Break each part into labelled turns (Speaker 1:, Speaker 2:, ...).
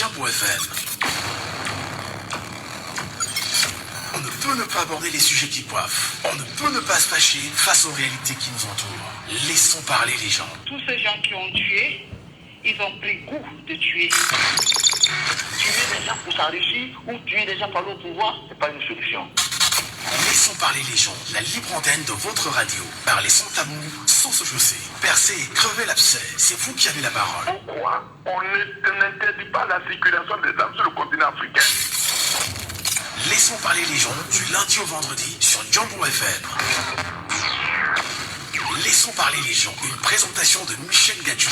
Speaker 1: Jambo FM. On ne peut ne pas aborder les sujets qui coiffent. On ne peut ne pas se fâcher face aux réalités qui nous entourent. Laissons parler les gens.
Speaker 2: Tous ces gens qui ont tué, ils ont pris goût de tuer. Tuer des gens pour s'enrichir ou tuer des gens pour aller au pouvoir, c'est pas une solution.
Speaker 1: Laissons parler les gens. La libre antenne de votre radio. Parlez sans tabou, sans se chausser. Percez et crevez l'abcès. C'est vous qui avez la parole.
Speaker 3: Pourquoi on n'interdit pas la circulation des armes sur le continent africain?
Speaker 1: Laissons parler les gens du lundi au vendredi sur Jambo FM. Laissons parler les gens. Une présentation de Michel Gadjou.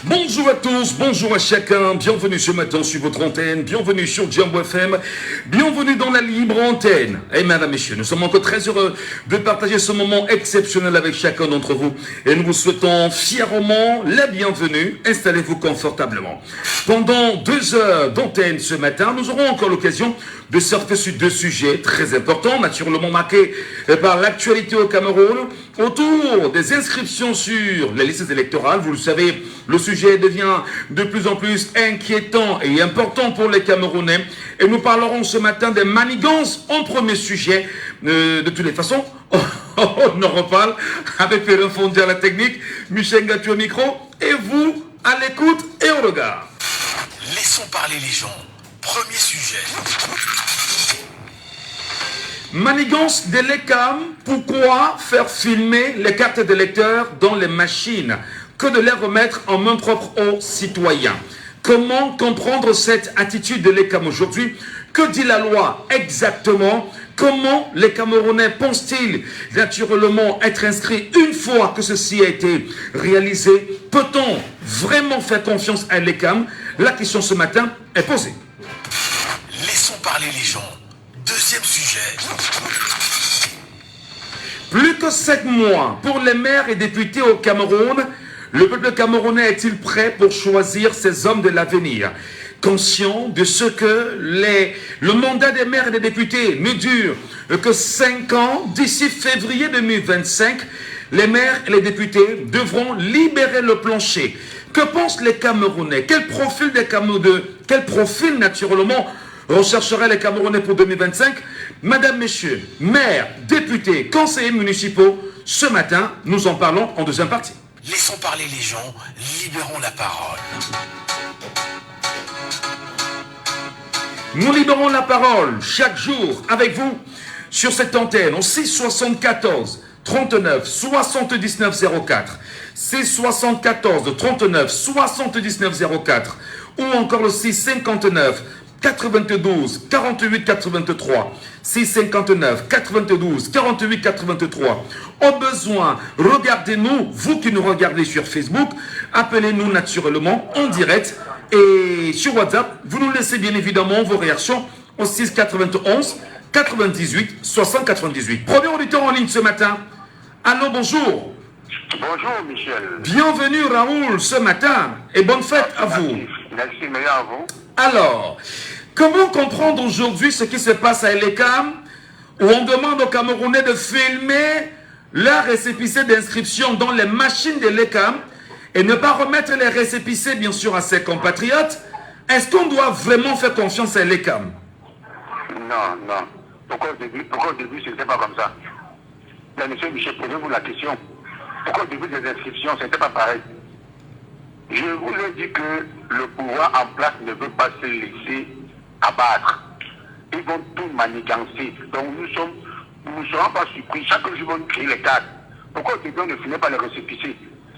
Speaker 4: Bonjour à tous, bonjour à chacun, bienvenue ce matin sur votre antenne, bienvenue sur Jambo FM, bienvenue dans la libre antenne. Et mesdames, messieurs, nous sommes encore très heureux de partager ce moment exceptionnel avec chacun d'entre vous. Et nous vous souhaitons fièrement la bienvenue, installez-vous confortablement. Pendant 2 heures d'antenne ce matin, nous aurons encore l'occasion de surfer sur 2 sujets très importants, naturellement marqués par l'actualité au Cameroun, autour des inscriptions sur les listes électorales. Vous le savez, le sujet devient de plus en plus inquiétant et important pour les Camerounais. Et nous parlerons ce matin des manigances en premier sujet. De toutes les façons, on en reparle avec Ferrand Fondi à la technique, Michel Gadjou au micro, et vous à l'écoute et au regard.
Speaker 1: Laissons parler les gens. Premier sujet.
Speaker 4: Manigance de l'ECAM, pourquoi faire filmer les cartes d'électeurs dans les machines que de les remettre en main propre aux citoyens? Comment comprendre cette attitude de l'ECAM aujourd'hui? Que dit la loi exactement? Comment les Camerounais pensent-ils naturellement être inscrits une fois que ceci a été réalisé? Peut-on vraiment faire confiance à l'ECAM? La question ce matin est posée.
Speaker 1: Laissons parler les gens. Deuxième sujet.
Speaker 4: Plus que 7 mois pour les maires et députés au Cameroun, le peuple camerounais est-il prêt pour choisir ses hommes de l'avenir? Conscient de ce que le mandat des maires et des députés ne dure que 5 ans, d'ici février 2025, les maires et les députés devront libérer le plancher. Que pensent les Camerounais? Quel profil naturellement rechercheraient les Camerounais pour 2025? Madame, messieurs, maires, députés, conseillers municipaux, ce matin, nous en parlons en deuxième partie.
Speaker 1: Laissons parler les gens, libérons la parole.
Speaker 4: Nous libérons la parole chaque jour avec vous sur cette antenne au 674 39 79 04, 674 39 79 04 ou encore le 659 92 48 83, 659 92 48 83. Au besoin, regardez-nous, vous qui nous regardez sur Facebook, appelez-nous naturellement en direct et sur WhatsApp, vous nous laissez bien évidemment vos réactions au 691 98 60 98. Premier auditeur en ligne ce matin. Allô, bonjour.
Speaker 3: Bonjour Michel.
Speaker 4: Bienvenue Raoul ce matin et bonne fête à vous.
Speaker 3: Merci, meilleur à vous.
Speaker 4: Alors, comment comprendre aujourd'hui ce qui se passe à l'ECAM où on demande aux Camerounais de filmer leur récépissé d'inscription dans les machines de l'ECAM et ne pas remettre les récépissés bien sûr à ses compatriotes? Est-ce qu'on doit vraiment faire confiance à l'ECAM?
Speaker 3: Non. Pourquoi au début ce n'était pas comme ça? Mais monsieur Michel, posez-vous la question. Pourquoi au début des inscriptions ce n'était pas pareil? Je vous ai dit que le pouvoir en place ne veut pas se laisser abattre. Ils vont tout manigancer. Donc nous ne serons pas surpris. Chaque jour, ils vont créer les cadres. Pourquoi au début on ne finit pas les récépissés?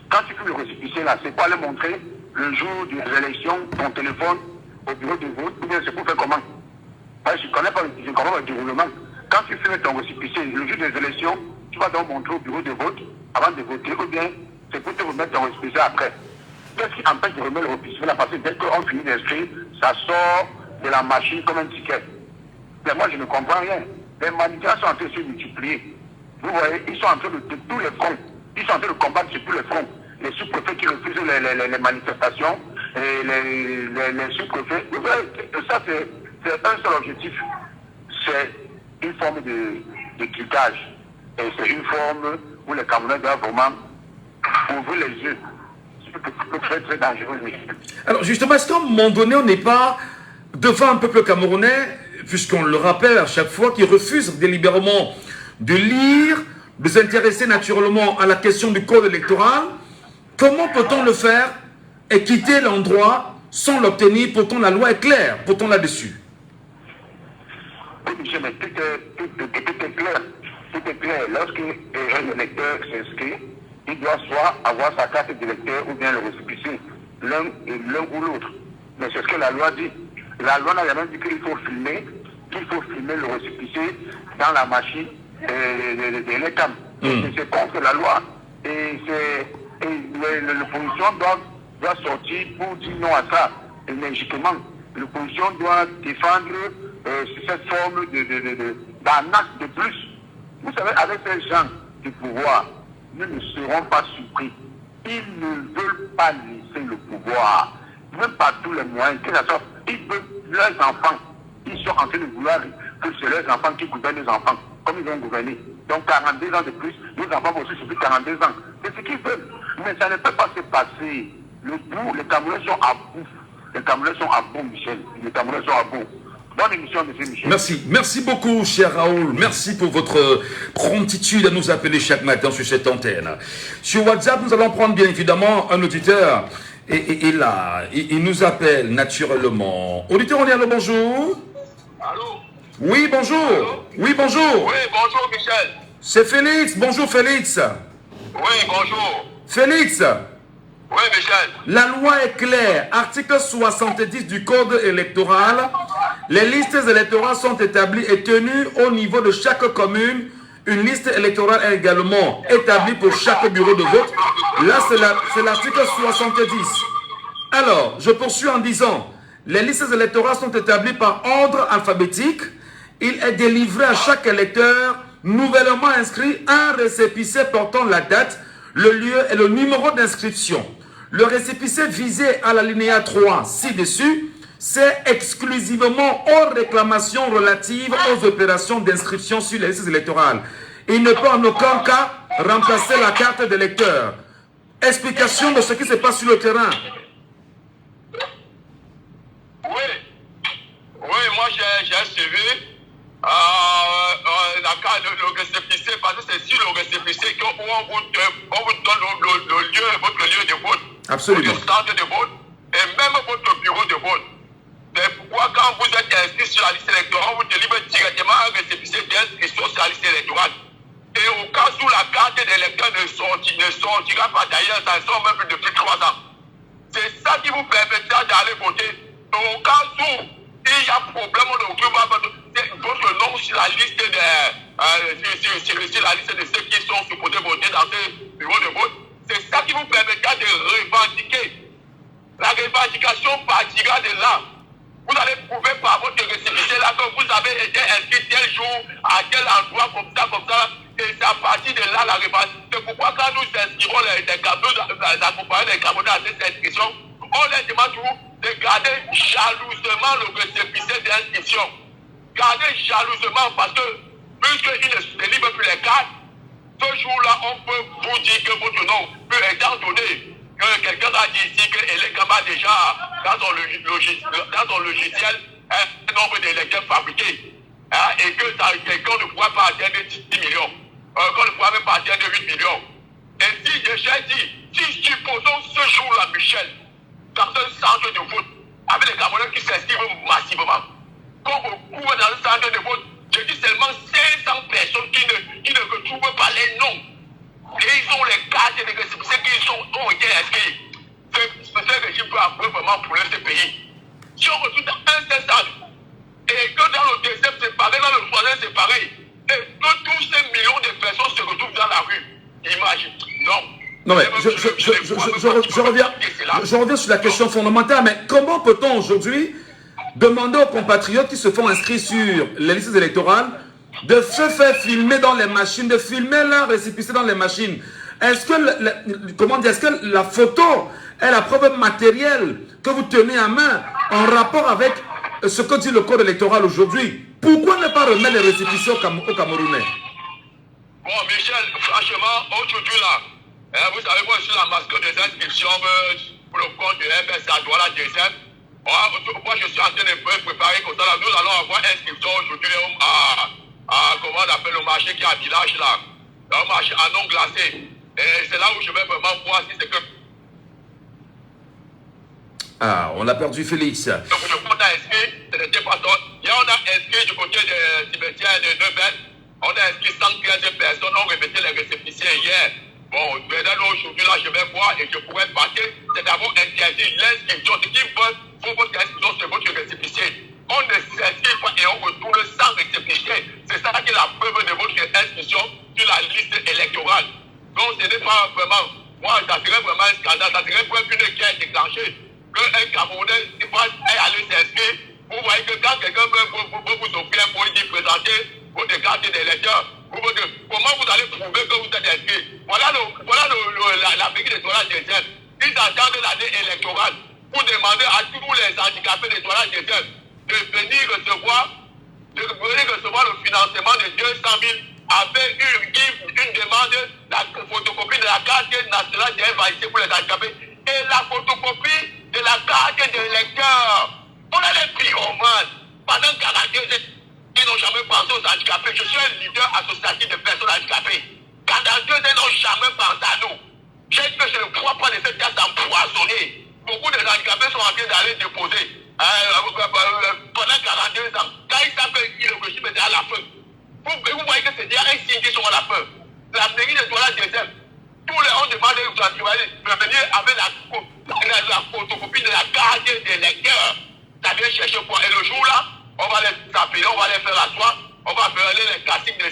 Speaker 3: Quand tu fais le récépissé là, c'est pour aller montrer le jour des élections, ton téléphone, au bureau de vote, ou bien c'est pour faire comment? Je ne connais pas le déroulement. Quand tu fais ton récépissé, le jour des élections, tu vas donc montrer au bureau de vote avant de voter, ou bien c'est pour te remettre ton récépissé après. Qu'est-ce qui empêche de remettre le récépissé là? Parce que dès qu'on finit d'inscrire, ça sort de la machine comme un ticket. Mais moi, je ne comprends rien. Les manifestants sont en train de se multiplier. Vous voyez, ils sont en train de tous les fronts. Ils sont en train de combattre sur tous les fronts. Les sous-préfets qui refusent les manifestations, et les sous-préfets. Vous voyez, ça c'est un seul objectif. C'est une forme de cliquage. Et c'est une forme où les Camerounais doivent vraiment Ouvrez les yeux. C'est très très dangereux.
Speaker 4: Alors justement, est-ce qu'à un moment donné, on n'est pas devant un peuple camerounais, puisqu'on le rappelle à chaque fois, qui refuse délibérément de lire, de s'intéresser naturellement à la question du code électoral? Comment peut-on le faire et quitter l'endroit sans l'obtenir? Pourtant la loi est claire, pourtant là-dessus.
Speaker 3: Oui, monsieur, mais tout est clair. Tout est clair. Lorsque un électeur s'inscrit, il doit soit avoir sa carte d'électeur ou bien le récépissé, l'un ou l'autre. Mais c'est ce que la loi dit. La loi n'a jamais dit qu'il faut filmer le récépissé dans la machine de l'ECAM. C'est contre la loi. Et l'opposition doit sortir pour dire non à ça, énergiquement. L'opposition doit défendre cette forme d'arnaque de plus. Vous savez, avec ces gens du pouvoir, nous ne serons pas surpris. Ils ne veulent pas laisser le pouvoir, même par tous les moyens. Ils veulent leurs enfants. Ils sont en train de vouloir que c'est leurs enfants qui gouvernent les enfants, comme ils ont gouverné. Donc 42 ans de plus, les enfants vont aussi subir 42 ans. C'est ce qu'ils veulent. Mais ça ne peut pas se passer. Les Camerounais sont à bout. Les Camerounais sont à bout, Michel. Les Camerounais sont à bout. Bonne émission, monsieur Michel.
Speaker 4: Merci. Merci beaucoup, cher Raoul. Merci pour votre promptitude à nous appeler chaque matin sur cette antenne. Sur WhatsApp, nous allons prendre bien évidemment un auditeur. Et là, il nous appelle naturellement. Auditeur, on est allô, bonjour.
Speaker 5: Allô?
Speaker 4: Oui, bonjour.
Speaker 5: Allô?
Speaker 4: Oui, bonjour.
Speaker 5: Oui, bonjour, Michel.
Speaker 4: C'est Félix. Bonjour, Félix.
Speaker 5: Oui, bonjour.
Speaker 4: Félix.
Speaker 5: Oui, Michel.
Speaker 4: La loi est claire. Article 70 du Code électoral. Les listes électorales sont établies et tenues au niveau de chaque commune. Une liste électorale est également établie pour chaque bureau de vote. Là, c'est l'article 70. Alors, je poursuis en disant, les listes électorales sont établies par ordre alphabétique. Il est délivré à chaque électeur nouvellement inscrit un récépissé portant la date, le lieu et le numéro d'inscription. Le récépissé visé à l'alinéa 3 ci-dessus, c'est exclusivement aux réclamations relatives aux opérations d'inscription sur les listes électorales. Il ne peut en aucun cas remplacer la carte d'électeur. Explication de ce qui se passe sur le terrain.
Speaker 5: Oui, moi j'ai suivi la carte de récépissé, parce que c'est sur le récépissé qu'on vous donne votre lieu de vote.
Speaker 4: Absolument.
Speaker 5: Votre centre de vote et même votre bureau de vote. C'est pourquoi quand vous êtes inscrit sur la liste électorale, on vous délivre directement un récépissé d'inscription sur la liste électorale. Et au cas où la carte d'électeur ne sortira pas d'ailleurs, ça sort même plus depuis 3 ans. C'est ça qui vous permettra d'aller voter. Au cas où il y a problème, votre nom sur la liste sur la liste de ceux qui sont supposés voter dans ce bureau de vote. C'est ça qui vous permettra de revendiquer. La revendication partira de là. Vous allez prouver par votre récépissé là que vous avez été inscrit tel jour, à tel endroit, comme ça. Et c'est à partir de là la revendication. C'est pourquoi quand nous inscrivons les accompagnants des Camerounais à cette inscription, on les demande toujours de garder jalousement le récépissé d'inscription. Gardez jalousement parce que, puisqu'il ne délivre plus les cartes, ce jour-là, on peut vous dire que votre nom peut étant donné que quelqu'un a dit ici que Elecam a déjà dans son logiciel un nombre d'électeurs fabriqués et que qu'on ne pourra pas atteindre 10 millions, qu'on ne pourra même pas atteindre 8 millions. Et si j'ai dit, si supposons ce jour-là, Michel, dans un centre de vote, avec les Camerounais qui s'inscrivent massivement, qu'on recouvre dans un centre de vote, je dis seulement 500 personnes qui ne retrouvent pas les noms. Et ils ont les cartes et les récépissés qui ont été inscrits. Ce régime peut avoir vraiment pour ce pays. Si on retrouve dans un seul centre, et que dans le deuxième c'est pareil, dans le troisième c'est pareil, et que tous ces millions de personnes se retrouvent dans la rue, imagine. Non.
Speaker 4: Non mais je reviens sur la question fondamentale, mais comment peut-on aujourd'hui demander aux compatriotes qui se font inscrire sur les listes électorales de se faire filmer dans les machines, de filmer leur récépissé dans les machines? Est-ce que, est-ce que la photo est la preuve matérielle que vous tenez en main en rapport avec ce que dit le code électoral aujourd'hui? Pourquoi ne pas remettre les récépissés aux Camerounais?
Speaker 5: Bon, Michel, franchement, aujourd'hui là, Vous savez, moi, je suis la mascotte des inscriptions pour le compte de MS à Douala DSM. Moi, je suis en train de préparer comme ça. Là. Nous allons avoir inscription aujourd'hui comment on appelle le marché qui est à village là. Un marché à non glacé. Et c'est là où je vais vraiment voir si c'est que.
Speaker 4: Ah, on a perdu Félix.
Speaker 5: Donc, on a inscrit, c'était pas ça. Hier, on a inscrit du côté des cimetières de Neuvelle. On a inscrit 115 personnes, on répété les récépissés hier. Bon, maintenant, aujourd'hui, là, je vais voir et je pourrais passer. C'est d'abord interdit l'inscription. Ce qui veut, pour votre inscription, c'est votre récépissé. On ne s'inscrit pas et on retourne sans récépissé. C'est ça qui est la preuve de votre inscription sur la liste électorale. Donc, ce n'est pas vraiment, moi, ça serait vraiment un scandale. Ça serait pour une qui a déclenché qu'un Camerounais qui passe à aller s'inscrire. Vous voyez que quand quelqu'un veut vous offrir un point d'y présenter votre carte d'électeur, comment vous allez prouver que vous êtes inscrit? Voilà la mairie de Douala DSM. Ils attendent l'année électorale pour demander à tous les handicapés de Douala DSM de venir recevoir le financement de 200 000 avec une demande, la photocopie de la carte nationale d'invalidité pour les handicapés et la photocopie de la carte de l'électeur. On a les pyromanes. Pendant 42 ans, ils n'ont jamais pensé aux handicapés. Je suis un leader associatif de personnes handicapées. 42 ans, ils n'ont jamais pensé à nous. Je ne crois pas de cette carte empoisonnée. Beaucoup de handicapés sont en train d'aller déposer pendant 42 ans. Quand ils savent que le régime est à la fin. Vous voyez que c'est déjà un signe qu'ils sont à la fin. La mairie de Douala DSM, tous les gens demandent de venir avec la photocopie de la carte des lecteurs. Ça vient chercher quoi? Et le jour là, on va les appeler, on va les faire asseoir, on va faire les castings de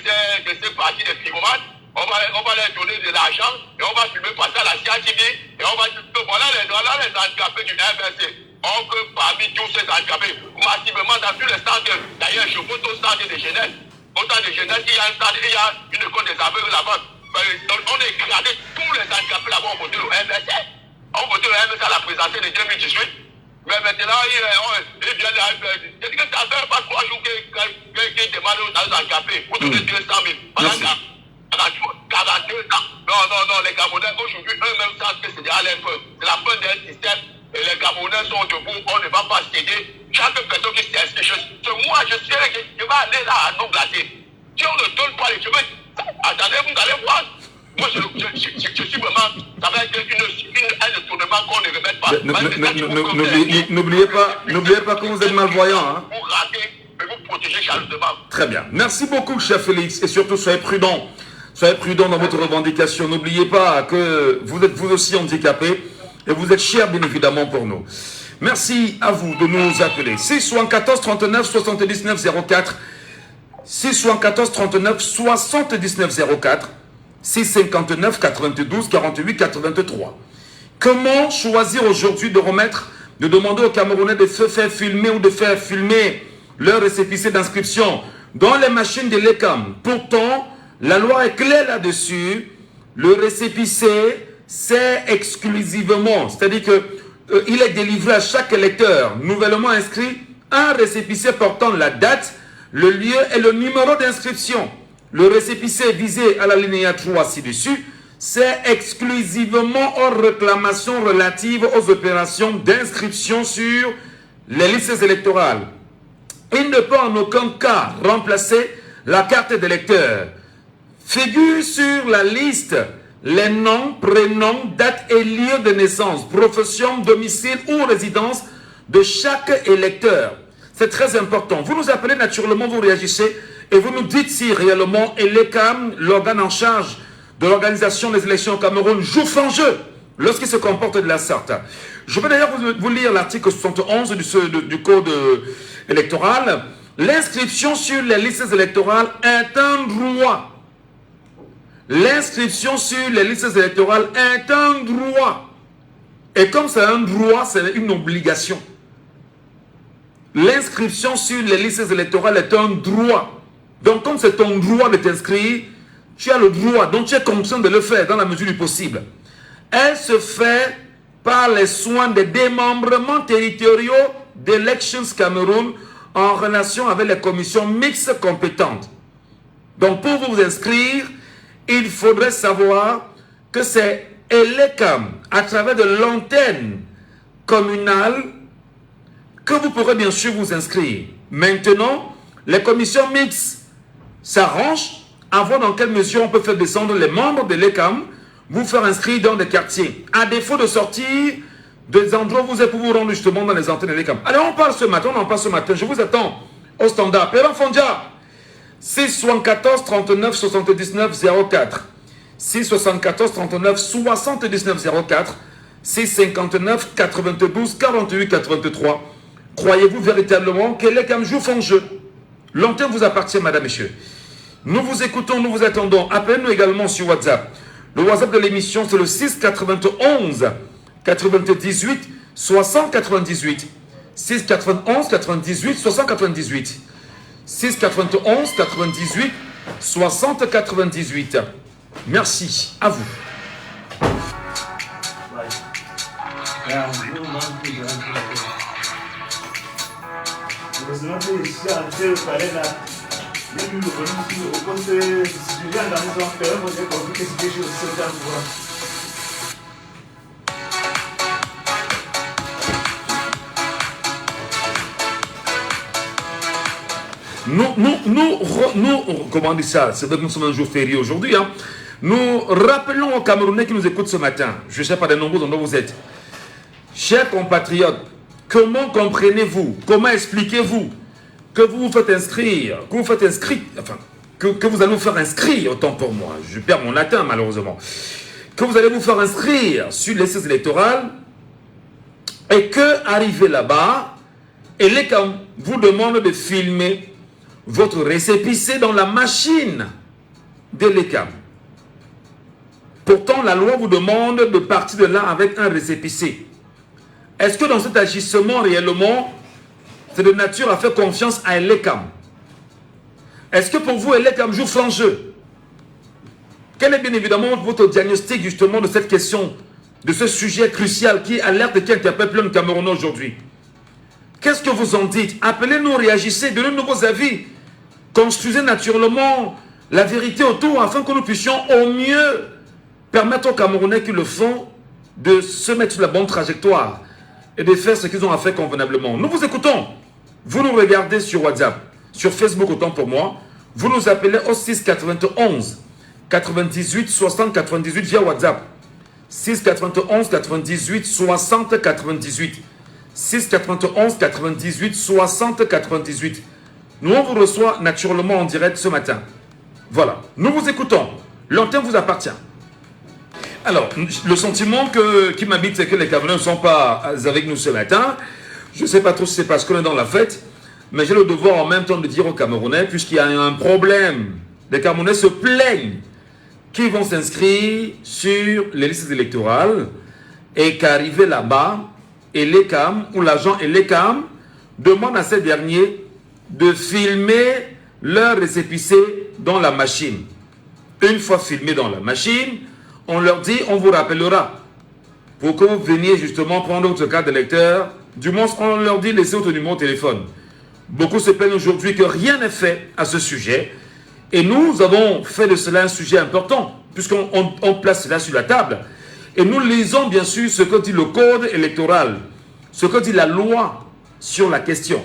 Speaker 5: ces parties de pyromanes, on va leur donner de l'argent et on va filmer passer à la CIATV et on va dire que voilà les handicapés du RVC. Or que parmi tous ces handicapés, massivement dans tous les centres, d'ailleurs je vote au centre de jeunesse. Au centre de jeunesse, il y a un centre, il y a une école des aveugles là-bas. On a éclaté tous les handicapés là-bas, on voté le RVC. On voté le RVC à la présidentielle de 2018. Mais maintenant, il vient là, il dit que ça ne fait pas 3 jours qu'il demande aux handicapés pour donner 200 000. Pendant 42 ans. Non, les Camerounais aujourd'hui, eux-mêmes savent que c'est déjà leur fin. C'est la fin d'un système. Et les Camerounais sont debout, on ne va pas céder. Chaque personne qui s'inscrit, moi, je vais aller là à non glacé. Si on ne donne pas les cheveux, attendez, vous allez voir. Moi, je suis vraiment, ça va être un détournement qu'on ne remette pas.
Speaker 4: N'oubliez pas que vous êtes malvoyant. Hein.
Speaker 5: Vous ratez, mais vous protégez chaleureusement.
Speaker 4: Très bien. Merci beaucoup, cher Félix. Et surtout, soyez prudent. Soyez prudent dans votre revendication. N'oubliez pas que vous êtes vous aussi handicapé. Et vous êtes cher, bien évidemment, pour nous. Merci à vous de nous appeler. 674 39 79 04. 674 39 79 04. 659 92 48 83. Comment choisir aujourd'hui de demander aux Camerounais de se faire filmer ou de faire filmer leur récépissé d'inscription dans les machines de l'ECAM? Pourtant, la loi est claire là-dessus. Le récépissé, c'est exclusivement, c'est-à-dire qu'il est délivré à chaque électeur nouvellement inscrit un récépissé portant la date, le lieu et le numéro d'inscription. Le récépissé visé à l'alinéa 3 ci-dessus, c'est exclusivement aux réclamations relatives aux opérations d'inscription sur les listes électorales. Il ne peut en aucun cas remplacer la carte d'électeur. Figure sur la liste les noms, prénoms, date et lieu de naissance, profession, domicile ou résidence de chaque électeur. C'est très important. Vous nous appelez naturellement, vous réagissez et vous nous dites si réellement l'ECAM, l'organe en charge de l'organisation des élections au Cameroun, joue fin jeu lorsqu'il se comporte de la sorte. Je vais d'ailleurs vous lire l'article 71 du code électoral. L'inscription sur les listes électorales est un droit. L'inscription sur les listes électorales est un droit. Et comme c'est un droit, c'est une obligation. L'inscription sur les listes électorales est un droit. Donc comme c'est ton droit de t'inscrire, tu as le droit, donc tu es conscient de le faire dans la mesure du possible. Elle se fait par les soins des démembrements territoriaux d'Elections Cameroun en relation avec les commissions mixtes compétentes. Donc pour vous inscrire, il faudrait savoir que c'est et l'ECAM à travers de l'antenne communale que vous pourrez bien sûr vous inscrire. Maintenant, les commissions mixtes s'arrangent à voir dans quelle mesure on peut faire descendre les membres de l'ECAM, vous faire inscrire dans des quartiers, à défaut de sortir des endroits où vous êtes pour vous rendre justement dans les antennes de l'ECAM. Allez, on en parle ce matin, je vous attends au standard. Père Fondia, 674 39 79 04, 674 39 79 04, 659 92 48 83. Croyez-vous véritablement que l'ECAM joue son jeu? L'antenne vous appartient, madame, messieurs. Nous vous écoutons, nous vous attendons. Appelez-nous également sur WhatsApp. Le WhatsApp de l'émission, c'est le 691 98 60 98. 691 98 60 98. 691 98 60 98. Merci. À vous. Comment on dit ça? C'est vrai que nous sommes un jour férié aujourd'hui. Hein? Nous rappelons aux Camerounais qui nous écoutent ce matin, je ne sais pas de nombreux endroits où vous êtes. Chers compatriotes, comment comprenez-vous, comment expliquez-vous que vous vous faites inscrire, que vous faites inscrire, enfin, que vous allez vous faire inscrire, autant pour moi, je perds mon latin malheureusement, que vous allez vous faire inscrire sur les listes électorales et que, arrivé là-bas, et l'ECAM vous demande de filmer votre récépissé dans la machine de l'ECAM. Pourtant, la loi vous demande de partir de là avec un récépissé. Est-ce que dans cet agissement réellement, c'est de nature à faire confiance à l'ECAM? Est-ce que pour vous, l'ECAM joue franc jeu? Quel est bien évidemment votre diagnostic justement de cette question, de ce sujet crucial qui alerte et qui interpelle plein de Camerounais aujourd'hui? Qu'est-ce que vous en dites? Appelez-nous, réagissez, donnez-nous vos avis. Construisez naturellement la vérité autour afin que nous puissions au mieux permettre aux Camerounais qui le font de se mettre sur la bonne trajectoire et de faire ce qu'ils ont à faire convenablement. Nous vous écoutons. Vous nous regardez sur WhatsApp, sur Facebook autant pour moi. Vous nous appelez au 691 98 60 98 via WhatsApp. 691 98 60 98. 691 98 60 98. Nous, on vous reçoit naturellement en direct ce matin. Voilà, nous vous écoutons. L'antenne vous appartient. Alors, le sentiment qui m'habite, c'est que les Camerounais ne sont pas avec nous ce matin. Je ne sais pas trop si c'est parce qu'on est dans la fête, mais j'ai le devoir en même temps de dire aux Camerounais, puisqu'il y a un problème, les Camerounais se plaignent qu'ils vont s'inscrire sur les listes électorales et qu'arrivé là-bas, et l'ECAM, ou l'agent et l'ECAM, demande à ces derniers de filmer leur récépissé dans la machine. Une fois filmé dans la machine, on leur dit, on vous rappellera pour que vous veniez justement prendre votre carte d'électeur. Du moins, on leur dit, laissez votre numéro de téléphone. Beaucoup se plaignent aujourd'hui que rien n'est fait à ce sujet. Et nous avons fait de cela un sujet important, puisqu'on place cela sur la table. Et nous lisons bien sûr ce que dit le code électoral, ce que dit la loi sur la question.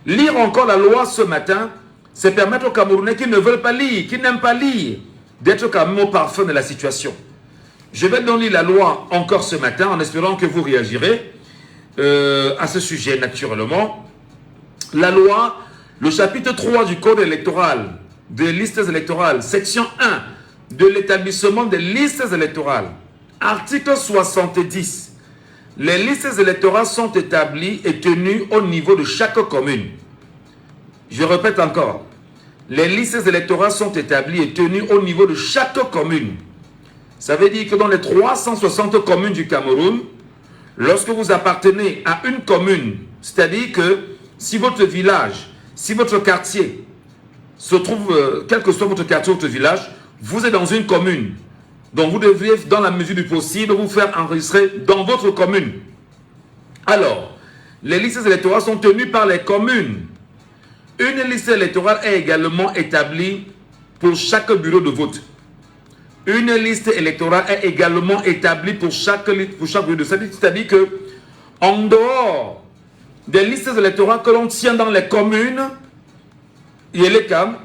Speaker 4: Lire encore la loi ce matin, c'est permettre aux Camerounais qui ne veulent pas lire, qui n'aiment pas lire, d'être quand même au parfum de la situation. Je vais donc lire la loi encore ce matin en espérant que vous réagirez à ce sujet naturellement. La loi, le chapitre 3 du code électoral, des listes électorales, section 1 de l'établissement des listes électorales, article 70. Les listes électorales sont établies et tenues au niveau de chaque commune. Je répète encore. Les listes électorales sont établies et tenues au niveau de chaque commune. Ça veut dire que dans les 360 communes du Cameroun, lorsque vous appartenez à une commune, c'est-à-dire que si votre village, si votre quartier se trouve, quel que soit votre quartier ou votre village, vous êtes dans une commune. Donc vous devriez, dans la mesure du possible, vous faire enregistrer dans votre commune. Alors, les listes électorales sont tenues par les communes. Une liste électorale est également établie pour chaque bureau de vote. Une liste électorale est également établie pour chaque bureau de vote. C'est-à-dire que, en dehors des listes électorales que l'on tient dans les communes, et les CAM,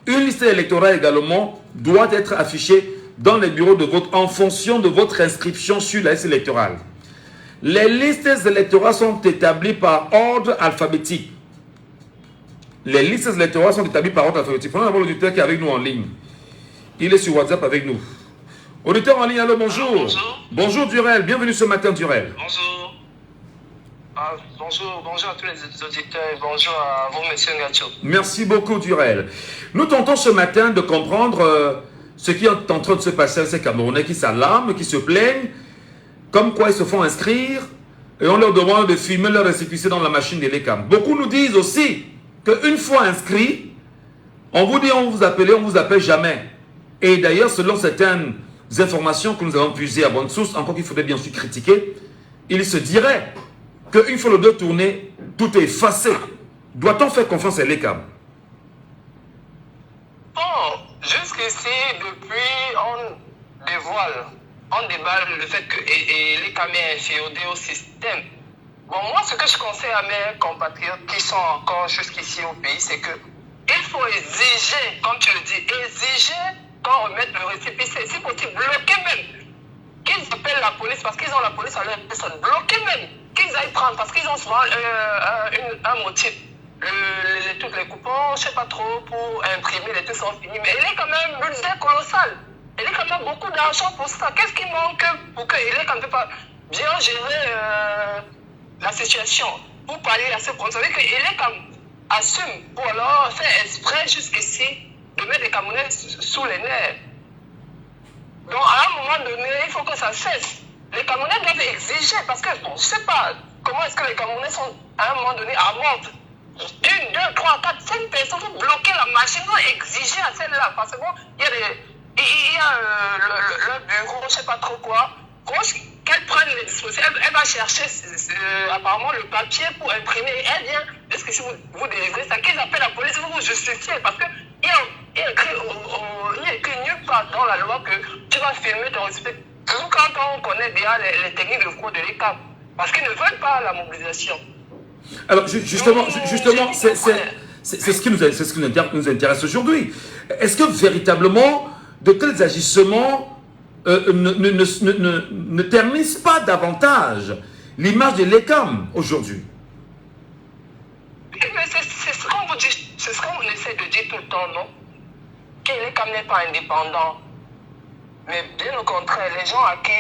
Speaker 4: une liste électorale également doit être affichée dans les bureaux de vote en fonction de votre inscription sur la liste électorale. Les listes électorales sont établies par ordre alphabétique. Les listes électorales sont établies par ordre alphabétique. Prenons d'abord l'auditeur qui est avec nous en ligne. Il est sur WhatsApp avec nous. Auditeur en ligne, allô, bonjour.
Speaker 6: Bonjour.
Speaker 4: Bonjour Durel, bienvenue ce matin Durel.
Speaker 6: Bonjour. Bonjour à tous les auditeurs et bonjour à vous, monsieur Ngacho.
Speaker 4: Merci beaucoup Durel. Nous tentons ce matin de comprendre ce qui est en train de se passer à ces Camerounais qui s'alarment, qui se plaignent, comme quoi ils se font inscrire et on leur demande de filmer leur récépissé dans la machine d'Elecam. Beaucoup nous disent aussi qu'une fois inscrit, on vous dit on vous appelle, on vous appelle jamais. Et d'ailleurs, selon certaines informations que nous avons puisées à bonne source, encore qu'il faudrait bien sûr critiquer, il se dirait qu'une fois le dos tourné, tout est effacé. Doit-on faire confiance à l'ECAM?
Speaker 6: Bon, jusqu'ici, depuis, on dévoile, on déballe le fait que l'ECAM est inféodé au système. Bon, moi, ce que je conseille à mes compatriotes qui sont encore jusqu'ici au pays, c'est que il faut exiger, comme tu le dis, exiger qu'on remette le récépissé, si possible, bloquer même. Qu'ils appellent la police parce qu'ils ont la police à leur personne, bloquer même. Qu'ils aillent prendre parce qu'ils ont souvent un motif. Toutes les coupons, je ne sais pas trop, pour imprimer, les trucs sont finis. Mais il est quand même un budget colossal. Il est quand même beaucoup d'argent pour ça. Qu'est-ce qui manque pour qu'il ait quand même pas bien gérer la situation pour pallier à ce problème? Ça veut dire qu'il est comme assume pour alors faire exprès jusqu'ici de mettre les Camerounais sous les nerfs. Donc à un moment donné, il faut que ça cesse. Les Camerounais doivent exiger parce que bon, je ne sais pas comment est-ce que les Camerounais sont à un moment donné à mort. 1, 2, 3, 4, 5 personnes vont bloquer la machine, vont exiger à celle-là. Parce que bon, il y a le bureau, je ne sais pas trop quoi. Qu'elle prenne les dispositions, elle va chercher apparemment le papier pour imprimer. Elle vient, est-ce que si vous délivrez ça, qu'ils appellent la police, vous vous justifiez. Parce qu'il y a écrit nulle part dans la loi que tu vas filmer ton respect. Surtout quand on connaît déjà les techniques de fraude de l'ECAM. Parce qu'ils ne veulent pas la mobilisation.
Speaker 4: Alors justement, c'est ce qui nous intéresse aujourd'hui. Est-ce que véritablement, de tels agissements ne ternissent pas davantage l'image de l'ECAM aujourd'hui?
Speaker 6: Mais c'est ce qu'on vous dit, c'est ce qu'on essaie de dire tout le temps, non? Que l'ECAM n'est pas indépendant. Mais bien au contraire, les gens à qui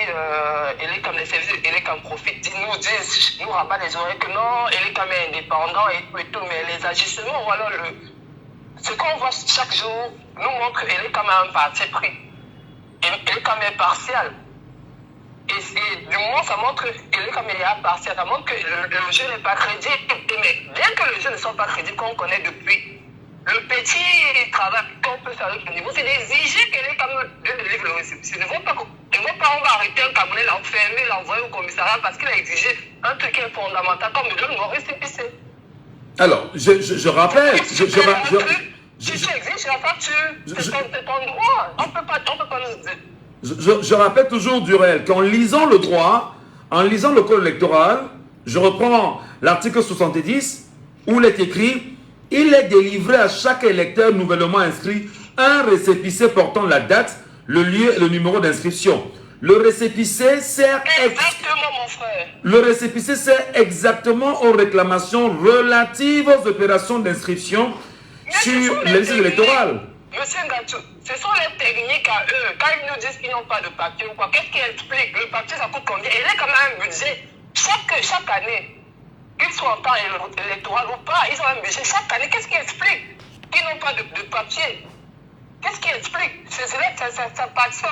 Speaker 6: les services l'ECAM profitent, nous disent, nous rabattent les oreilles que non, l'ECAM est indépendant et tout, mais les agissements, ou alors ce qu'on voit chaque jour nous montre que l'ECAM a un parti pris. Et l'ECAM est partial. Et du moment ça montre que l'ECAM est partial, ça montre que le jeu n'est pas crédible. Mais bien que le jeu ne soit pas crédible, qu'on connaît depuis, le petit travail qu'on peut faire avec le niveau, c'est d'exiger que l'ECAM délivre le récépissé. Ne vont pas, on va arrêter un Camerounais, l'enfermer, l'envoyer au commissariat parce qu'il a exigé un truc qui est fondamental comme le mon récépissé.
Speaker 4: Alors, je rappelle...
Speaker 6: Si tu exiges la facture, c'est ton droit. On peut pas nous dire.
Speaker 4: Je rappelle toujours, Durel, qu'en lisant le droit, en lisant le code électoral, je reprends l'article 70, où il est écrit « Il est délivré à chaque électeur nouvellement inscrit un récépissé portant la date, le lieu et le numéro d'inscription. » Le récépissé sert...
Speaker 6: Exactement, mon frère.
Speaker 4: Le récépissé sert exactement aux réclamations relatives aux opérations d'inscription sur les listes électorales.
Speaker 6: Monsieur Ngacho, ce sont les techniques à eux. Quand ils nous disent qu'ils n'ont pas de papier ou quoi, qu'est-ce qui explique? Le papier, ça coûte combien? Il est quand même un budget. Chaque année, qu'ils soient en temps électoral ou pas, ils ont un budget. Chaque année, qu'est-ce qui explique qu'ils n'ont pas de papier? Qu'est-ce qui explique? Ça passe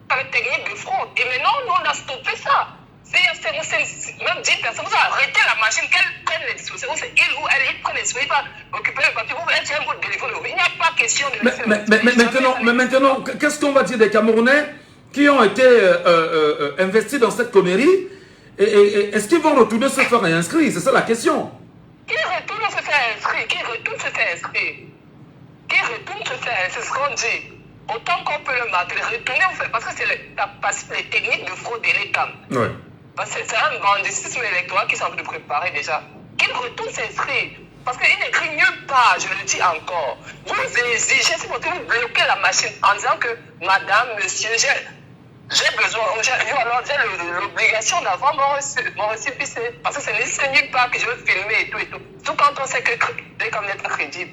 Speaker 6: par les techniques de fraude. Et maintenant, nous, on a stoppé ça. Même 10 personnes, vous arrêtez la machine, qu'elle prenne les dispositions. C'est il ou elle, il prend les dispositions, il va occuper le papier. Vous êtes un bout de délivrer. Il n'y a pas question de...
Speaker 4: Mais maintenant, qu'est-ce qu'on va dire des Camerounais qui ont été investis dans cette connerie? Est-ce qu'ils vont retourner se faire inscrire? C'est ça la question.
Speaker 6: Qui retourne se faire inscrire? Qui retourne se faire inscrire? C'est ce qu'on dit. autant qu'on peut le marteler, retourner au fait, parce que c'est les techniques de fraude et les CAM.
Speaker 4: Ouais.
Speaker 6: Parce que c'est un banditisme électoral qui sont en train de préparer déjà. Qu'il retourne s'inscrire. Parce qu'il n'écrit nulle part, je le dis encore. Vous exigez, si vous bloquez la machine en disant que madame, monsieur, j'ai besoin, j'ai l'obligation d'avoir mon récépissé. Parce que c'est nulle part que je veux filmer et tout et tout. Tout quand on sait que c'est comme être crédible.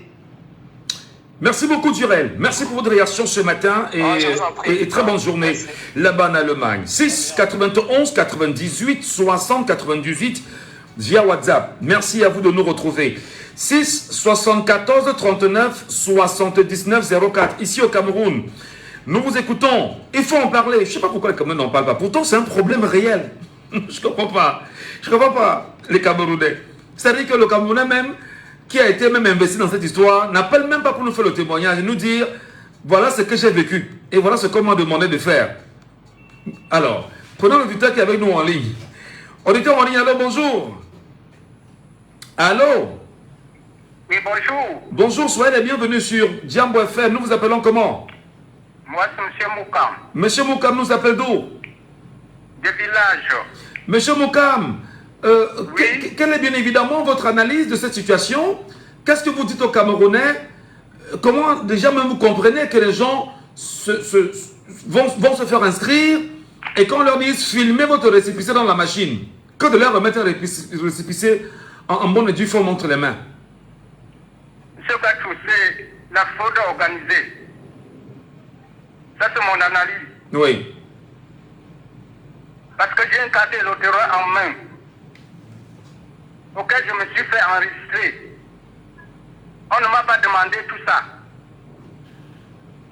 Speaker 4: Merci beaucoup, Durel. Merci pour votre réaction ce matin et très bonne journée là-bas en Allemagne. 6 91 98 60 98 via WhatsApp. Merci à vous de nous retrouver. 6 74 39 79 04. Ici au Cameroun, nous vous écoutons. Il faut en parler. Je ne sais pas pourquoi les Camerounais n'en parlent pas. Pourtant, c'est un problème réel. Je ne comprends pas. Je ne comprends pas les Camerounais. C'est-à-dire que le Camerounais même, qui a été même investi dans cette histoire, n'appelle même pas pour nous faire le témoignage et nous dire voilà ce que j'ai vécu et voilà ce qu'on m'a demandé de faire. Alors, prenons l'auditeur qui est avec nous en ligne. Auditeur en ligne, allô, bonjour. Allô.
Speaker 3: Oui, bonjour.
Speaker 4: Bonjour, soyez les bienvenus sur Djambo FM. Nous vous appelons comment?
Speaker 3: Moi, c'est M. Moukam.
Speaker 4: Monsieur Moukam nous appelle d'où?
Speaker 3: De village.
Speaker 4: Monsieur Moukam,
Speaker 3: oui.
Speaker 4: Quelle est bien évidemment votre analyse de cette situation? Qu'est-ce que vous dites aux Camerounais? Comment déjà même vous comprenez que les gens vont se faire inscrire et qu'on leur dise filmez votre récépissé dans la machine, que de leur remettre un récépissé en bonne et due forme entre les mains?
Speaker 3: Monsieur Gachou, c'est la fraude organisée. Ça, c'est mon analyse.
Speaker 4: Oui.
Speaker 3: Parce que j'ai un casier électoral en main, auquel je me suis fait enregistrer. On ne m'a pas demandé tout ça.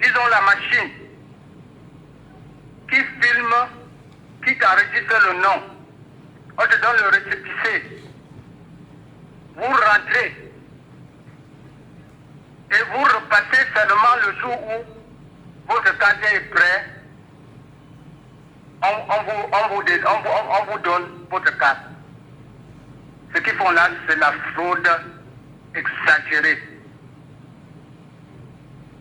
Speaker 3: Ils ont la machine qui filme, qui t'enregistre le nom. On te donne le récépissé. Vous rentrez. Et vous repassez seulement le jour où votre casier est prêt. On vous donne votre carte. Ce qu'ils font là, c'est la fraude exagérée.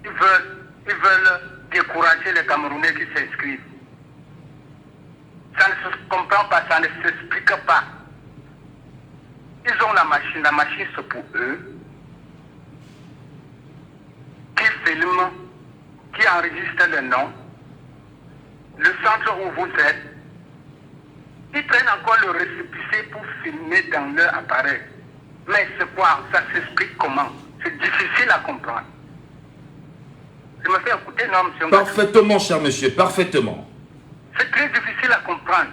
Speaker 3: Ils veulent décourager les Camerounais qui s'inscrivent. Ça ne se comprend pas, ça ne s'explique pas. Ils ont la machine c'est pour eux, qui filme, qui enregistre le nom, le centre où vous êtes. Ils prennent encore le récépissé pour filmer dans leur appareil. Mais c'est quoi? Ça s'explique comment? C'est difficile à comprendre. Je me fais écouter, non, monsieur?
Speaker 4: Parfaitement, cher monsieur, parfaitement.
Speaker 3: C'est très difficile à comprendre.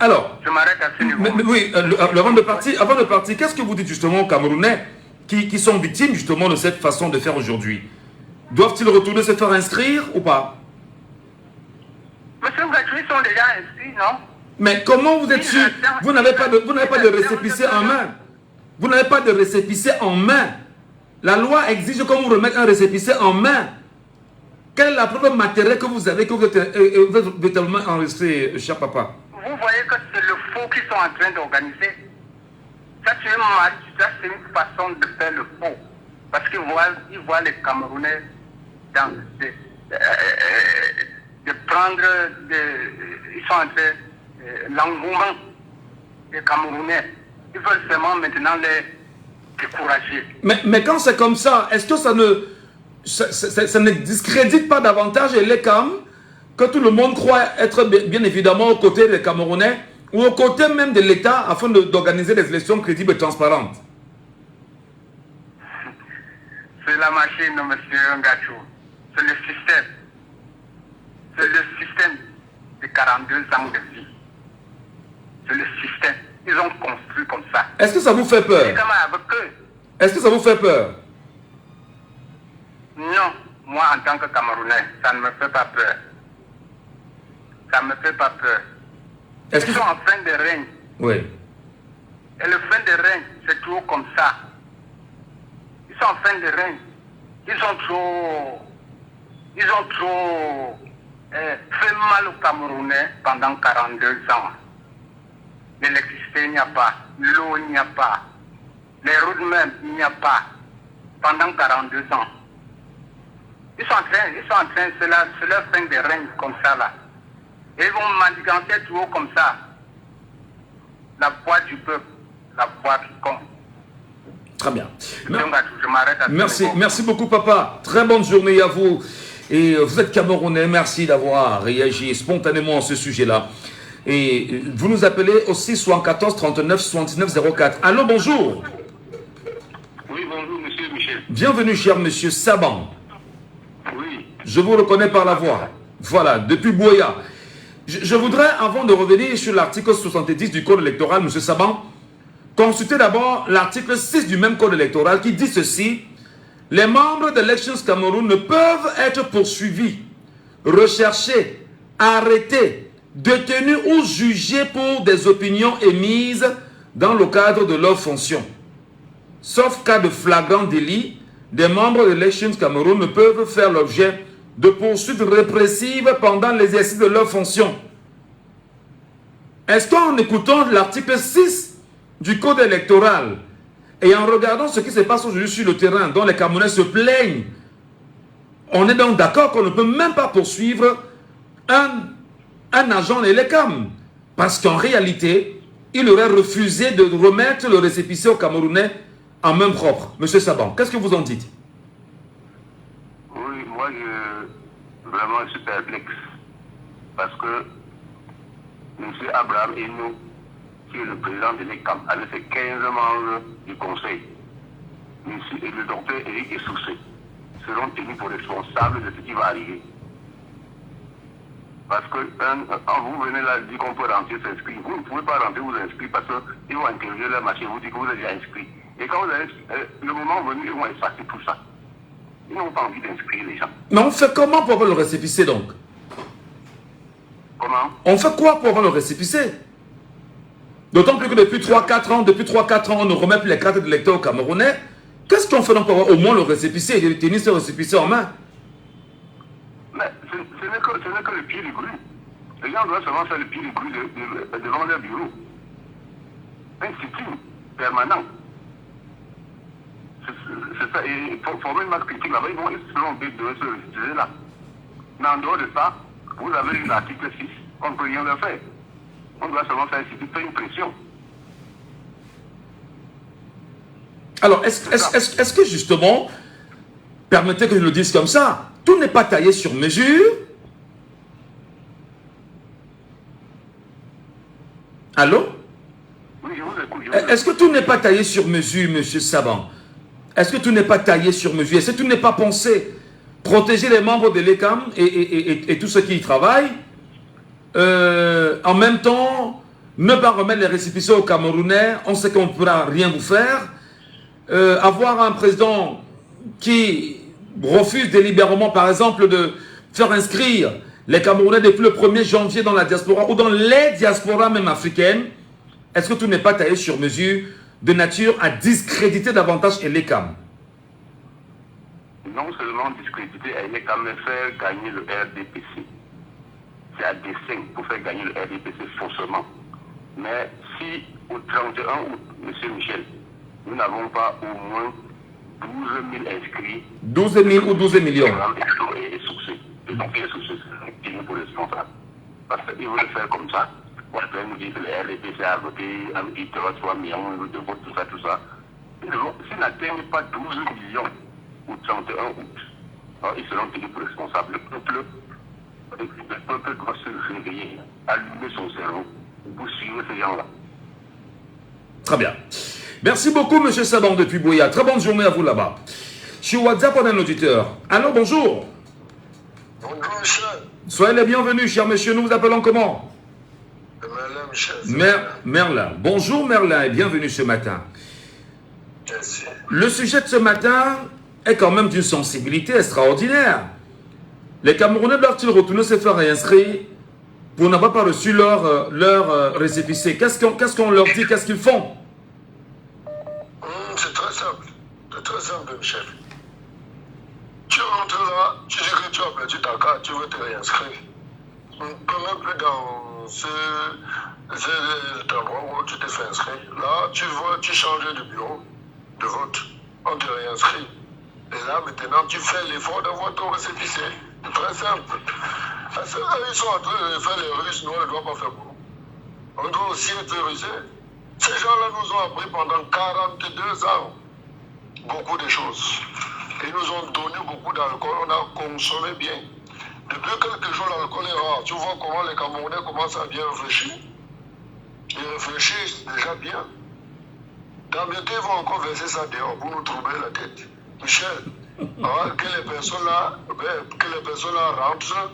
Speaker 4: Alors,
Speaker 3: je m'arrête à ce niveau.
Speaker 4: Oui, avant de partir, qu'est-ce que vous dites justement aux Camerounais qui sont victimes justement de cette façon de faire aujourd'hui? Doivent-ils retourner se faire inscrire ou pas?
Speaker 3: Monsieur Ngachou, ils sont déjà inscrits, non?
Speaker 4: Mais comment vous êtes sûr? Vous n'avez pas de récépissé en main. Vous n'avez pas de récépissé en main. La loi exige qu'on vous remette un récépissé en main. Quelle est la preuve matérielle que vous avez que vous êtes véritablement enregistré, cher papa?
Speaker 3: Vous voyez que c'est le faux qu'ils sont en train d'organiser. Ça, c'est une façon de faire le faux. Parce qu'ils voient les Camerounais de prendre, ils sont en train, l'engouement des Camerounais. Ils veulent seulement maintenant les décourager.
Speaker 4: Mais quand c'est comme ça, est-ce que ça ne discrédite pas davantage les CAM que tout le monde croit être bien évidemment aux côtés des Camerounais ou aux côtés même de l'État afin d'organiser des élections crédibles et transparentes?
Speaker 3: C'est la machine, monsieur Ngachou. C'est le système. C'est le système de 42 ans de vie. C'est le système. Ils ont construit comme ça.
Speaker 4: Est-ce que ça vous fait peur? Est-ce que ça vous fait peur?
Speaker 3: Non. Moi, en tant que Camerounais, ça ne me fait pas peur. Ça ne me fait pas peur. Ils sont en fin de règne.
Speaker 4: Oui.
Speaker 3: Et le fin de règne, c'est toujours comme ça. Ils sont en fin de règne. Ils ont trop fait mal aux Camerounais pendant 42 ans. L'électricité, il n'y a pas. L'eau, il n'y a pas. Les routes même, il n'y a pas. Pendant 42 ans. Ils sont en train, c'est leur fin de règne comme ça là. Et ils vont mendicanter tout haut comme ça. La voix du peuple, la voix qui compte.
Speaker 4: Très bien.
Speaker 3: Donc, je m'arrête à ce
Speaker 4: Merci,
Speaker 3: niveau.
Speaker 4: merci beaucoup, papa. Très bonne journée à vous. Et vous êtes Camerounais, merci d'avoir réagi spontanément à ce sujet-là. Et vous nous appelez aussi 74 39 79 04. Allô, bonjour.
Speaker 3: Oui, bonjour, monsieur Michel.
Speaker 4: Bienvenue, cher monsieur Saban.
Speaker 3: Oui.
Speaker 4: Je vous reconnais par la voix. Voilà, depuis Boya. Je voudrais, avant de revenir sur l'article 70 du Code électoral, monsieur Saban, consulter d'abord l'article 6 du même Code électoral qui dit ceci. Les membres d'Elections Cameroun ne peuvent être poursuivis, recherchés, arrêtés, détenus ou jugés pour des opinions émises dans le cadre de leurs fonctions. Sauf cas de flagrant délit, des membres d'Elections Cameroun ne peuvent faire l'objet de poursuites répressives pendant l'exercice de leurs fonctions. Est-ce qu'en écoutant l'article 6 du Code électoral et en regardant ce qui se passe aujourd'hui sur le terrain, dont les Camerounais se plaignent, on est donc d'accord qu'on ne peut même pas poursuivre un agent de l'ECAM, parce qu'en réalité, il aurait refusé de remettre le récépissé aux Camerounais en main propre. Monsieur Saban, qu'est-ce que vous en dites?
Speaker 3: Oui, moi, vraiment, je suis perplexe. Parce que M. Abraham Eno, qui est le président de l'ECAM, avec ses 15 membres du conseil, et le docteur Eric Essoussé, seront tenus pour responsables de ce qui va arriver. Parce que quand vous venez là dire qu'on peut rentrer s'inscrire, vous ne pouvez pas rentrer vous inscrire parce qu'ils vont interroger la machine, vous dire que vous êtes déjà inscrit. Et quand vous avez le moment venu, ils vont effacer tout ça. Ils n'ont pas envie d'inscrire les gens.
Speaker 4: Mais on fait comment pour avoir le récépissé donc?
Speaker 3: Comment?
Speaker 4: On fait quoi pour avoir le récépissé? D'autant plus que depuis 3-4 ans, on ne remet plus les cartes d'électeurs aux Camerounais. Qu'est-ce qu'on fait donc pour avoir au moins le récépissé et de tenir ce récépissé en main?
Speaker 3: Mais ce n'est que le pied du grue. Les gens doivent seulement faire le pied du grue devant leur bureau. Un sitting permanent. C'est ça. Et pour former une masse critique là-bas, ils seront obligés de se récupérer là. Mais en dehors de ça, vous avez l'article 6, on ne peut rien leur faire. On doit seulement faire une pression.
Speaker 4: Alors, est-ce que justement, permettez que je le dise comme ça, tout n'est pas taillé sur mesure? Allô?
Speaker 3: Oui, je vous écoute.
Speaker 4: Est-ce que tout n'est pas taillé sur mesure, monsieur Saban? Est-ce que tout n'est pas taillé sur mesure? Est-ce que tout n'est pas pensé? Protéger les membres de l'ECAM et tous ceux qui y travaillent, en même temps, ne pas remettre les récépissés aux Camerounais, on sait qu'on ne pourra rien vous faire, avoir un président qui refuse délibérément, par exemple, de faire inscrire les Camerounais depuis le 1er janvier dans la diaspora ou dans les diasporas même africaines, est-ce que tout n'est pas taillé sur mesure de nature à discréditer davantage l'ECAM?
Speaker 3: Non seulement discréditer l'ECAM, mais faire gagner le RDPC. C'est à dessein pour faire gagner le RDPC faussement. Mais si au 31 août, M. Michel, nous n'avons pas au moins 12 000 inscrits.
Speaker 4: 12 000 ou 12 millions.
Speaker 3: Et succès. Et donc, les succès, c'est pour les responsables. Parce qu'ils veulent faire comme ça. Bon, après, nous disent que le RDPC a voté, a dit 3 millions de votes, tout ça. S'ils n'atteignent pas 12 millions au 31 août, alors ils seront tenus pour responsables. Le peuple doit se réveiller, allumer son cerveau pour suivre ces gens-là.
Speaker 4: Très bien. Merci beaucoup, M. Saban, depuis Boya. Très bonne journée à vous là-bas. Sur WhatsApp, on a un auditeur. Allô, bonjour.
Speaker 7: Bonjour, monsieur.
Speaker 4: Soyez les bienvenus, cher monsieur. Nous vous appelons comment?
Speaker 7: Merlin, Michel.
Speaker 4: Merlin. Bonjour, Merlin, et bienvenue ce matin.
Speaker 7: Merci.
Speaker 4: Le sujet de ce matin est quand même d'une sensibilité extraordinaire. Les Camerounais doivent-ils retourner se faire réinscrire pour n'avoir pas reçu leur récépissé? Qu'est-ce qu'on leur dit? Qu'est-ce qu'ils font?
Speaker 7: C'est très simple. C'est très simple, Michel. Tu rentres là, tu dis que tu as perdu ta carte, tu veux te réinscrire. On ne peut même plus dans cet endroit où tu t'es fait inscrire. Là, tu changes de bureau de vote. On te réinscrit. Et là, maintenant, tu fais l'effort d'avoir ton récépissé. C'est très simple. Ils sont en train de faire les Russes, nous, on ne doit pas faire beaucoup. On doit aussi être rusés. Ces gens-là nous ont appris pendant 42 ans beaucoup de choses. Ils nous ont donné beaucoup d'alcool, on a consommé bien. Depuis quelques jours, l'alcool est rare. Tu vois comment les Camerounais commencent à bien réfléchir. Ils réfléchissent déjà bien. Dans bientôt, ils vont encore verser ça dehors pour nous troubler la tête. Michel, que les personnes là rentrent,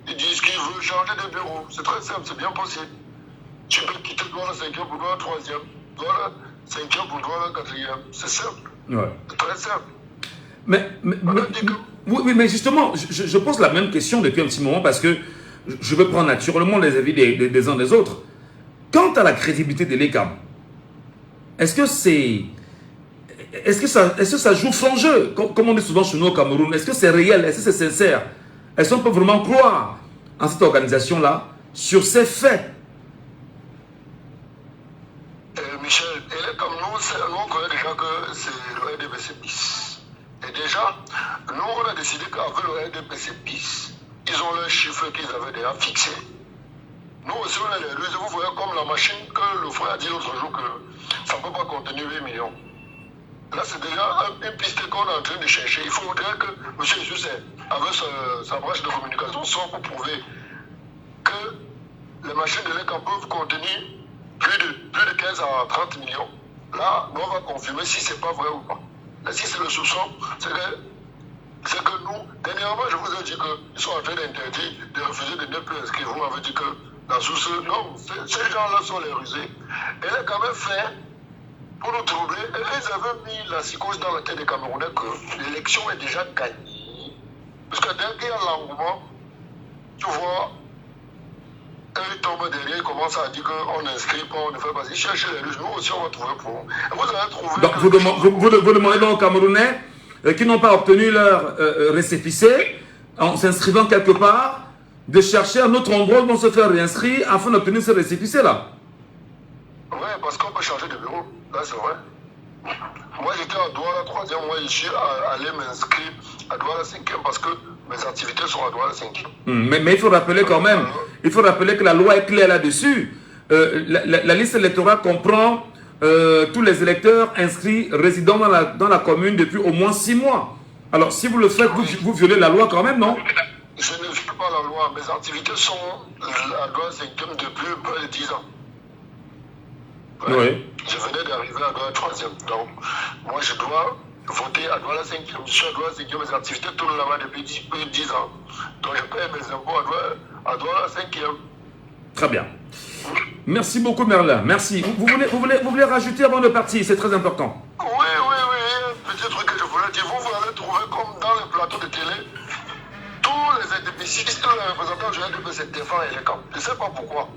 Speaker 7: ils disent qu'ils veulent changer de bureau. C'est très simple, c'est bien possible. Tu peux quitter Douala 5e pour Douala 3e, Douala 5e pour Douala 4e. C'est simple. Ouais. C'est très simple.
Speaker 4: Oui, mais justement, je pose la même question depuis un petit moment parce que je veux prendre naturellement les avis des uns des autres. Quant à la crédibilité de l'ECAM, est-ce que ça joue son jeu, comme on dit souvent chez nous au Cameroun? Est-ce que c'est réel? Est-ce que c'est sincère? Est-ce qu'on peut vraiment croire en cette organisation-là sur ces faits?
Speaker 7: Michel, elle est comme nous, on connaît déjà que c'est le RDPC bis. Et déjà, nous, on a décidé qu'avec le RDPC bis, ils ont leurs chiffres qu'ils avaient déjà fixés. Nous aussi, on a les ruses. Vous voyez comme la machine que le frère a dit l'autre jour que ça ne peut pas contenir 8 millions. Là, c'est déjà une piste qu'on est en train de chercher. Il faudrait que M. Jousse, avec sa branche de communication, soit pour prouver que les machines de l'ECAM peuvent contenir plus de 15 à 30 millions. Là, on va confirmer si c'est pas vrai ou pas. Mais si c'est le soupçon, c'est que nous, dernièrement, je vous ai dit qu'ils sont en train d'interdire, de refuser de ne plus inscrire. Vous m'avez dit que la source, non, ces gens-là sont les rusés. Elle est quand même fait pour nous troubler. Et ils avaient mis la psychose dans la tête des Camerounais que l'élection est déjà gagnée. Parce que dès qu'il y a l'engouement, tu vois, ils tombent derrière, ils commencent à dire qu'on n'inscrit pas, on ne fait pas. Ils cherchent les russes, nous aussi on va trouver pour eux. Vous allez trouver.
Speaker 4: Donc vous demandez donc aux Camerounais qui n'ont pas obtenu leur récépissé, en s'inscrivant quelque part, de chercher un autre endroit où on se faire réinscrire afin d'obtenir ce récépissé-là.
Speaker 7: Oui, parce qu'on peut changer de bureau. Là, c'est vrai. Moi, j'étais à Douala 3e. Moi, je suis allé m'inscrire à Douala 5e parce que mes activités sont à Douala 5e.
Speaker 4: Mais il faut rappeler quand même, il faut rappeler que la loi est claire là-dessus. La liste électorale comprend tous les électeurs inscrits résidant dans la commune depuis au moins 6 mois. Alors, si vous le faites, vous violez la loi quand même, non?
Speaker 7: Je ne viole pas la loi. Mes activités sont à Douala 5e depuis près de 10 ans. Ouais. Oui. Je venais d'arriver à Douala 3e. Donc, moi, je dois voter à Douala 5e. Je suis à Douala 5e. Mes activités tournent là-bas depuis 10 ans. Donc, je paye mes impôts à Douala 5e.
Speaker 4: Très bien. Merci beaucoup, Merlin. Merci. Vous voulez rajouter avant de partir? C'est très important.
Speaker 7: Oui. Un petit truc que je voulais dire. Vous allez trouver comme dans les plateaux de télé, tous les indépendantistes, tous les représentants du RDP se défendent et les camps. Je ne sais pas pourquoi.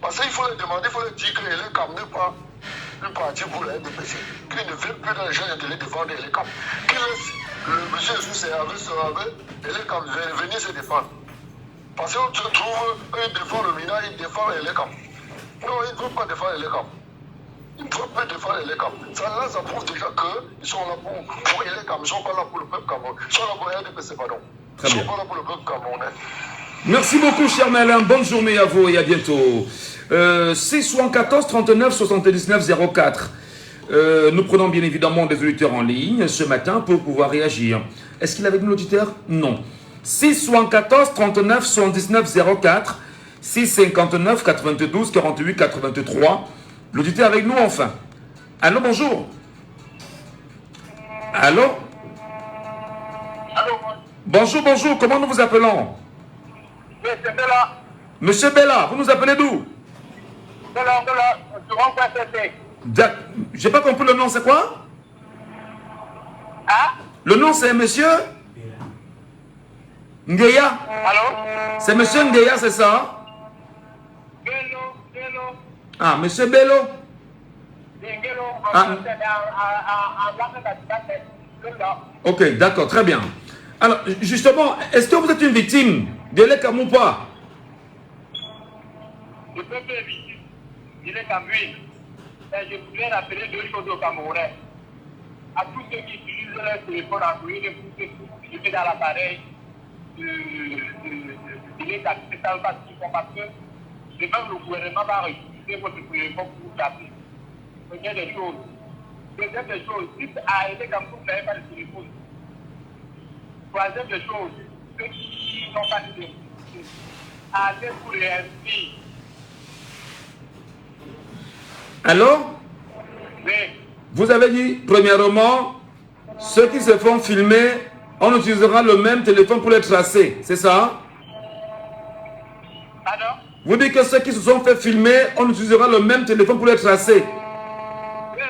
Speaker 7: Parce qu'il faut les demander, il faut les dire que les camps n'est pas une partie pour le RDPC. Qu'ils ne viennent plus dans les gens de les défendre les camps. Qu'ils laissent le monsieur Jousse avec les camps venir se défendre. Parce qu'on se trouve, ils défendent le minage, ils défendent les camps. Non, ils ne veulent pas défendre les camps. Ils ne veulent pas défendre les camps. Ça prouve déjà qu'ils sont là pour les camps. Ils ne sont pas là pour le peuple camerounais. Ils sont là pour le RDPC, pardon. Ils ne sont pas là pour le peuple camerounais.
Speaker 4: Merci beaucoup, cher Merlin. Bonne journée à vous et à bientôt. 614 39 79 04. Nous prenons bien évidemment des auditeurs en ligne ce matin pour pouvoir réagir. Est-ce qu'il est avec nous l'auditeur? Non. 614 39 79 04. 659 92 48 83. L'auditeur avec nous enfin. Allô, bonjour. Allô?
Speaker 2: Allô?
Speaker 4: Bonjour. Comment nous vous appelons?
Speaker 2: Monsieur Bella.
Speaker 4: Monsieur Bella, vous nous appelez d'où?
Speaker 2: Bella, je rentre à CC.
Speaker 4: J'ai pas compris le nom, c'est quoi?
Speaker 2: Hein?
Speaker 4: Le nom c'est monsieur Ngeya.
Speaker 2: Allô?
Speaker 4: C'est monsieur Ngeya, c'est ça?
Speaker 2: Bello.
Speaker 4: Ah, monsieur Bello. Ok, d'accord, très bien. Alors, justement, est-ce que vous êtes une victime de l'ECAM ou pas?
Speaker 2: Je peux être victime de l'ECAM, oui. je voudrais rappeler deux choses aux Camerounais. À tous ceux qui utilisent leur téléphone Android pour filmer dans l'appareil de l'État, c'est ça parce que même le gouvernement va refuser votre téléphone pour vous taper. Première des choses. Deuxième des choses, si à aider comme vous n'avez pas de téléphone. Troisième des choses, ceux qui n'ont pas de téléphone, allez pour les inscrire.
Speaker 4: Alors,
Speaker 2: Oui.
Speaker 4: vous avez dit, premièrement, ceux qui se font filmer, on utilisera le même téléphone pour les tracer, c'est ça?
Speaker 2: Pardon?
Speaker 4: Vous dites que ceux qui se sont fait filmer, on utilisera le même téléphone pour les tracer.
Speaker 2: Oui,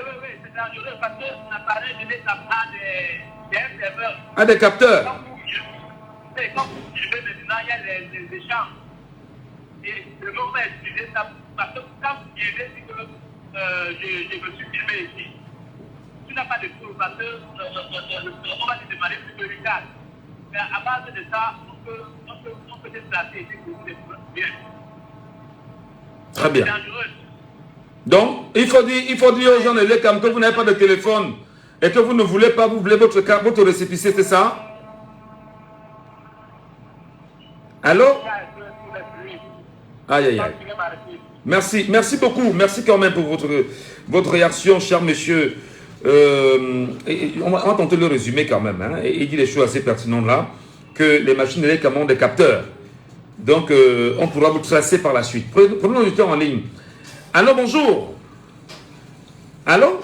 Speaker 2: c'est dangereux parce que l'appareil de l'État a des serveurs.
Speaker 4: Ah, des capteurs.
Speaker 2: Quand vous filmez maintenant, il y a des échanges. Et le moment est utilisé ça parce que quand vous filmez, c'est que je me suis filmé ici. Tu n'as pas de preuve parce que on va te demander plus de regard. Mais à base de ça, on peut déplacer et découvrir des choses bien.
Speaker 4: Très bien.
Speaker 2: C'est dangereux.
Speaker 4: Donc, il faut dire aux gens de l'ECAM que vous n'avez pas de téléphone et que vous ne voulez pas, vous voulez votre récépissé, c'est ça? Allô? Aïe, aïe, aïe. Merci beaucoup. Merci quand même pour votre réaction, cher monsieur. On va tenter de le résumer quand même. Hein. Il dit des choses assez pertinentes là, que les machines de l'ECAM ont des capteurs. Donc, on pourra vous tracer par la suite. Prenons du temps en ligne. Allô, bonjour. Allô?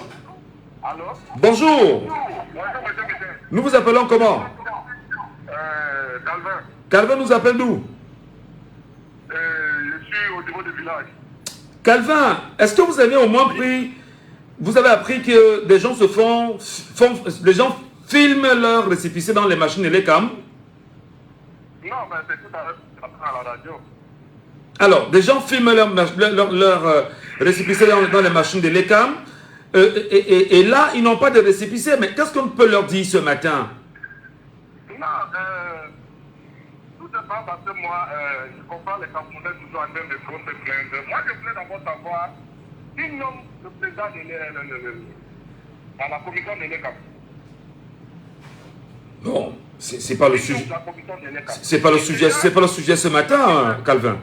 Speaker 3: Allô?
Speaker 4: Bonjour.
Speaker 3: Bonjour, monsieur.
Speaker 4: Nous vous appelons comment?
Speaker 3: Calvin.
Speaker 4: Calvin nous appelle d'où?
Speaker 3: Je suis au niveau du village.
Speaker 4: Calvin, est-ce que vous avez au moins vous avez appris que des gens les gens filment leurs récépissés dans les machines et les cams?
Speaker 3: Non, mais c'est tout à la radio.
Speaker 4: Alors, des gens filment leurs récépissés dans les machines de l'ECAM et là, ils n'ont pas de récépissé. Mais qu'est-ce qu'on peut leur dire ce matin?
Speaker 3: Non, tout dépend parce que moi, je comprends les Camerounais toujours en train de se plaindre. Moi, je voulais d'abord savoir qui nomme le président à la commission de l'ECAM.
Speaker 4: Non, c'est pas le sujet. C'est pas le sujet ce matin, hein, Calvin.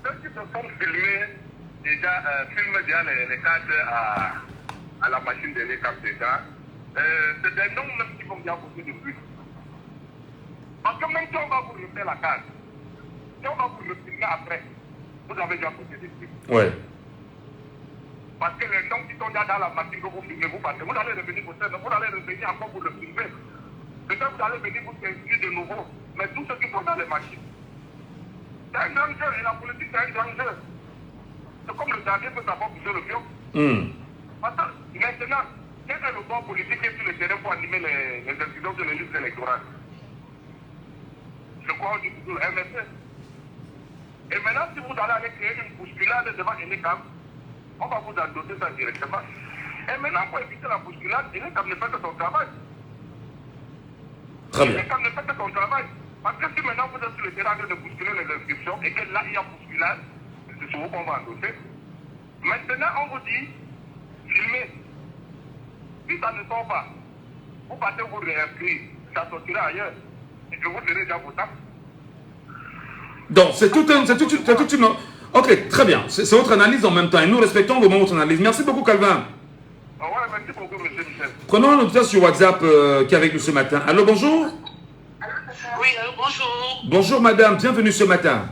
Speaker 3: Ceux qui se sont filmés, filment déjà les cartes à la machine de l'ECAM déjà. C'est des noms même qui vont bien beaucoup de plus. Parce que même si on va vous refaire la carte, si on va vous le filmer après, vous avez déjà posé des trucs.
Speaker 4: Ouais.
Speaker 3: Parce que les noms qui sont déjà dans la machine que vous filmez, vous partez, vous allez revenir pour ça, vous allez revenir encore pour le filmer. Peut-être vous allez venir vous inscrire de nouveau. Mais tous ceux qui sont dans les machines, c'est un grand jeu. Et la politique, c'est un grand jeu. C'est comme le dernier peut savoir pousser le pion. Parce que maintenant, quel est le bon politique qui est sur le terrain pour animer les décisions de l'église électorale? Je crois qu'on dit toujours MSC. Et maintenant, si vous allez aller créer une bousculade devant l'ECAM, on va vous endosser ça directement. Et maintenant, pour éviter la bousculade, l'ECAM ne fait que son travail.
Speaker 4: Très bien.
Speaker 3: L'ECAM ne fait que son travail. Parce que si maintenant vous êtes sur le terrain de bousculer les inscriptions et que là, il y a bousculade, c'est sur vous qu'on va endosser. Maintenant, on vous dit, filmez. Si ça ne sort pas, vous partez vous réinscrire. Ça sortira ailleurs. Et je vous dirai déjà vos taxes.
Speaker 4: Donc, c'est toute une... Ok, très bien. C'est votre analyse en même temps. Et nous respectons vraiment votre analyse. Merci beaucoup, Calvin.
Speaker 3: Ouais, merci beaucoup, monsieur Michel.
Speaker 4: Prenons un auditeur sur WhatsApp qui est avec nous ce matin. Allô, bonjour.
Speaker 8: Oui, allô, bonjour.
Speaker 4: Bonjour, madame. Bienvenue ce matin.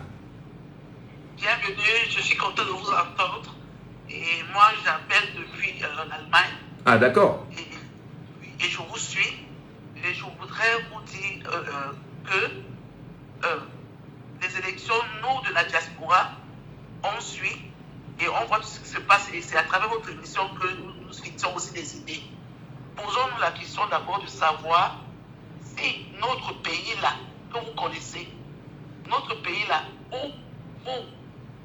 Speaker 8: Bienvenue. Je suis content de vous entendre. Et moi, j'appelle depuis l'Allemagne.
Speaker 4: Ah, d'accord.
Speaker 8: Et je vous suis. Et je voudrais vous dire que les élections, nous, de la diaspora, on suit et on voit tout ce qui se passe. Et c'est à travers votre émission que nous fixons aussi des idées. Posons-nous la question d'abord de savoir si notre pays-là, que vous connaissez, notre pays-là, où vous,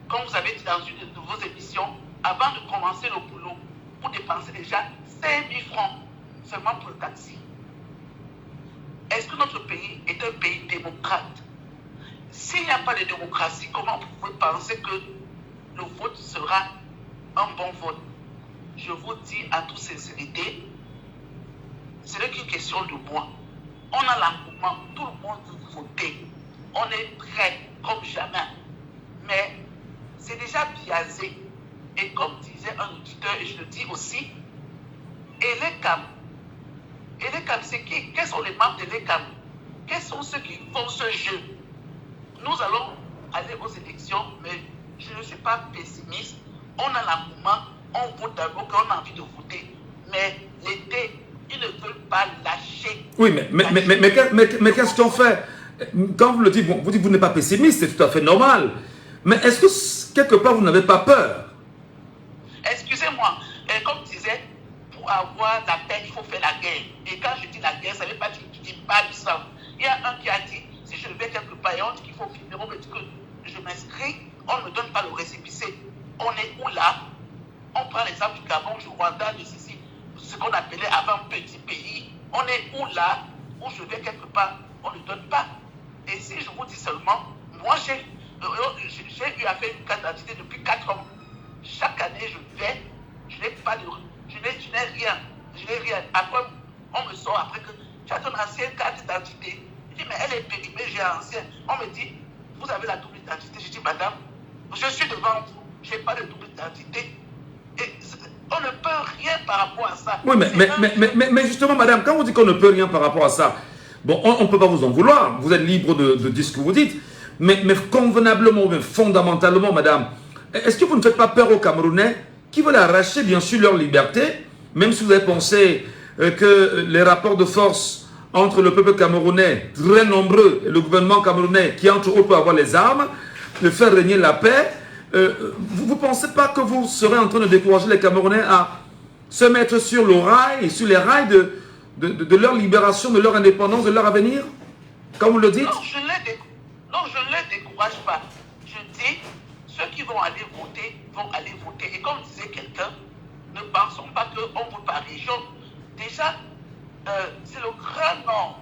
Speaker 8: comme vous avez dit dans une de vos émissions, avant de commencer le boulot, vous dépensez déjà 5 000 francs seulement pour le taxi. Est-ce que notre pays est un pays démocrate? S'il n'y a pas de démocratie, comment vous pouvez penser que le vote sera un bon vote? je vous dis en toute sincérité, ce n'est qu'une question de moi. On a l'engouement, tout le monde veut voter. On est prêt comme jamais. Mais c'est déjà biaisé. Et comme disait un auditeur, et je le dis aussi, ELECAM, c'est qui? Quels sont les membres de l'ELECAM? Quels sont ceux qui font ce jeu? Nous allons aller aux élections, mais je ne suis pas pessimiste. On a l'engouement, on vote d'abord quand on a envie de voter. Mais l'été, ils ne veulent pas lâcher.
Speaker 4: Oui, mais qu'est-ce qu'on fait? Quand vous le dites, vous dites que vous n'êtes pas pessimiste, c'est tout à fait normal. Mais est-ce que quelque part vous n'avez pas peur?
Speaker 8: Excusez-moi, comme disait, pour avoir la paix, il faut faire la guerre. Et quand je dis la guerre, ça ne veut pas dire que tu dis pas du sang. Il y a un qui a dit, si je vais quelque part et on dit qu'il faut filmer, on me dit que je m'inscris, on ne me donne pas le récépissé. On est où là? On prend l'exemple du Gabon, du Rwanda, de ceci, ce qu'on appelait avant petit pays. On est où là? Où je vais quelque part, on ne donne pas. Et si je vous dis seulement, moi j'ai eu à faire une carte d'identité depuis 4 ans. Chaque année je vais, je n'ai rien. Je n'ai rien. Après, on me sort après que tu as ton ancienne carte d'identité. Je dis, mais elle est périmée, j'ai ancienne. On me dit, vous avez la double identité. Je dis, madame, je suis devant vous, je n'ai pas de double identité. Et on ne peut rien par rapport à ça.
Speaker 4: Oui, mais justement, madame, quand vous dites qu'on ne peut rien par rapport à ça, bon, on ne peut pas vous en vouloir. Vous êtes libre de dire ce que vous dites. Mais convenablement, mais fondamentalement, madame, est-ce que vous ne faites pas peur aux Camerounais qui veulent arracher, bien sûr, leur liberté, même si vous avez pensé que les rapports de force entre le peuple camerounais, très nombreux, et le gouvernement camerounais, qui entre eux peut avoir les armes, de faire régner la paix, vous ne pensez pas que vous serez en train de décourager les Camerounais à se mettre sur le rail, sur les rails de leur libération, de leur indépendance, de leur avenir, comme vous le dites?
Speaker 8: Non, je ne les décourage pas. Je dis, ceux qui vont aller voter, vont aller voter. Et comme disait quelqu'un, ne pensons pas qu'on vote par région. Déjà, c'est le grand Nord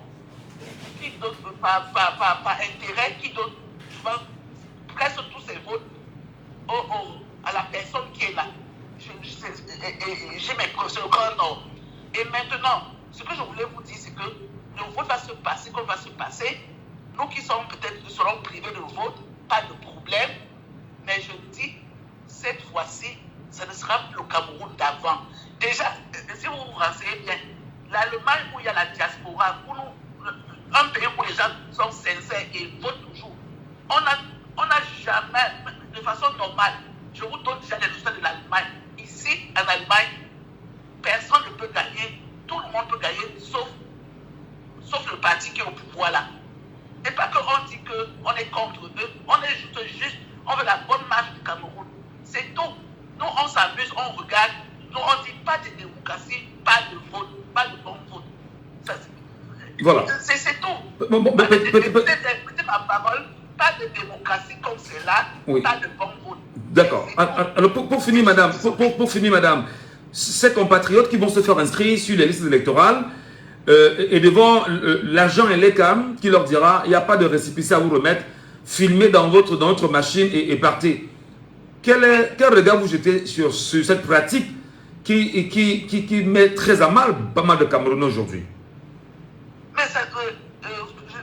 Speaker 8: qui donne, par intérêt, qui donne souvent presque tous ses votes à la personne qui est là. J'ai mes preuves, c'est le grand Nord. Et maintenant, ce que je voulais vous dire, c'est que le vote va se passer comme va se passer. Nous qui sommes peut-être serons privés de vote, pas de problème. Mais je dis, cette fois-ci, ce ne sera plus le Cameroun d'avant. Déjà, si vous vous renseignez bien, l'Allemagne où il y a la diaspora, où un pays où les gens sont sincères et votent toujours, on n'a jamais, de façon normale, je vous donne déjà les résultats de l'Allemagne. Ici, en Allemagne, personne ne peut gagner, tout le monde peut gagner, sauf le parti qui est au pouvoir là. Et pas qu'on dit qu'on est contre eux, on est juste, on veut la bonne marche du Cameroun. C'est tout. Nous, on s'amuse, on regarde. Nous, on ne dit pas de démocratie, pas de vote, pas de bon vote.
Speaker 4: Voilà.
Speaker 8: C'est tout. Écoutez ma parole, pas de démocratie comme c'est là, oui. Pas de bon vote.
Speaker 4: D'accord. Alors, pour finir, madame, ces compatriotes qui vont se faire inscrire sur les listes électorales, et devant l'agent ELECAM qui leur dira, il n'y a pas de récépissé à vous remettre, filmez dans votre machine et partez. Quel regard vous jetez sur cette pratique qui met très à mal pas mal de Camerounais aujourd'hui?
Speaker 8: Mais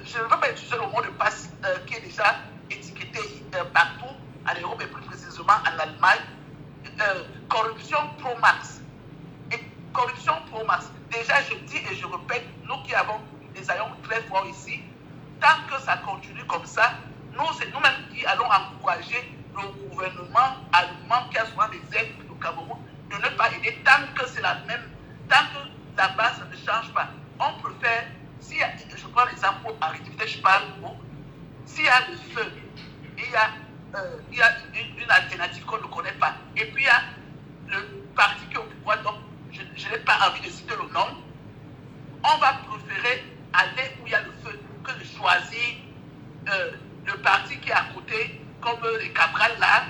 Speaker 8: je ne veux pas utiliser le mot de passe qui est déjà étiqueté partout, en Europe et plus précisément en Allemagne. Corruption pro-max. Et corruption pro-max. Déjà, je dis et je répète, nous qui avons des aïons très forts ici, tant que ça continue comme ça, c'est nous-mêmes qui allons encourager le gouvernement allemand qui a souvent des aides au Cameroun de ne pas aider tant que c'est la même, tant que la base ne change pas. On peut faire, je prends l'exemple en activité, je parle, s'il y a le feu, il y a une alternative qu'on ne connaît pas, et puis il y a le parti qui est au pouvoir, donc je n'ai pas envie de citer le nom, on va préférer aller où il y a le feu que de choisir le parti qui est à côté, comme les Cabral là,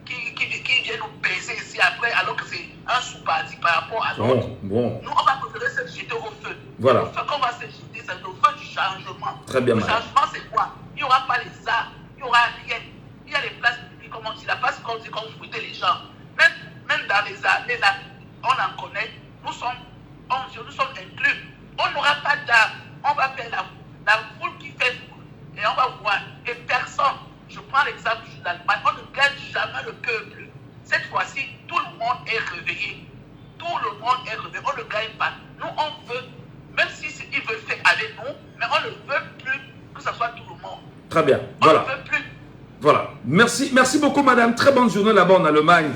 Speaker 8: qui viennent nous baiser ici après, alors que c'est un sous-parti par rapport à l'autre. Bon. Nous, on va préférer se jeter au feu.
Speaker 4: Voilà.
Speaker 8: Le feu qu'on va se jeter, c'est le feu du changement.
Speaker 4: Très bien.
Speaker 8: Le changement, c'est quoi? Il n'y aura pas les arts, il n'y aura rien. Il y a les places publiques, comme on dit, la place qu'on dit qu'on fouettait les gens. Même dans les arts, on en connaît, nous sommes inclus. On n'aura pas d'art. On va faire la foule qui fait foule. Et on va voir. Et personne, je prends l'exemple de l'Allemagne, on ne gagne jamais le peuple. Cette fois-ci, tout le monde est réveillé. Tout le monde est réveillé. On ne gagne pas. Nous, on veut, même s'ils veulent faire aller nous, mais on ne veut plus que ce soit tout le monde.
Speaker 4: Très bien.
Speaker 8: On
Speaker 4: Voilà.
Speaker 8: ne veut plus.
Speaker 4: Voilà. Merci beaucoup, madame. Très bonne journée là-bas en Allemagne.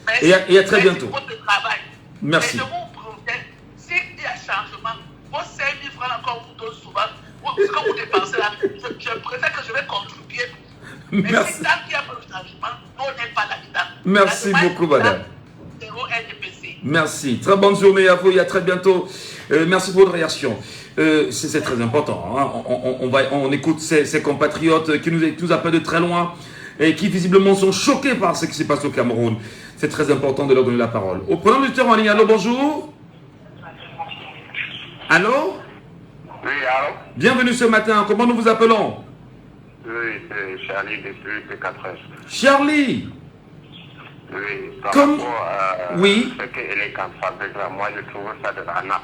Speaker 8: Merci.
Speaker 4: Et à très bientôt.
Speaker 8: Merci pour votre travail.
Speaker 4: Merci.
Speaker 8: Et je vous promets, s'il y a changement, vos 5 000 francs encore vous donnent souvent, ce que vous dépensez là, je préfère que je vais contribuer. Mais
Speaker 4: Merci.
Speaker 8: si tant qu'il n'y a pas de changement, nous on n'est pas là-dedans.
Speaker 4: Merci beaucoup, madame.
Speaker 8: Zéro RDPC.
Speaker 4: Merci. Très bonne journée à vous et à très bientôt. Merci pour votre réaction. C'est très important. Hein. On écoute ces compatriotes qui nous appellent de très loin et qui visiblement sont choqués par ce qui se passe au Cameroun. C'est très important de leur donner la parole. Au premier auditeur en ligne, allô, bonjour. Allô?
Speaker 3: Oui, allô?
Speaker 4: Bienvenue ce matin. Comment nous vous appelons?
Speaker 3: Oui, c'est Charlie depuis P4S.
Speaker 4: Charlie.
Speaker 3: Oui, par
Speaker 4: Comme...
Speaker 3: rapport à
Speaker 4: Oui.
Speaker 3: ce qu'elle est en fabrique là, moi je trouve ça de l'arnaque.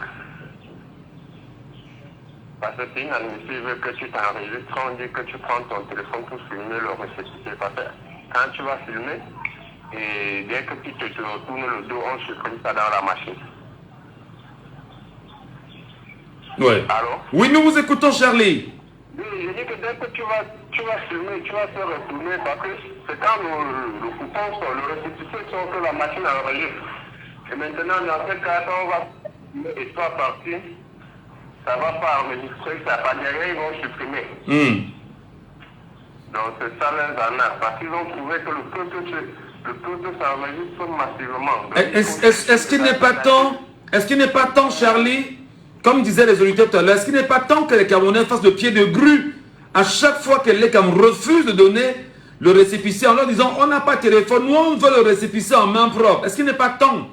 Speaker 3: Parce que c'est inadmissible que tu t'enregistres, on dit que tu prends ton téléphone pour filmer le récépissé. Parce que quand tu vas filmer, et dès que tu te retournes le dos, on supprime ça dans la machine.
Speaker 4: Ouais.
Speaker 3: Allô?
Speaker 4: Oui, nous vous écoutons, Charlie.
Speaker 3: Oui, je dis que dès que tu vas filmer, tu vas te retourner parce que c'est quand le coupon sort, le récépissé sort que la machine enregistre. Et maintenant, dans ce cas, quand on va filmer et toi partir, ça ne va pas enregistrer, ça va derrière, ils vont supprimer. Donc c'est ça les arnaques, parce qu'ils ont trouvé que le peuple s'enregistre massivement.
Speaker 4: Est-ce qu'il n'est pas temps, Charlie, comme disaient les auditeurs tout à l'heure, est-ce qu'il n'est pas temps que les Camerounais fassent le pied de grue à chaque fois que les Camerounais refusent de donner le récépissé en leur disant on n'a pas de téléphone, nous on veut le récépissé en main propre. Est-ce qu'il n'est pas temps?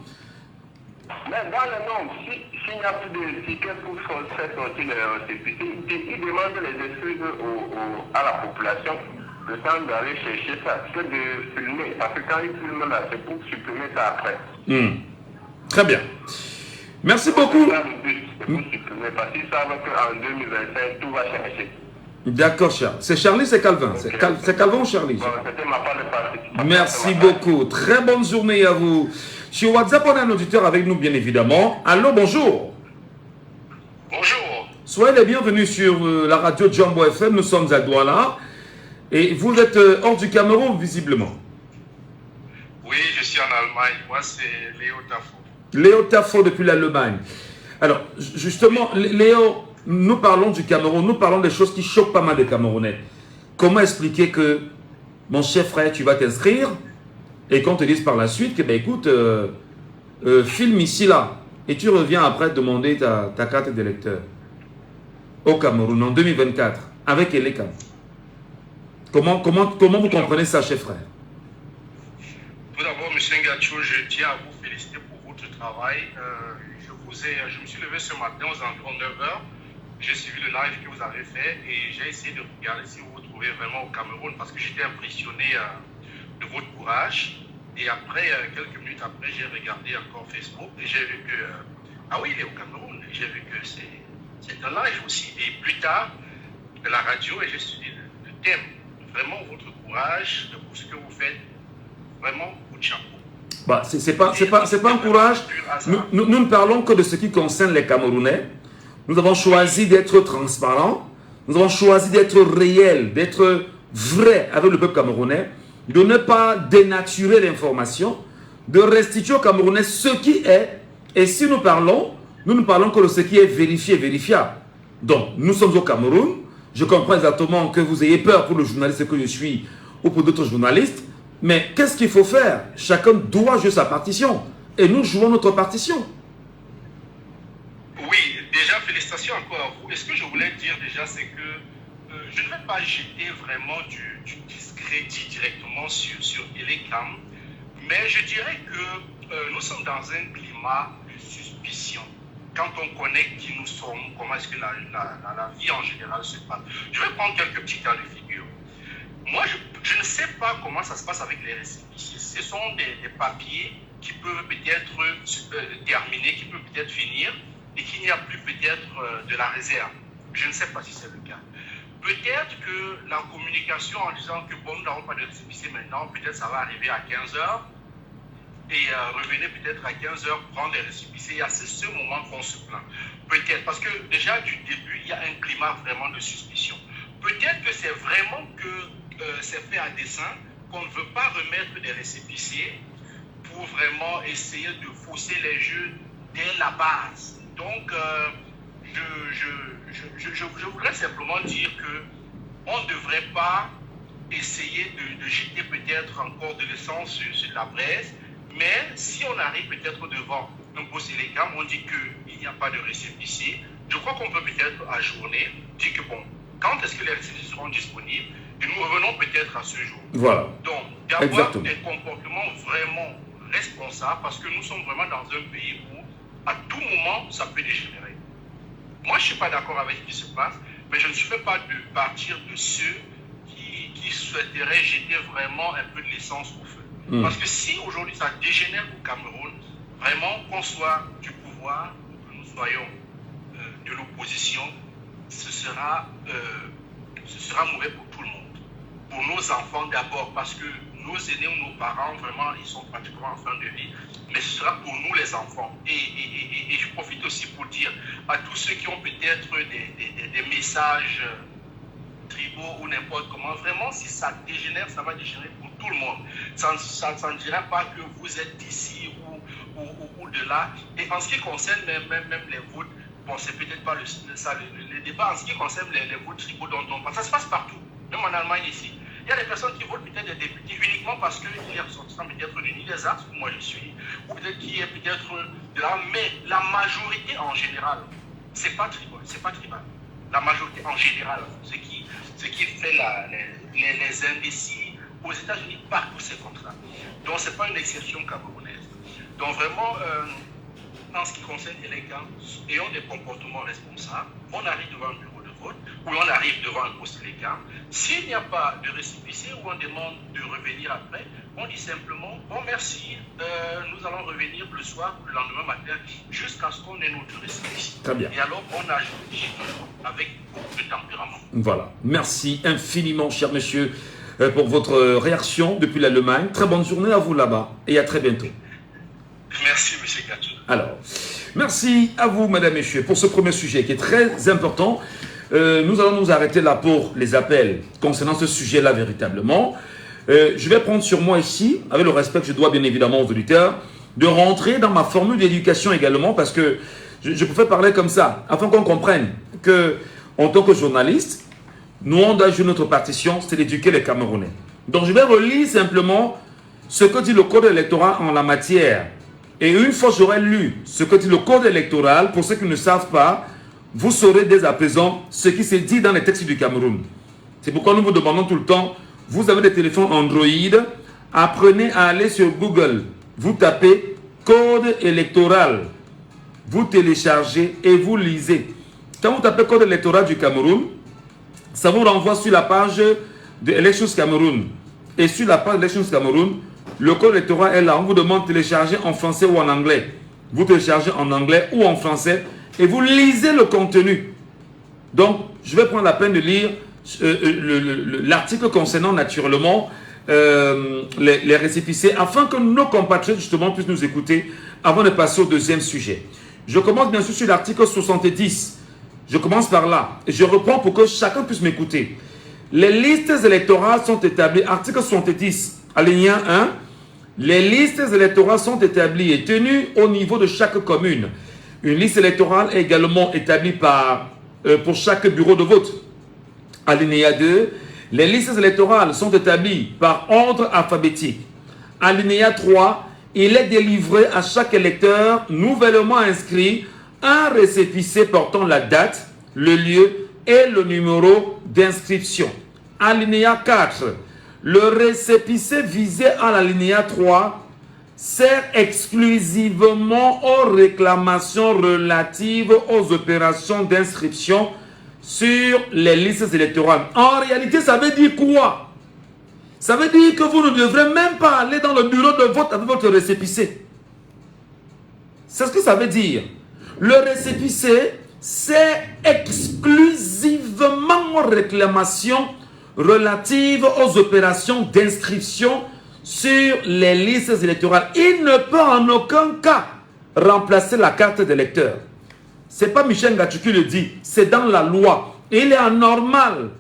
Speaker 3: Mais dans le nombre, s'il n'y a plus de tickets pour faire sortir le récépissé, ils demandent les excuses à la population le temps d'aller chercher ça, que de filmer. Parce que quand ils filment là, c'est pour supprimer ça après.
Speaker 4: Très bien. Merci beaucoup.
Speaker 3: C'est ça le but, c'est pour supprimer. Parce qu'ils savent qu'en 2025, tout va changer.
Speaker 4: D'accord, Charles. C'est Charlie, c'est Calvin.
Speaker 3: Okay.
Speaker 4: C'est Calvin ou Charlie?
Speaker 3: Bon, c'était ma part de participation.
Speaker 4: Merci beaucoup. Très bonne journée à vous. Sur WhatsApp, on a un auditeur avec nous, bien évidemment. Allô, bonjour.
Speaker 5: Bonjour.
Speaker 4: Soyez les bienvenus sur la radio Jambo FM. Nous sommes à Douala. Et vous êtes hors du Cameroun, visiblement.
Speaker 5: Oui, je suis en Allemagne. Moi, c'est Léo Tafo.
Speaker 4: Léo Tafo depuis l'Allemagne. Alors, justement, Léo, nous parlons du Cameroun. Nous parlons des choses qui choquent pas mal les Camerounais. Comment expliquer que, mon cher frère, tu vas t'inscrire et qu'on te dise par la suite que, ben écoute, filme ici, là, et tu reviens après demander ta carte d'électeur au Cameroun en 2024 avec Eleka. Comment vous comprenez ça, chef frère?
Speaker 5: Tout d'abord, M. Ngacho, je tiens à vous féliciter pour votre travail. Je me suis levé ce matin aux environs 9h. J'ai suivi le live que vous avez fait et j'ai essayé de regarder si vous vous trouvez vraiment au Cameroun parce que j'étais impressionné de votre courage. Et après, quelques minutes après, j'ai regardé encore Facebook et j'ai vu que, ah oui, il est au Cameroun. J'ai vu que c'est un live aussi. Et plus tard, de la radio, et j'ai suivi le thème. Vraiment, votre courage pour ce que vous faites, vraiment, coup de chapeau.
Speaker 4: Bah, c'est pas un courage. Nous ne parlons que de ce qui concerne les Camerounais. Nous avons choisi d'être transparents. Nous avons choisi d'être réels, d'être vrais avec le peuple camerounais, de ne pas dénaturer l'information, de restituer aux Camerounais ce qui est. Et si nous parlons, nous ne parlons que de ce qui est vérifié, vérifiable. Donc, nous sommes au Cameroun. Je comprends exactement que vous ayez peur pour le journaliste que je suis ou pour d'autres journalistes. Mais qu'est-ce qu'il faut faire? Chacun doit jouer sa partition. Et nous jouons notre partition.
Speaker 5: Oui, déjà, félicitations encore à vous. Et ce que je voulais dire déjà, c'est que je ne vais pas jeter vraiment du discrédit directement sur Elekam. Mais je dirais que nous sommes dans un climat de suspicion. Quand on connaît qui nous sommes, comment est-ce que la vie en général se passe. Je vais prendre quelques petits cas de figure. Moi, je ne sais pas comment ça se passe avec les récépissés. Ce sont des papiers
Speaker 2: qui peuvent peut-être terminer, qui peuvent peut-être finir, et qu'il n'y a plus peut-être de la réserve. Je ne sais pas si c'est le cas. Peut-être que la communication en disant que bon, nous n'avons pas de récépissé maintenant, peut-être ça va arriver à 15 h et revenez peut-être à 15 h prendre les récépissés. Et à ce moment qu'on se plaint. Peut-être, parce que déjà du début, il y a un climat vraiment de suspicion. Peut-être que c'est vraiment que c'est fait à dessein, qu'on ne veut pas remettre des récépissés pour vraiment essayer de fausser les jeux dès la base. Donc, je voudrais simplement dire qu'on ne devrait pas essayer de jeter peut-être encore de l'essence sur la braise, mais si on arrive peut-être devant un poste élégant, on dit qu'il n'y a pas de récépissé, je crois qu'on peut peut-être ajourner, dire que bon, quand est-ce que les récépissés seront disponibles, et nous revenons peut-être à ce jour.
Speaker 4: Voilà.
Speaker 2: Donc, d'avoir des comportements vraiment responsables, parce que nous sommes vraiment dans un pays où, à tout moment, ça peut dégénérer. Moi, je ne suis pas d'accord avec ce qui se passe, mais je ne suis pas de partir de ceux qui souhaiteraient jeter vraiment un peu de l'essence au feu. Parce que si aujourd'hui ça dégénère au Cameroun, vraiment qu'on soit du pouvoir ou que nous soyons de l'opposition, ce sera mauvais pour tout le monde. Pour nos enfants d'abord, parce que nos aînés ou nos parents, vraiment, ils sont pratiquement en fin de vie, mais ce sera pour nous les enfants. Et je profite aussi pour dire à tous ceux qui ont peut-être des messages tribaux ou n'importe comment, vraiment, si ça dégénère, ça va dégénérer pour tout le monde. Ça ne dira pas que vous êtes d'ici ou de là. Et en ce qui concerne même les votes, bon, c'est peut-être pas le débat, en ce qui concerne les votes tribaux dont on parle, ça se passe partout, même en Allemagne ici. Il y a des personnes qui votent peut-être des députés uniquement parce qu'il est ressortissant peut-être de l'UNIDESA, où moi je suis, ou peut-être qui est peut-être de là, mais la majorité en général, c'est pas tribal, La majorité en général, ce qui fait les imbéciles aux États-Unis, partout c'est comme ça. Donc c'est pas une exception camerounaise. Donc vraiment, en ce qui concerne les gens, ayant des comportements responsables, on arrive devant un bureau de vote, ou on arrive devant un poste légal. S'il n'y a pas de récépissé ou on demande de revenir après, on dit simplement, bon merci, nous allons revenir le soir ou le lendemain matin jusqu'à ce qu'on ait notre récépissé.
Speaker 4: Très bien.
Speaker 2: Et alors on ajoute avec beaucoup de tempérament.
Speaker 4: Voilà. Merci infiniment, cher monsieur, pour votre réaction depuis l'Allemagne. Très bonne journée à vous là-bas et à très bientôt.
Speaker 2: Merci, monsieur Gatou.
Speaker 4: Alors, merci à vous, madame, messieurs, pour ce premier sujet qui est très important. Nous allons nous arrêter là pour les appels concernant ce sujet-là véritablement. Je vais prendre sur moi ici, avec le respect que je dois bien évidemment aux auditeurs, de rentrer dans ma formule d'éducation également, parce que je préfère parler comme ça, afin qu'on comprenne que, en tant que journaliste, nous on doit jouer notre partition, c'est d'éduquer les Camerounais. Donc je vais relire simplement ce que dit le code électoral en la matière. Et une fois que j'aurai lu ce que dit le code électoral, pour ceux qui ne savent pas, vous saurez dès à présent ce qui se dit dans les textes du Cameroun. C'est pourquoi nous vous demandons tout le temps, vous avez des téléphones Android, apprenez à aller sur Google, vous tapez code électoral, vous téléchargez et vous lisez. Quand vous tapez code électoral du Cameroun, ça vous renvoie sur la page de Elections Cameroun. Et sur la page Elections Cameroun, le code électoral est là. On vous demande de télécharger en français ou en anglais. Vous téléchargez en anglais ou en français et vous lisez le contenu. Donc, je vais prendre la peine de lire l'article concernant naturellement les récépissés afin que nos compatriotes justement puissent nous écouter avant de passer au deuxième sujet. Je commence bien sûr sur l'article 70. Je commence par là et je reprends pour que chacun puisse m'écouter. Les listes électorales sont établies, article 70, alinéa 1, les listes électorales sont établies et tenues au niveau de chaque commune. Une liste électorale est également établie pour chaque bureau de vote. Alinéa 2, les listes électorales sont établies par ordre alphabétique. Alinéa 3, il est délivré à chaque électeur nouvellement inscrit un récépissé portant la date, le lieu et le numéro d'inscription. Alinéa 4, le récépissé visé à l'alinéa 3 sert exclusivement aux réclamations relatives aux opérations d'inscription sur les listes électorales. En réalité, ça veut dire quoi? Ça veut dire que vous ne devrez même pas aller dans le bureau de vote avec votre récépissé. C'est ce que ça veut dire. Le récépissé, c'est exclusivement réclamation relative aux opérations d'inscription sur les listes électorales. Il ne peut en aucun cas remplacer la carte d'électeur. Ce n'est pas Michel Ngatou qui le dit, c'est dans la loi. Et il est anormal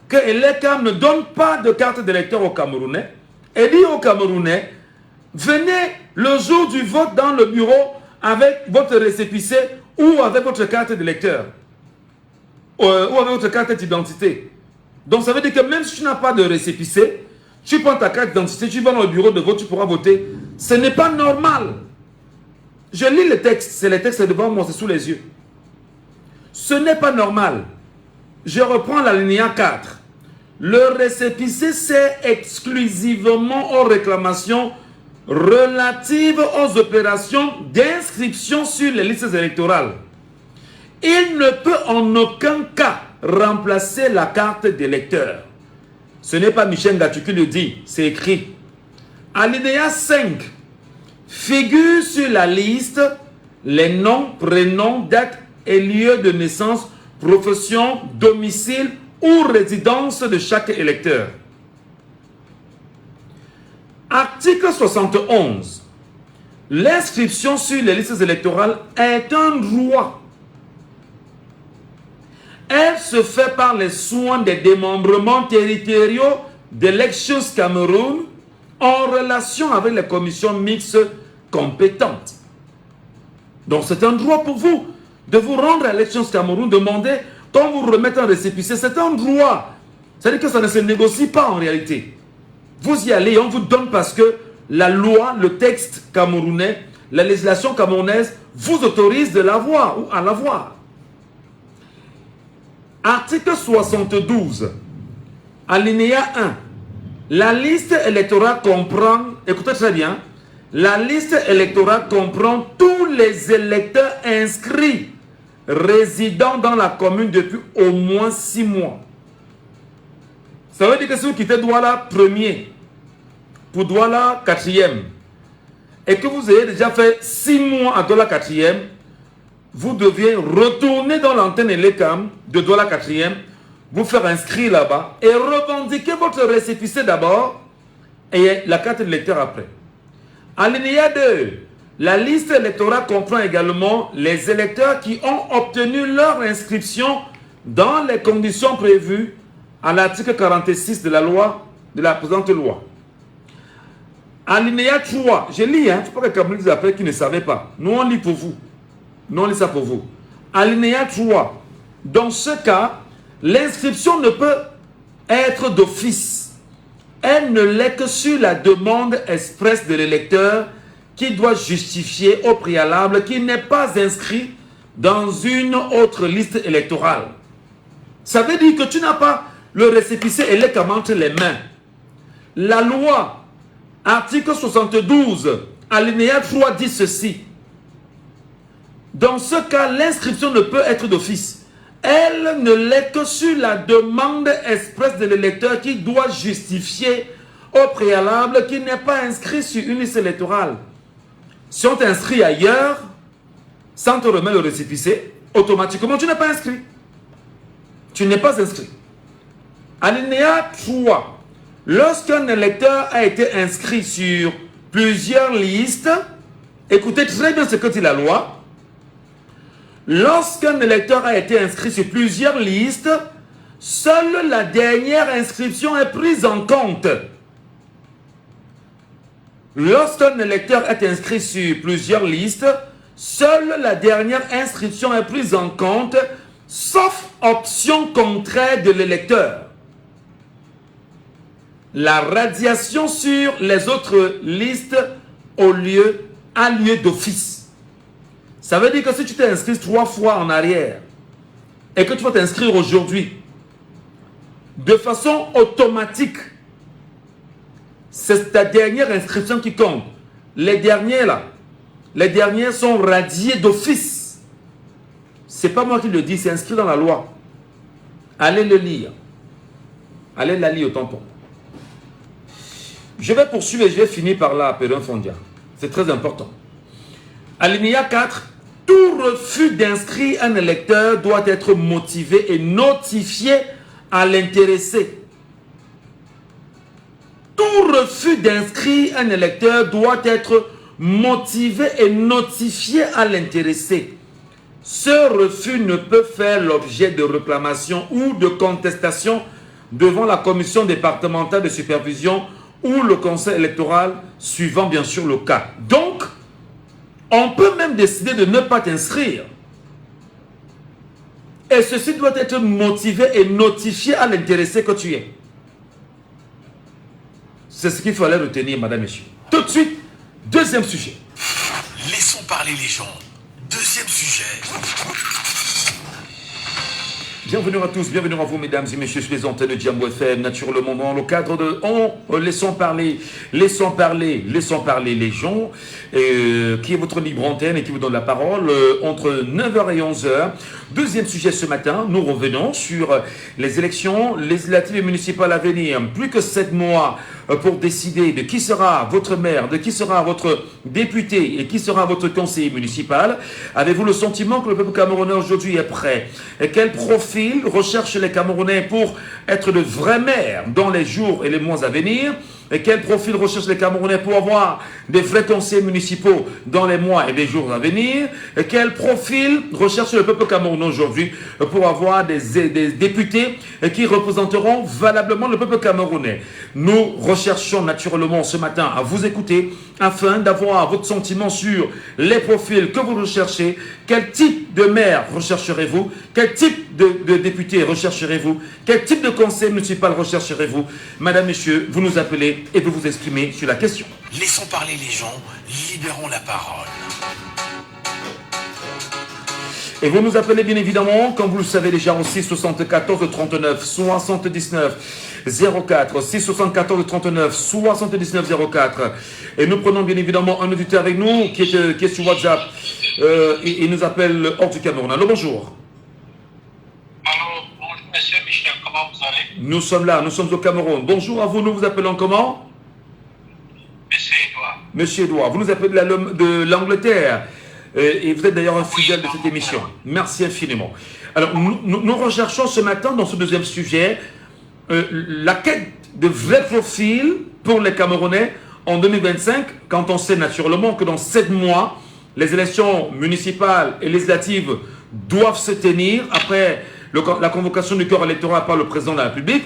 Speaker 4: que l'État ne donne pas de carte d'électeur aux Camerounais et dit aux Camerounais, venez le jour du vote dans le bureau avec votre récépissé ou avec votre carte d'électeur ou avec votre carte d'identité. Donc ça veut dire que même si tu n'as pas de récépissé, tu prends ta carte d'identité, tu vas dans le bureau de vote, tu pourras voter. Ce n'est pas normal. Je lis le texte, c'est le texte devant moi, c'est sous les yeux. Ce n'est pas normal. Je reprends l'alinéa 4. Le récépissé sert exclusivement aux réclamations relatives aux opérations d'inscription sur les listes électorales. Il ne peut en aucun cas remplacer la carte d'électeur. Ce n'est pas Michel Ngatou qui le dit, c'est écrit. Alinéa 5. Figure sur la liste les noms, prénoms, date et lieu de naissance, profession, domicile ou résidence de chaque électeur. Article 71. L'inscription sur les listes électorales est un droit. Elle se fait par les soins des démembrements territoriaux d'Elections Cameroun en relation avec les commissions mixtes compétentes. Donc c'est un droit pour vous de vous rendre à Elections Cameroun, demander qu'on vous remette un récépissé. C'est un droit. C'est-à-dire que ça ne se négocie pas en réalité. Vous y allez, on vous donne parce que la loi, le texte camerounais, la législation camerounaise vous autorise de l'avoir ou à l'avoir. Article 72, alinéa 1. La liste électorale comprend, écoutez très bien, la liste électorale comprend tous les électeurs inscrits résidant dans la commune depuis au moins 6 mois. Ça veut dire que si vous quittez Douala 1er pour Douala 4e et que vous ayez déjà fait 6 mois à Douala 4e, vous deviez retourner dans l'antenne Elecam de Douala 4e, vous faire inscrire là-bas et revendiquer votre récépissé d'abord et la carte d'électeur après. Alinéa 2. La liste électorale comprend également les électeurs qui ont obtenu leur inscription dans les conditions prévues à l'article 46 de la loi, de la présente loi. Alinéa 3. Je lis, hein, il ne faut pas que Cameroun dise après qui ne savait pas. Nous on lit pour vous. Nous on lit ça pour vous. Alinéa 3. Dans ce cas, l'inscription ne peut être d'office. Elle ne l'est que sur la demande expresse de l'électeur qui doit justifier au préalable qu'il n'est pas inscrit dans une autre liste électorale. Ça veut dire que tu n'as pas le récépissé électorale entre les mains. La loi, article 72, alinéa 3 dit ceci. Dans ce cas, l'inscription ne peut être d'office. Elle ne l'est que sur la demande expresse de l'électeur qui doit justifier au préalable qu'il n'est pas inscrit sur une liste électorale. Si on t'inscrit ailleurs, sans te remettre le récépissé, automatiquement tu n'es pas inscrit. Tu n'es pas inscrit. Alinéa 3. Lorsqu'un électeur a été inscrit sur plusieurs listes, écoutez très bien ce que dit la loi. Lorsqu'un électeur a été inscrit sur plusieurs listes, seule la dernière inscription est prise en compte. Lorsqu'un électeur est inscrit sur plusieurs listes, seule la dernière inscription est prise en compte, sauf option contraire de l'électeur. La radiation sur les autres listes a lieu d'office. Ça veut dire que si tu t'es inscrit 3 fois en arrière et que tu vas t'inscrire aujourd'hui, de façon automatique, c'est ta dernière inscription qui compte. Les derniers là, les derniers sont radiés d'office. C'est pas moi qui le dis, c'est inscrit dans la loi. Allez le lire. Allez la lire au tampon. Je vais poursuivre et je vais finir par là, Périn Fondia. C'est très important. Alinéa 4. Tout refus d'inscrire un électeur doit être motivé et notifié à l'intéressé. Tout refus d'inscrire un électeur doit être motivé et notifié à l'intéressé. Ce refus ne peut faire l'objet de réclamation ou de contestation devant la commission départementale de supervision ou le conseil électoral, suivant bien sûr le cas. Donc, on peut même décider de ne pas t'inscrire. Et ceci doit être motivé et notifié à l'intéressé que tu es. C'est ce qu'il fallait retenir, madame, messieurs. Tout de suite, deuxième sujet.
Speaker 1: Laissons parler les gens. Deuxième sujet.
Speaker 4: Bienvenue à tous, bienvenue à vous, mesdames et messieurs, sur les antennes de Jambo FM, naturellement dans le cadre de laissons parler les gens, qui est votre libre antenne et qui vous donne la parole entre 9h et 11h. Deuxième sujet ce matin, nous revenons sur les élections législatives et municipales à venir. Plus que 7 mois pour décider de qui sera votre maire, de qui sera votre député et qui sera votre conseiller municipal. Avez-vous le sentiment que le peuple camerounais aujourd'hui est prêt? Et quel profil recherchent les Camerounais pour être de vrais maires dans les jours et les mois à venir? Et quel profil recherchent les Camerounais pour avoir des vrais conseillers municipaux dans les mois et les jours à venir? Et quel profil recherche le peuple camerounais aujourd'hui pour avoir des députés qui représenteront valablement le peuple camerounais? Nous recherchons naturellement ce matin à vous écouter afin d'avoir votre sentiment sur les profils que vous recherchez. Quel type de maire rechercherez-vous? Quel type de député rechercherez-vous? Quel type de conseil municipal rechercherez-vous? Madame, messieurs, vous nous appelez et vous vous exprimez sur la question.
Speaker 1: Laissons parler les gens, libérons la parole.
Speaker 4: Et vous nous appelez bien évidemment, comme vous le savez déjà, au 674 39 79 04, 674 39 79 04. Et nous prenons bien évidemment un auditeur avec nous qui est sur WhatsApp. Il nous appelle hors du Cameroun. Allô, bonjour.
Speaker 2: Allô, bonjour monsieur Michel, comment vous allez?
Speaker 4: Nous sommes là, nous sommes au Cameroun. Bonjour à vous, nous vous appelons comment?
Speaker 2: Monsieur Edouard.
Speaker 4: Monsieur Edouard, vous nous appelez de l'Angleterre. Et vous êtes d'ailleurs un fidèle de cette émission. Merci infiniment. Alors, nous recherchons ce matin, dans ce deuxième sujet, la quête de vrais profils pour les Camerounais en 2025, quand on sait naturellement que dans 7 mois, les élections municipales et législatives doivent se tenir après la convocation du corps électoral par le président de la République.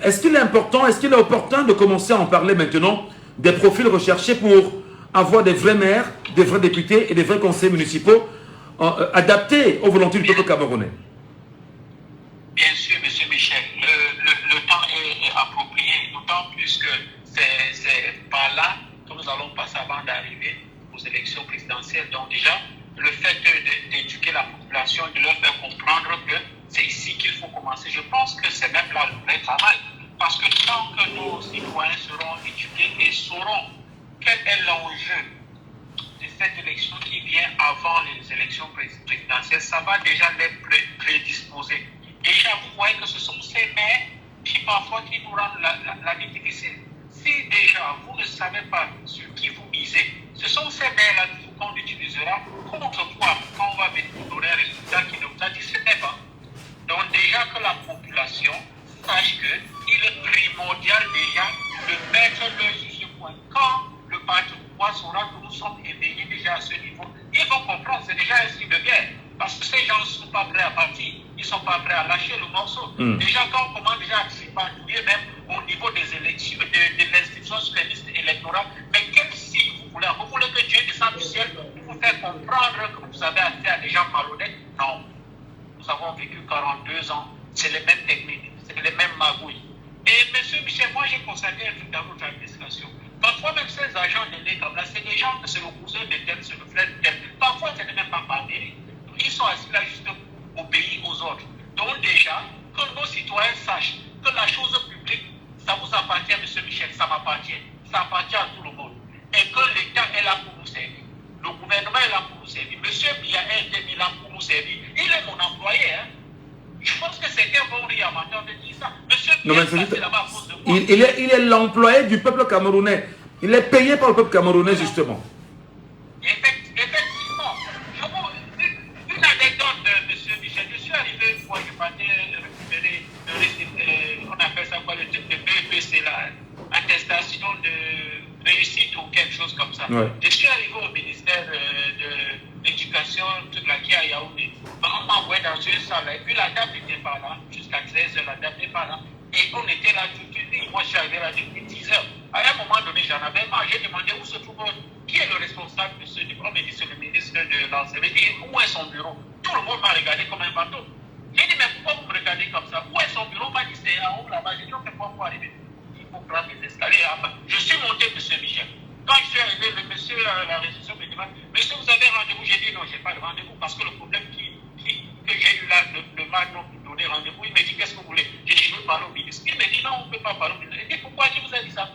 Speaker 4: Est-ce qu'il est important, est-ce qu'il est opportun de commencer à en parler maintenant des profils recherchés pour avoir des vrais maires, des vrais députés et des vrais conseils municipaux adaptés aux volontés du peuple camerounais?
Speaker 2: Bien sûr, monsieur Michel, le temps est approprié, d'autant plus que c'est par là que nous allons passer avant d'arriver aux élections présidentielles. Donc déjà, le fait d'éduquer la population, de leur faire comprendre que c'est ici qu'il faut commencer, je pense que c'est même là le vrai travail. Parce que tant que nos citoyens seront éduqués et sauront quel est l'enjeu de cette élection qui vient avant les élections présidentielles, ça va déjà les prédisposer. Déjà, vous voyez que ce sont ces maires qui parfois qui nous rendent la vie difficile. Si déjà vous ne savez pas sur qui vous misez, ce sont ces maires-là qu'on utilisera contre quoi quand on va venir nous donner un résultat qui ne vous satisfait pas. Donc déjà que la population sache qu'il est primordial déjà de mettre l'œil sur ce point. Quand le parti au pouvoir saura que nous sommes éveillés déjà à ce niveau, ils vont comprendre, c'est déjà un signe de guerre. Parce que ces gens ne sont pas prêts à partir, ils ne sont pas prêts à lâcher le morceau. Déjà, quand on commence déjà à s'épanouir, même au niveau des élections, de l'institution sur les listes électorales, mais quel signe vous voulez? Vous voulez que Dieu descende du ciel pour vous faire comprendre que vous avez affaire à des gens malhonnêtes? Non. Nous avons vécu 42 ans, c'est les mêmes techniques, c'est les mêmes magouilles. Et monsieur Michel, moi j'ai constaté un truc dans votre administration. Parfois même ces agents de l'État, là, c'est des gens que c'est le cousin de tel, c'est le frère de tel. Parfois, ce n'est même pas par mérite. Ils sont assis là juste pour obéir aux autres. Donc déjà, que nos citoyens sachent que la chose publique, ça vous appartient, monsieur Michel, ça m'appartient. Ça appartient à tout le monde. Et que l'État est là pour nous servir. Le gouvernement est là pour nous servir. Monsieur Bia est là pour nous servir. Il est mon employé, hein. Je pense que c'était un bon amateur de dire ça. Monsieur Bia est là-bas à cause de moi.
Speaker 4: Il est l'employé du peuple camerounais. Il est payé par le peuple camerounais, justement.
Speaker 2: Effectivement. réussite ou quelque chose comme ça.
Speaker 4: Ouais.
Speaker 2: Je suis arrivé au ministère de l'éducation, toute la qui à Yaoundé. On m'a envoyé dans une salle, et puis la dame n'était pas là, jusqu'à 13h, la dame n'était pas là. Et on était là toute une nuit. Moi, je suis arrivé là depuis 10h. À un moment donné, j'en avais marre. J'ai demandé où se trouve, qui est le responsable de ce diplôme. On m'a dit, c'est le ministre de l'enseignement. J'ai dit, où est son bureau? Tout le monde m'a regardé comme un bateau. J'ai dit, mais pourquoi vous me regardez comme ça? Où est son bureau? On m'a dit, c'est en haut là-bas. J'ai dit, on fait quoi pour arriver? Il faut prendre les escaliers. Enfin, je suis monté, monsieur Michel. Quand je suis arrivé, le monsieur à la réception me demande, monsieur, vous avez rendez-vous? J'ai dit, non, je n'ai pas de rendez-vous parce que le problème que j'ai eu là, le m'a donné rendez-vous, il me dit, qu'est-ce que vous voulez? J'ai dit, je veux parler au ministre. Il me dit, non, on ne peut pas parler au ministre. Il dit, pourquoi je vous ai dit ça?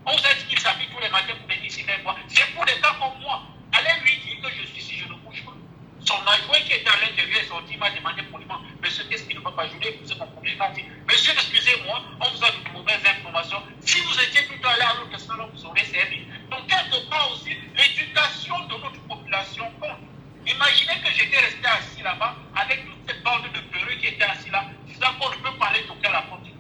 Speaker 2: On vous a dit qu'il s'habille tous les matins pour venir ici vers moi. C'est pour des gars comme moi. Allez lui dire que je suis si je ne bouge pas. Son adjoint qui était à l'intérieur est sorti, m'a demandé poliment, monsieur, qu'est-ce qu'il ne va pas jouer? Vous êtes mon premier parti. Monsieur, excusez-moi, on vous a de mauvaises informations. Si vous étiez plutôt allé à l'autre salon, vous aurez servi. Donc, quelque part aussi, l'éducation de notre population compte. Imaginez que j'étais resté assis là-bas avec toute cette bande de peureux qui étaient assis là, disant qu'on ne peut pas aller toquer à la porte.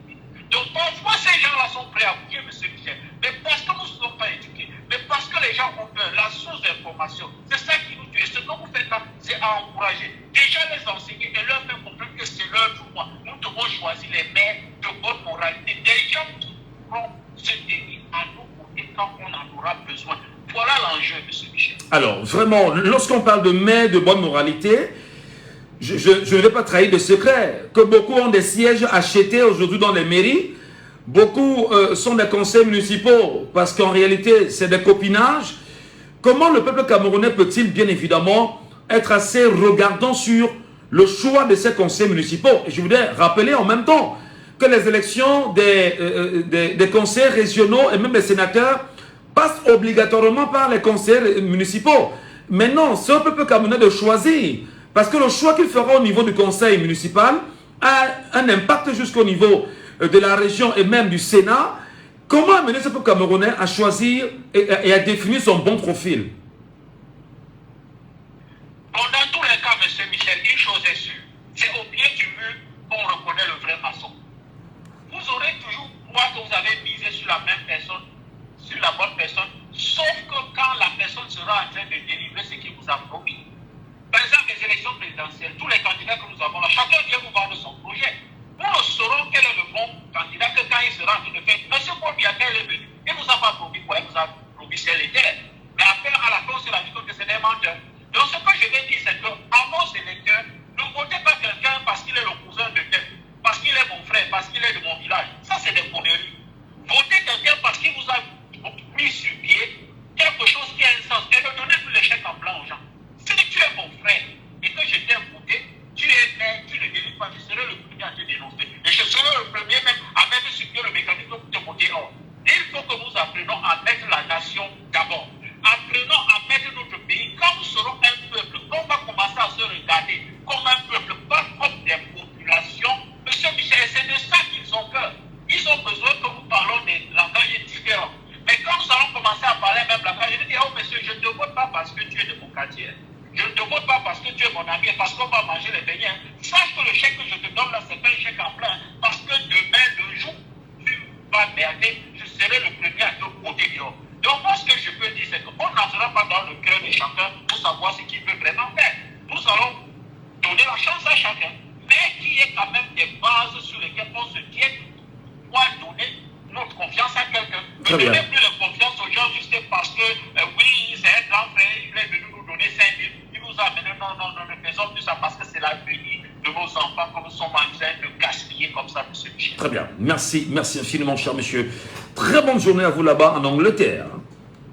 Speaker 2: Donc parfois ces gens-là sont prêts à bouger, M. Michel, mais parce que nous ne sommes pas éduqués, mais parce que les gens ont peur, la source d'information, c'est ça qui nous tue. Ce que vous faites là, c'est à encourager. Déjà les enseigner et leur faire comprendre que c'est leur droit. Nous devons choisir les maires de bonne moralité, des gens qui pourront se tenir à nos côtés quand on en aura besoin. Voilà l'enjeu, M. Michel.
Speaker 4: Alors, vraiment, lorsqu'on parle de maires de bonne moralité, je ne vais pas trahir de secret, que beaucoup ont des sièges achetés aujourd'hui dans les mairies. Beaucoup sont des conseils municipaux parce qu'en réalité, c'est des copinages. Comment le peuple camerounais peut-il bien évidemment être assez regardant sur le choix de ces conseils municipaux? Et je voudrais rappeler en même temps que les élections des conseils régionaux et même des sénateurs passent obligatoirement par les conseils municipaux. Mais non, c'est au peuple camerounais de choisir. Parce que le choix qu'il fera au niveau du conseil municipal a un impact jusqu'au niveau de la région et même du Sénat. Comment amener ce peuple camerounais à choisir et à définir son bon profil?
Speaker 2: Bon, dans tous les cas, M. Michel, une chose est sûre, c'est au pied du mur qu'on reconnaît le vrai maçon. Vous aurez toujours croire que vous avez misé sur la même personne, sur la bonne personne, sauf que quand la personne sera en train de délivrer ce qu'il vous a promis. Par exemple, les élections présidentielles, tous les candidats que nous avons là, chacun vient vous vendre son projet. Nous ne saurons quel est le bon candidat que quand il sera en train de faire. Monsieur Paul Biatel est venu. Il ne nous a pas promis quoi, il nous a promis ciel et terre. Mais après, à la fin, c'est la vie que c'est des menteurs. Donc, ce que je vais dire, c'est qu'à vos électeurs, ne votez pas quelqu'un parce qu'il est le cousin de tel, parce qu'il est mon frère, parce qu'il est de mon village. Ça, c'est des conneries. Votez quelqu'un parce qu'il vous a mis sur pied quelque chose qui a un sens. Et ne donnez plus les chèques en blanc aux gens. Si tu es mon frère et que je t'ai voté, tu es maire, tu ne délivres pas, je serai le premier à te dénoncer. Et je serai le premier même à mettre sur pied le mécanisme pour te voter hors. Il faut que nous apprenions à mettre la nation d'abord. Apprenons à mettre notre pays. Quand nous serons un peuple, on va commencer à se regarder comme un peuple, pas comme des populations. Monsieur Michel, c'est de ça qu'ils ont peur. Ils ont besoin que nous parlons des langages différents. Mais quand nous allons commencer à parler même langage, je dis, oh monsieur, je ne te vote pas parce que tu es de mon quartier. Je ne te vote pas parce que tu es mon ami, parce qu'on va manger les beignets. Sache que le chèque que je te donne là, c'est pas un chèque en plein. Parce que demain, le jour où tu vas merder, je serai le premier à te voter dehors. Donc moi, ce que je peux dire, c'est qu'on n'entrera pas dans le cœur de chacun pour savoir ce qu'il veut vraiment faire. Nous allons donner la chance à chacun, mais qu'il y ait quand même des bases sur lesquelles on se tient pour donner notre confiance à quelqu'un. Ne donnez plus la confiance aux gens juste parce que, oui, c'est un grand frère, il est venu nous donner 5 000, il nous a amené, non, ne faisons plus ça parce que c'est l'avenir de nos enfants que nous sommes en train de gaspiller comme ça, M. Michel.
Speaker 4: Très bien, merci infiniment, cher monsieur. Très bonne journée à vous là-bas en Angleterre.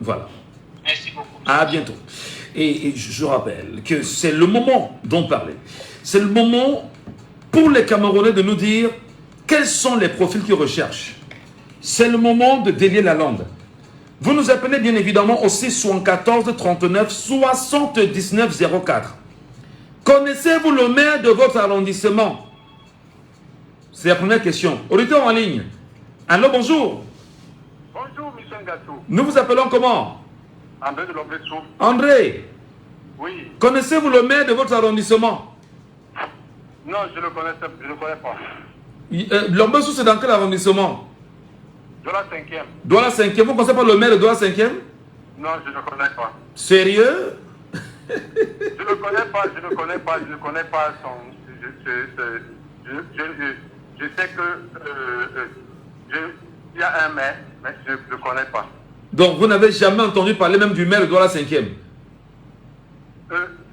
Speaker 4: Voilà.
Speaker 2: Merci beaucoup.
Speaker 4: À bientôt. Et je rappelle que c'est le moment dont parler. C'est le moment pour les Camerounais de nous dire quels sont les profils qu'ils recherchent. C'est le moment de délier la langue. Vous nous appelez bien évidemment au 674 39 79 04. Connaissez-vous le maire de votre arrondissement? C'est la première question. Auditeur en ligne. Allô, bonjour.
Speaker 3: Bonjour, M. Ngatou.
Speaker 4: Nous vous appelons comment?
Speaker 3: André de Lombesso.
Speaker 4: André.
Speaker 3: Oui.
Speaker 4: Connaissez-vous le maire de votre arrondissement?
Speaker 3: Non, je ne le connais pas.
Speaker 4: Lombesso, c'est dans quel arrondissement?
Speaker 3: Douala 5e.
Speaker 4: Douala 5e, vous ne connaissez pas le maire de Douala 5e?
Speaker 3: Non, je ne connais pas.
Speaker 4: Sérieux?
Speaker 3: Je ne connais pas son... Je sais que il y a un maire, mais je ne le connais pas.
Speaker 4: Donc vous n'avez jamais entendu parler même du maire de Douala 5e?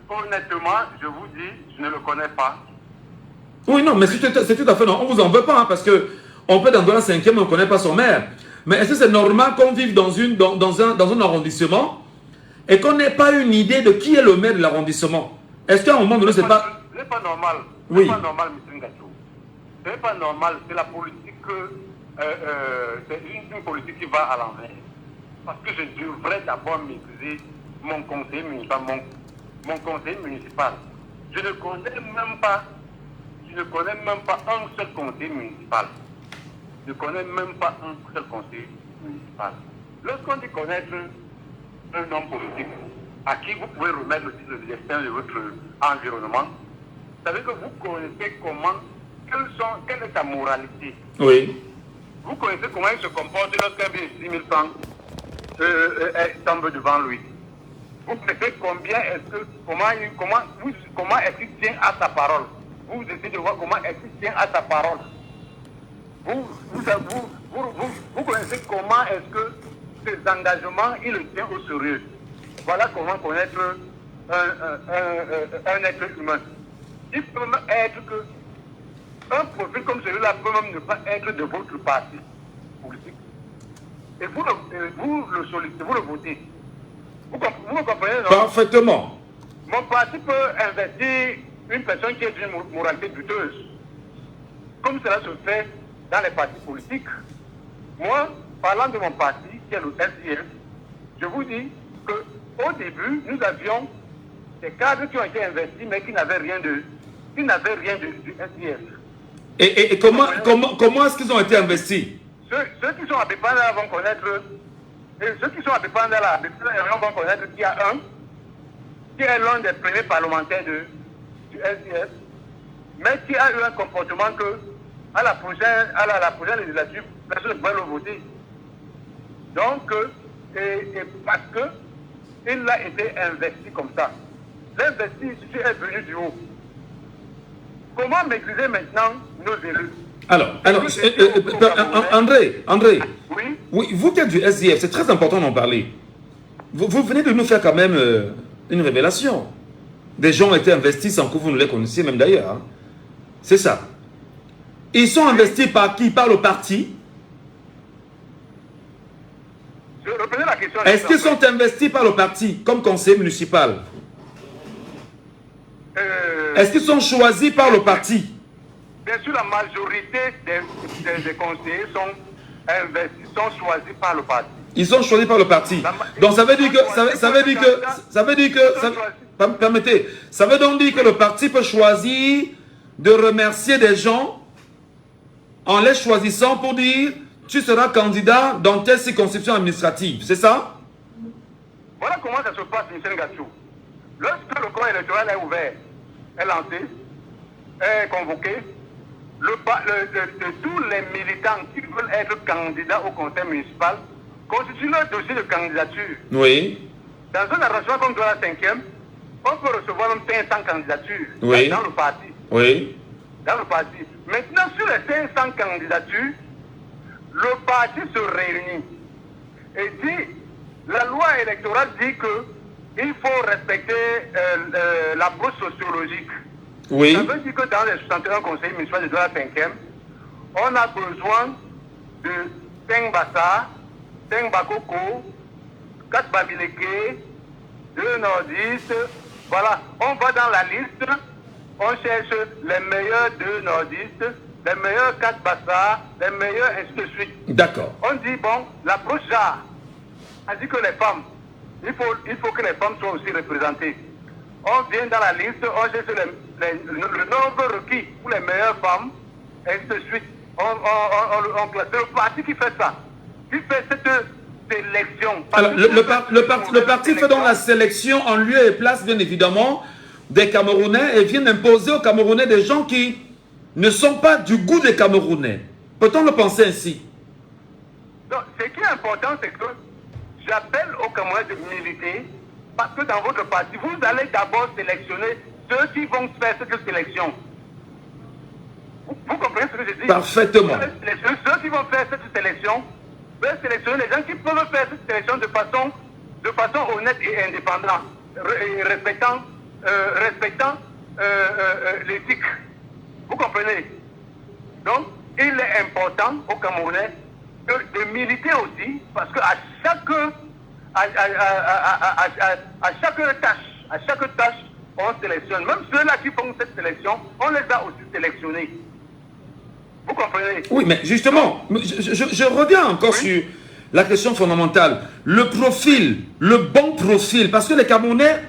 Speaker 3: Honnêtement, je vous dis, je ne le connais pas.
Speaker 4: Oui, non, mais c'est tout à fait non. On ne vous en veut pas, hein, parce qu'on peut dans Douala 5e, on ne connaît pas son maire. Mais est-ce que c'est normal qu'on vive dans un arrondissement et qu'on n'ait pas une idée de qui est le maire de l'arrondissement? Est-ce qu'à un moment donné, c'est pas...
Speaker 3: Ce n'est pas normal.
Speaker 4: Oui.
Speaker 3: Ce n'est pas normal, M. Ngacho. Ce n'est pas normal. C'est la politique, c'est une politique qui va à l'envers. Parce que je devrais d'abord maîtriser mon conseil municipal. Mon conseil municipal. Je ne connais même pas un seul conseil municipal. Je ne connais même pas un seul conseil municipal. Lorsqu'on dit connaître un homme politique à qui vous pouvez remettre le destin de votre environnement, ça veut dire que vous connaissez quelle est sa moralité.
Speaker 4: Oui.
Speaker 3: Vous connaissez comment il se comporte lorsqu'un billet de 6 000 francs tombe devant lui. Vous connaissez comment est-ce qu'il tient à sa parole. Vous essayez de voir comment est-ce qu'il tient à sa parole. Vous connaissez comment est-ce que ses engagements, il le tient au sérieux. Voilà comment connaître un être humain. Il peut même être que un profil comme celui-là peut même ne pas être de votre parti politique. Et vous le sollicitez, vous le votez. Vous me comprenez, non?
Speaker 4: Parfaitement.
Speaker 3: Mon parti peut investir une personne qui est d'une moralité douteuse. Comme cela se fait dans les partis politiques. Moi, parlant de mon parti, qui est le SDF, je vous dis qu'au début, nous avions des cadres qui ont été investis, mais qui n'avaient rien du SDF.
Speaker 4: Et comment est-ce qu'ils ont été investis?
Speaker 3: Ceux qui sont à Bépanda vont connaître, et ceux qui sont à Bépanda là, vont connaître qu'il y a un, qui est l'un des premiers parlementaires du SDF, mais qui a eu un comportement que, à la prochaine législature, personne ne pouvait le voter. Donc, parce que il a été investi comme ça. L'investiture est venue du haut. Comment maîtriser maintenant nos élus?
Speaker 4: Alors, André,
Speaker 3: oui,
Speaker 4: vous qui êtes du SDF, c'est très important d'en parler. Vous venez de nous faire quand même une révélation. Des gens ont été investis sans que vous ne les connaissiez même d'ailleurs. Hein. C'est ça. Ils sont investis par qui? Par le parti?
Speaker 3: Je reprenais la question.
Speaker 4: Est-ce qu'ils sont investis par le parti comme conseiller municipal? Est-ce qu'ils sont choisis par le parti?
Speaker 3: Bien sûr, la majorité des conseillers sont investis, sont choisis par le parti.
Speaker 4: Ils sont choisis par le parti. Donc ça veut dire que, permettez, ça veut donc dire que le parti peut choisir de remercier des gens en les choisissant pour dire tu seras candidat dans telle circonscription administrative, c'est ça?
Speaker 3: Voilà comment ça se passe, M. Ngacho. Lorsque le corps électoral est ouvert, est lancé, est convoqué, tous les militants qui veulent être candidats au conseil municipal constituent leur dossier de candidature.
Speaker 4: Oui.
Speaker 3: Dans un arrangement comme Douala 5e, on peut recevoir même 500 candidatures dans le parti.
Speaker 4: Oui.
Speaker 3: Dans le parti. Maintenant, sur les 500 candidatures, le parti se réunit et dit, la loi électorale dit qu'il faut respecter l'approche sociologique.
Speaker 4: Oui.
Speaker 3: Ça veut dire que dans les 61 conseils municipaux de Douala 5e, on a besoin de 5 Bassa, 5 Bakoko, 4 Babileke, 2 nordistes. Voilà, on va dans la liste, on cherche les meilleurs 2 nordistes, les meilleurs 4 Bassa, les meilleurs ainsi de suite.
Speaker 4: D'accord.
Speaker 3: On dit, bon, l'approche genre, a dit que les femmes, il faut que les femmes soient aussi représentées. On vient dans la liste, on cherche le nombre requis pour les meilleures femmes, et ainsi de suite. On classe. C'est le parti qui fait ça, qui fait cette sélection.
Speaker 4: Alors, le parti fait donc la sélection en lieu et place, bien évidemment, des Camerounais et vient imposer aux Camerounais des gens qui ne sont pas du goût des Camerounais. Peut-on le penser ainsi?
Speaker 3: Donc, ce qui est important, c'est que j'appelle aux Camerounais de militer, parce que dans votre parti, vous allez d'abord sélectionner ceux qui vont faire cette sélection. Vous comprenez ce que je dis?
Speaker 4: Parfaitement.
Speaker 3: Ceux qui vont faire cette sélection, vous allez sélectionner les gens qui peuvent faire cette sélection de façon honnête et indépendante, et respectant l'éthique. Vous comprenez? Donc, il est important aux Camerounais de militer aussi, parce qu'à chaque tâche, on sélectionne. Même ceux-là qui font cette sélection, on les a aussi sélectionnés. Vous comprenez?
Speaker 4: Oui, mais justement, je reviens encore sur la question fondamentale. Le profil, le bon profil, parce que les Camerounais,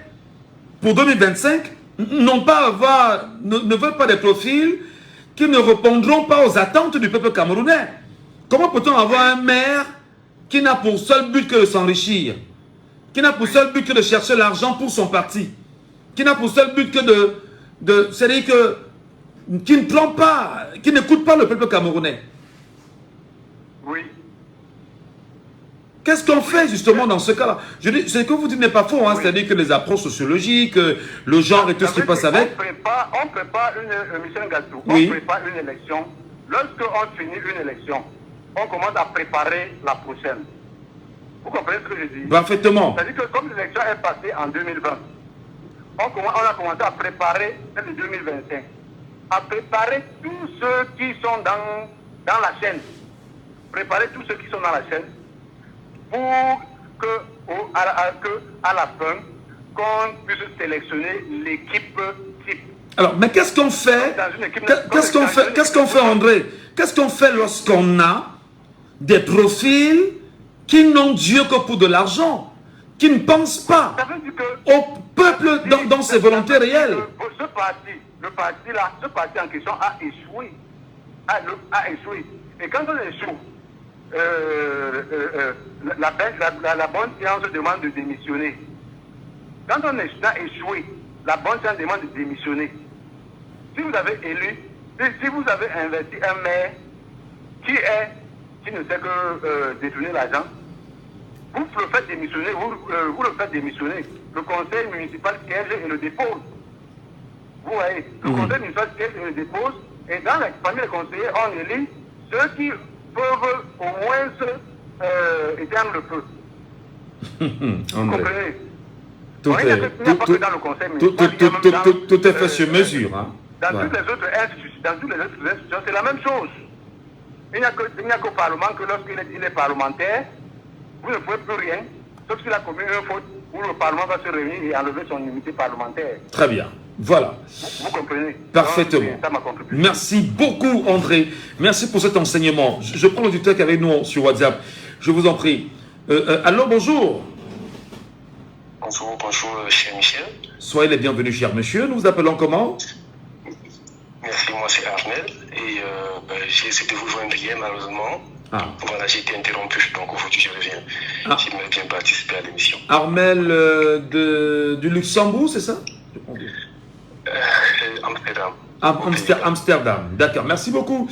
Speaker 4: pour 2025, ne veulent pas des profils qui ne répondront pas aux attentes du peuple camerounais. Comment peut-on avoir un maire qui n'a pour seul but que de s'enrichir, qui n'a pour seul but que de chercher l'argent pour son parti, qui n'a pour seul but que c'est-à-dire que qui ne prend pas, qui n'écoute pas le peuple camerounais?
Speaker 3: Oui.
Speaker 4: Qu'est-ce qu'on fait justement dans ce cas-là? Je dis, ce que vous dites n'est pas faux, hein, c'est-à-dire que les approches sociologiques, le genre et tout ce qui passe avec.
Speaker 3: On prépare Michel Gassou,
Speaker 4: oui.
Speaker 3: On prépare une élection. Lorsqu'on finit une élection, on commence à préparer la prochaine. Vous comprenez ce que je dis?
Speaker 4: Parfaitement.
Speaker 3: C'est-à-dire que comme l'élection est passée en 2020, on a commencé à préparer celle de 2025. À préparer tous ceux qui sont dans la chaîne. Préparer tous ceux qui sont dans la chaîne pour à la fin, qu'on puisse sélectionner l'équipe type.
Speaker 4: Alors, mais qu'est-ce qu'on fait? Qu'est-ce qu'on fait, André? Qu'est-ce qu'on fait lorsqu'on a des profils qui n'ont Dieu que pour de l'argent, qui ne pensent pas au peuple dans ses volontés réelles?
Speaker 3: Ce parti en question a échoué. A échoué. Et quand on échoue, la bonne séance demande de démissionner. Quand on a échoué, la bonne séance demande de démissionner. Si vous avez élu, si vous avez investi un maire qui ne sait que détourner l'argent, vous le faites démissionner, vous le faites démissionner. Le conseil municipal siège et le dépose. Vous voyez, le conseil municipal siège et le dépose, et parmi les conseillers, on élit ceux qui peuvent au moins éteindre le feu. Vous comprenez?
Speaker 4: Tout est fait sur mesure. Hein.
Speaker 3: Dans toutes les autres institutions, c'est la même chose. Il n'y a qu'au Parlement que lorsqu'il est parlementaire, vous ne pouvez plus rien, sauf si la commune une faute où le Parlement va se réunir et enlever son immunité parlementaire.
Speaker 4: Très bien. Voilà.
Speaker 3: Vous comprenez?
Speaker 4: Parfaitement. Merci beaucoup, André. Merci pour cet enseignement. Je prends l'auditeur qui est avec nous sur WhatsApp. Je vous en prie. Allô, bonjour.
Speaker 9: Bonjour, cher Michel.
Speaker 4: Soyez les bienvenus, cher monsieur. Nous vous appelons comment?
Speaker 9: Merci, moi c'est Armel. Et j'ai essayé de vous joindre hier, malheureusement. Voilà, j'ai été interrompu, donc aujourd'hui je reviens. J'aimerais bien participer à l'émission.
Speaker 4: Armel du Luxembourg, c'est ça?
Speaker 9: Amsterdam.
Speaker 4: Amsterdam, d'accord. Merci beaucoup,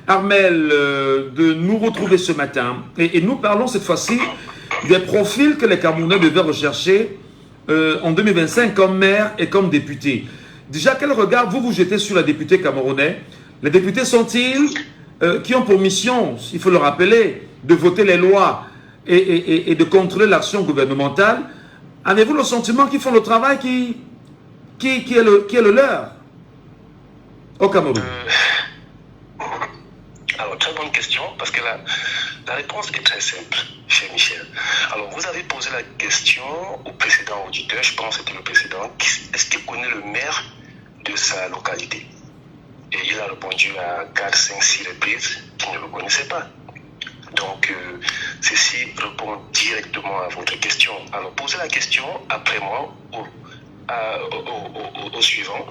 Speaker 4: Armel, de nous retrouver ce matin. Et nous parlons cette fois-ci des profils que les Camerounais devaient rechercher en 2025 comme maire et comme député. Déjà, quel regard vous jetez sur les députés camerounais? Les députés sont-ils qui ont pour mission, il faut le rappeler, de voter les lois et de contrôler l'action gouvernementale? Avez-vous le sentiment qu'ils font le travail qui est le leur au Cameroun?
Speaker 9: Alors, très bonne question, parce que la réponse est très simple, cher Michel. Alors, vous avez posé la question au précédent auditeur, je pense que c'était le précédent, est-ce qu'il connaît le maire de sa localité? Et il a répondu à 4, 5, 6 reprises qu'il ne le connaissait pas. Donc, ceci répond directement à votre question. Alors, posez la question après moi au suivant,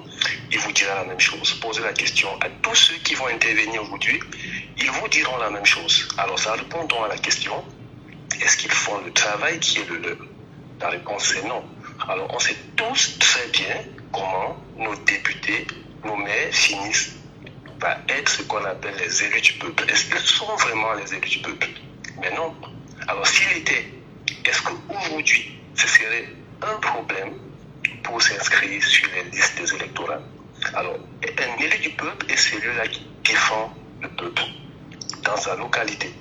Speaker 9: il vous dira la même chose. Posez la question à tous ceux qui vont intervenir aujourd'hui, ils vous diront la même chose. Alors, ça répond donc à la question, est-ce qu'ils font le travail qui est le leur? La réponse est non. Alors, on sait tous très bien comment nos députés, nos maires finissent par être ce qu'on appelle les élus du peuple. Est-ce qu'ils sont vraiment les élus du peuple? Mais non. Alors s'il était, est-ce qu'aujourd'hui, ce serait un problème pour s'inscrire sur les listes des électorats? Alors, un élu du peuple est celui-là qui défend le peuple dans sa localité.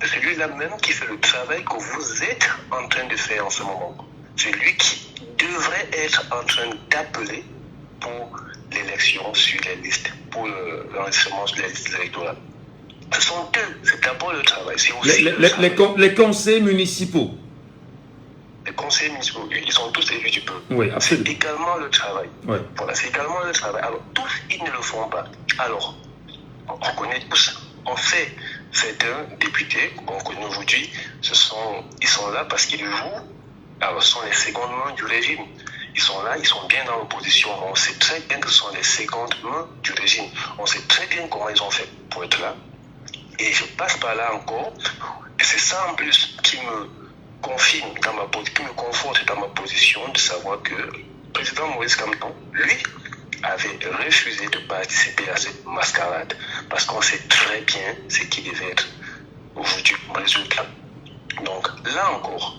Speaker 9: C'est celui-là même qui fait le travail que vous êtes en train de faire en ce moment. C'est lui qui devrait être en train d'appeler pour l'élection sur les listes, pour l'enregistrement sur les listes électorales. Ce sont eux, c'est d'abord le travail. Aussi
Speaker 4: les conseils municipaux.
Speaker 9: Les conseillers municipaux, ils sont tous élus du peuple.
Speaker 4: Oui, absolument.
Speaker 9: C'est également le travail.
Speaker 4: Oui.
Speaker 9: Voilà, c'est également le travail. Alors, tous, ils ne le font pas. Alors, on connaît tous. On fait certains députés qu'on connaît aujourd'hui, ils sont là parce qu'ils jouent. Alors, ce sont les secondes mains du régime. Ils sont là, ils sont bien dans l'opposition. On sait très bien que ce sont les secondes mains du régime. On sait très bien comment ils ont fait pour être là. Et je passe par là encore. Et c'est ça en plus qui me confirme qui me conforte dans ma position de savoir que le président Maurice Kamto, lui, avait refusé de participer à cette mascarade parce qu'on sait très bien ce qui devait être aujourd'hui le résultat. Donc là encore,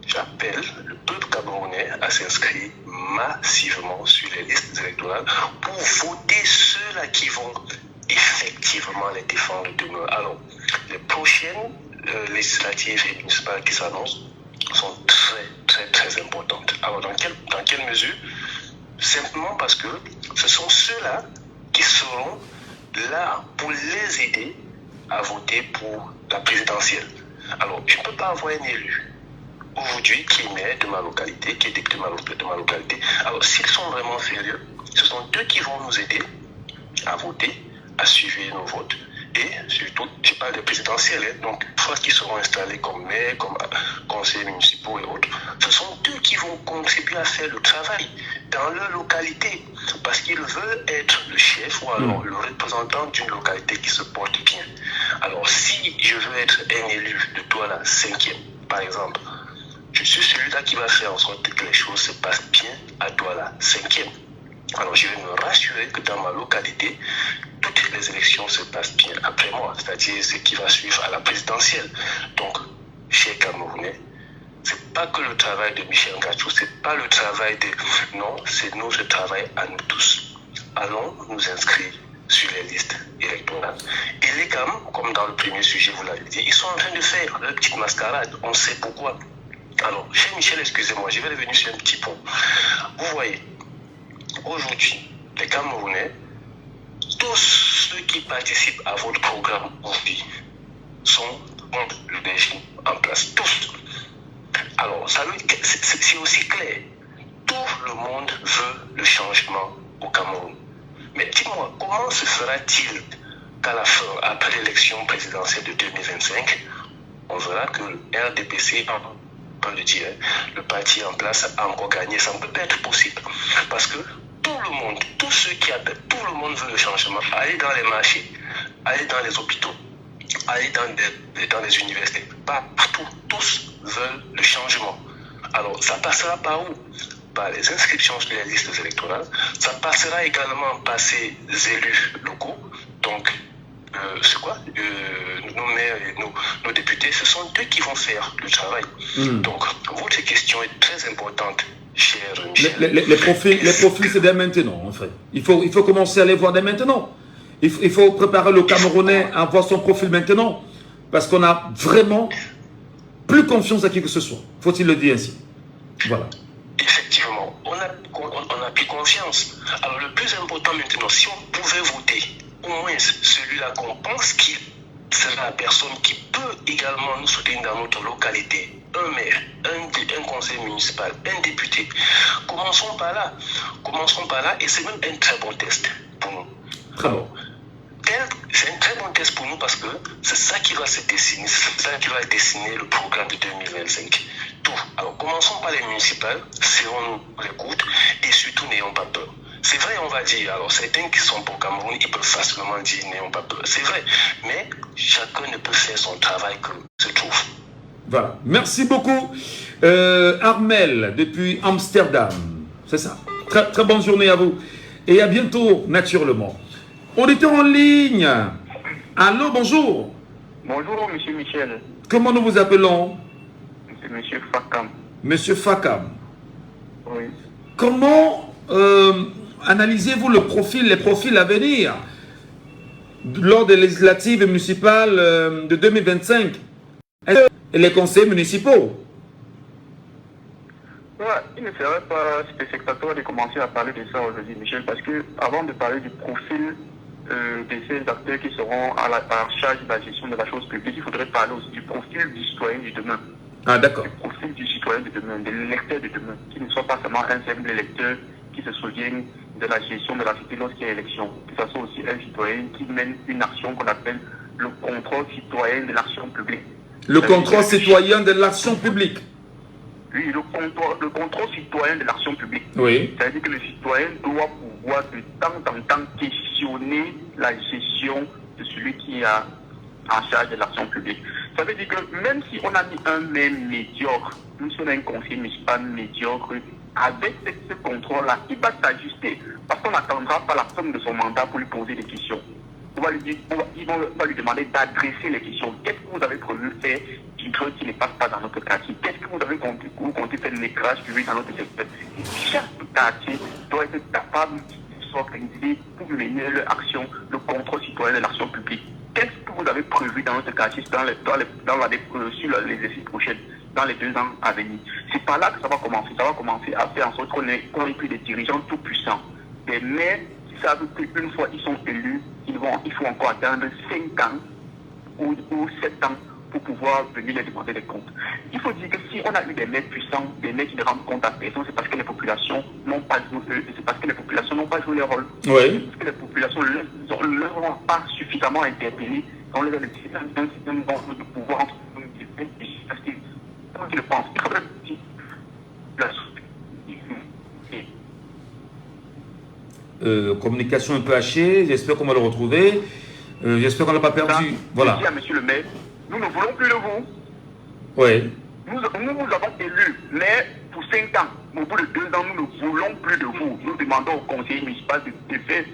Speaker 9: j'appelle le peuple camerounais à s'inscrire massivement sur les listes électorales pour voter ceux-là qui vont effectivement les défendre demain. Alors, les prochaines législatives et municipales qui s'annoncent sont très, très, très importantes. Alors, dans quelle mesure? Simplement parce que ce sont ceux-là qui seront là pour les aider à voter pour la présidentielle. Alors, je ne peux pas avoir un élu aujourd'hui qui est maire de ma localité, qui est député de ma localité. Alors, s'ils sont vraiment sérieux, ce sont eux qui vont nous aider à voter, à suivre nos votes. Et surtout, je parle des présidentielles, donc une fois qu'ils seront installés comme maires, comme conseillers municipaux et autres, ce sont eux qui vont contribuer à faire le travail dans leur localité, parce qu'ils veulent être le chef ou alors le représentant d'une localité qui se porte bien. Alors si je veux être un élu de Douala 5e, par exemple, je suis celui-là qui va faire en sorte que les choses se passent bien à Douala 5e. Alors je vais me rassurer que dans ma localité, toutes les élections se passent bien après moi, c'est-à-dire ce qui va suivre à la présidentielle. Donc, chers Camerounais, c'est pas que le travail de Michel Ngachou, c'est pas le travail de... Non, c'est notre travail à nous tous. Allons nous inscrire sur les listes électorales. Et les GAM, comme dans le premier sujet, vous l'avez dit, ils sont en train de faire leur petite mascarade. On sait pourquoi. Alors, cher Michel, excusez-moi, je vais revenir sur un petit point. Vous voyez, aujourd'hui, les Camerounais, tous ceux qui participent à votre programme aujourd'hui sont contre le régime en place. Tous. Alors, ça veut dire que c'est aussi clair. Tout le monde veut le changement au Cameroun. Mais dites-moi, comment se fera-t-il qu'à la fin, après l'élection présidentielle de 2025, on verra que le RDPC, on peut le dire, le parti en place a encore gagné? Ça ne peut pas être possible. Parce que tout le monde, tous ceux qui appellent, tout le monde veut le changement. Aller dans les marchés, aller dans les hôpitaux, aller dans les universités, partout, tous veulent le changement. Alors, ça passera par où? Par les inscriptions sur les listes électorales. Ça passera également par ces élus locaux. Donc, c'est quoi? Nos maires et nos députés, ce sont eux qui vont faire le travail. Donc, votre question est très importante.
Speaker 4: Les profils, c'est dès maintenant, en fait. Il faut commencer à les voir dès maintenant. Il faut préparer le Camerounais à voir son profil maintenant. Parce qu'on a vraiment plus confiance à qui que ce soit. Faut-il le dire ainsi? Voilà.
Speaker 9: Effectivement, on a plus confiance. Alors, le plus important maintenant, si on pouvait voter, au moins celui-là qu'on pense qu'il sera la personne qui peut également nous soutenir dans notre localité, un maire, un conseil municipal, un député. Commençons par là. Et c'est même un très bon test pour nous.
Speaker 4: Très bon.
Speaker 9: C'est un très bon test pour nous parce que c'est ça qui va se dessiner, c'est ça qui va dessiner le programme de 2025. Tout. Alors commençons par les municipales, serrons-nous les coudes et surtout n'ayons pas peur. C'est vrai, on va dire, alors certains qui sont pour Cameroun, ils peuvent facilement dire n'ayons pas peur. C'est vrai, mais chacun ne peut faire son travail que se trouve.
Speaker 4: Voilà. Merci beaucoup, Armel, depuis Amsterdam. C'est ça. Très, très bonne journée à vous. Et à bientôt, naturellement. On était en ligne. Allô, bonjour.
Speaker 3: Bonjour, monsieur Michel.
Speaker 4: Comment nous vous appelons?
Speaker 3: C'est monsieur Fakam.
Speaker 4: Monsieur Fakam.
Speaker 3: Oui.
Speaker 4: Comment analysez-vous les profils à venir lors des législatives municipales de 2025 et les conseils municipaux?
Speaker 3: Ouais, il ne serait pas spectateur de commencer à parler de ça aujourd'hui, Michel, parce que avant de parler du profil de ces acteurs qui seront à la charge de la gestion de la chose publique, il faudrait parler aussi du profil du citoyen du demain.
Speaker 4: Ah, d'accord.
Speaker 3: Du profil du citoyen de demain, de l'électeur de demain, qui ne soit pas seulement un simple électeur qui se souvienne de la gestion de la cité lorsqu'il y a élection, que ce soit aussi un citoyen qui mène une action qu'on appelle le contrôle citoyen de l'action publique.
Speaker 4: Le contrôle citoyen de l'action publique.
Speaker 3: Oui, le contrôle citoyen de l'action publique.
Speaker 4: Oui.
Speaker 3: C'est-à-dire que le citoyen doit pouvoir de temps en temps questionner la gestion de celui qui est en charge de l'action publique. Ça veut dire que même si on a mis un maire médiocre, même si on a un conseiller municipal médiocre, avec ce contrôle-là, il va s'ajuster parce qu'on n'attendra pas la fin de son mandat pour lui poser des questions. On va lui dire, on va lui demander d'adresser les questions. Qu'est-ce que vous avez prévu de faire du truc qui ne passe pas dans notre quartier? Qu'est-ce que vous avez compté faire de l'éclairage public dans notre secteur? Chaque quartier doit être capable de s'organiser pour mener leur action, le contrôle citoyen de l'action publique. Qu'est-ce que vous avez prévu dans notre quartier sur les exercices prochains, dans les 2 ans à venir? C'est par là que ça va commencer. Ça va commencer à faire en sorte qu'on ait plus des dirigeants tout puissants, des maires qui savent qu'une fois ils sont élus, il faut encore attendre 5 ans ou 7 ans pour pouvoir venir les demander des comptes. Il faut dire que si on a eu des maires puissants, des maires qui ne rendent compte à personne, c'est parce que les populations n'ont pas joué, c'est parce que les populations n'ont pas joué leur rôle.
Speaker 4: Oui.
Speaker 3: Parce que les populations ne leur ont pas suffisamment interpellé. On les a laissé un système de pouvoir entre nous. Parce que, comment tu le penses? Il faudrait
Speaker 4: communication un peu hachée, j'espère qu'on va le retrouver. J'espère qu'on ne l'a pas perdu. Voilà.
Speaker 3: Je dis à monsieur le maire, nous ne voulons plus de vous.
Speaker 4: Oui.
Speaker 3: Nous avons élu, mais pour 5 ans, au bout de 2 ans, nous ne voulons plus de vous. Nous demandons au conseil municipal de faire.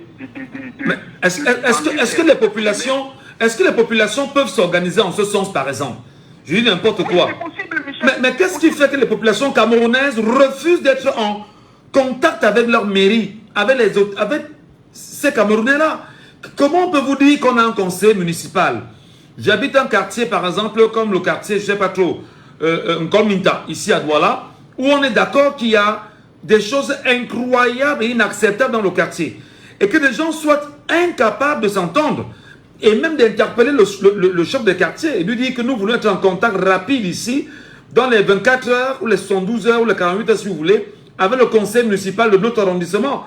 Speaker 4: Mais est-ce que les populations peuvent s'organiser en ce sens, par exemple? Je dis n'importe quoi.
Speaker 3: C'est possible, Michel.
Speaker 4: Mais qu'est-ce qui fait que les populations camerounaises refusent d'être en contact avec leur mairie, avec les autres, avec ces Camerounais-là? Comment on peut vous dire qu'on a un conseil municipal? J'habite un quartier, par exemple, comme le quartier, je ne sais pas trop, Nkominta, ici à Douala, où on est d'accord qu'il y a des choses incroyables et inacceptables dans le quartier. Et que les gens soient incapables de s'entendre et même d'interpeller le chef de quartier et lui dire que nous voulons être en contact rapide ici, dans les 24 heures, ou les 72 heures, ou les 48 heures, si vous voulez, avec le conseil municipal de notre arrondissement,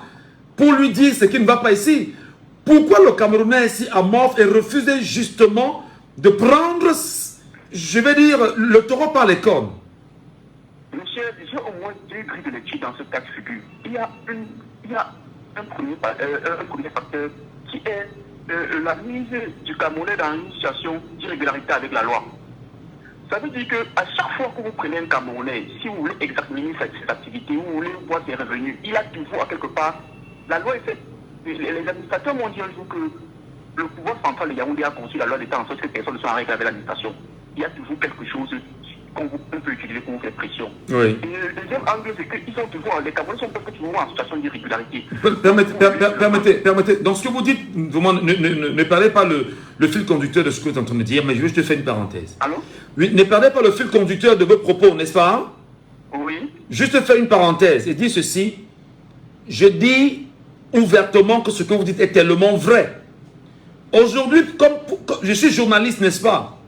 Speaker 4: pour lui dire ce qui ne va pas ici. Pourquoi le Camerounais ici amorphe et refusait justement de prendre, je vais dire, le taureau par les cornes?
Speaker 3: Monsieur, j'ai au moins 2 grilles de lecture dans ce cas de figure. Il y a un premier facteur qui est la mise du Camerounais dans une situation d'irrégularité avec la loi. Ça veut dire qu'à chaque fois que vous prenez un Camerounais, si vous voulez examiner ses activités, vous voulez voir ses revenus, il a toujours quelque part, la loi est faite. Les administrateurs m'ont dit un jour que le pouvoir central de Yaoundé a conçu la loi d'État en sorte que personne ne soit en règle avec l'administration. Il y a toujours quelque chose qu'on peut utiliser pour vous faire pression.
Speaker 4: Oui.
Speaker 3: Et le deuxième angle, c'est qu'ils sont toujours, les Camerounais sont toujours en situation d'irrégularité.
Speaker 4: Permettez, dans ce que vous dites, ne parlez pas le fil conducteur de ce que vous êtes en train de dire, mais je veux juste faire une parenthèse.
Speaker 3: Allô?
Speaker 4: Oui, ne parlez pas le fil conducteur de vos propos, n'est-ce pas?
Speaker 3: Oui.
Speaker 4: Juste faire une parenthèse et dire ceci. Je dis ouvertement que ce que vous dites est tellement vrai. Aujourd'hui, comme je suis journaliste, n'est-ce pas?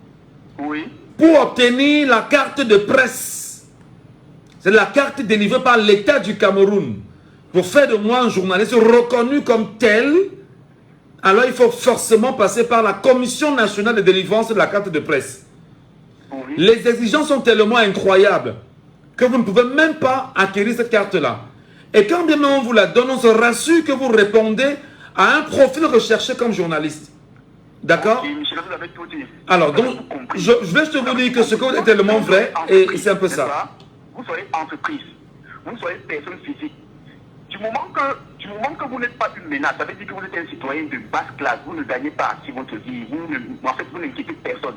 Speaker 3: Oui.
Speaker 4: Pour obtenir la carte de presse, c'est la carte délivrée par l'État du Cameroun, pour faire de moi un journaliste reconnu comme tel, alors il faut forcément passer par la Commission nationale de délivrance de la carte de presse.
Speaker 3: Oui.
Speaker 4: Les exigences sont tellement incroyables que vous ne pouvez même pas acquérir cette carte-là. Et quand bien même on vous la donne, on se rassure que vous répondez à un profil recherché comme journaliste. D'accord?
Speaker 3: Michel, vous avez tout dit.
Speaker 4: Alors, donc, je vais juste vous dire que ce que vous dites est tellement vrai, et c'est un peu ça.
Speaker 3: Vous soyez entreprise, vous soyez personne physique. Du moment que Du moment que vous n'êtes pas une menace, ça veut dire que vous êtes un citoyen de basse classe, vous ne gagnez pas assez votre vie, en fait, vous n'inquiétez personne.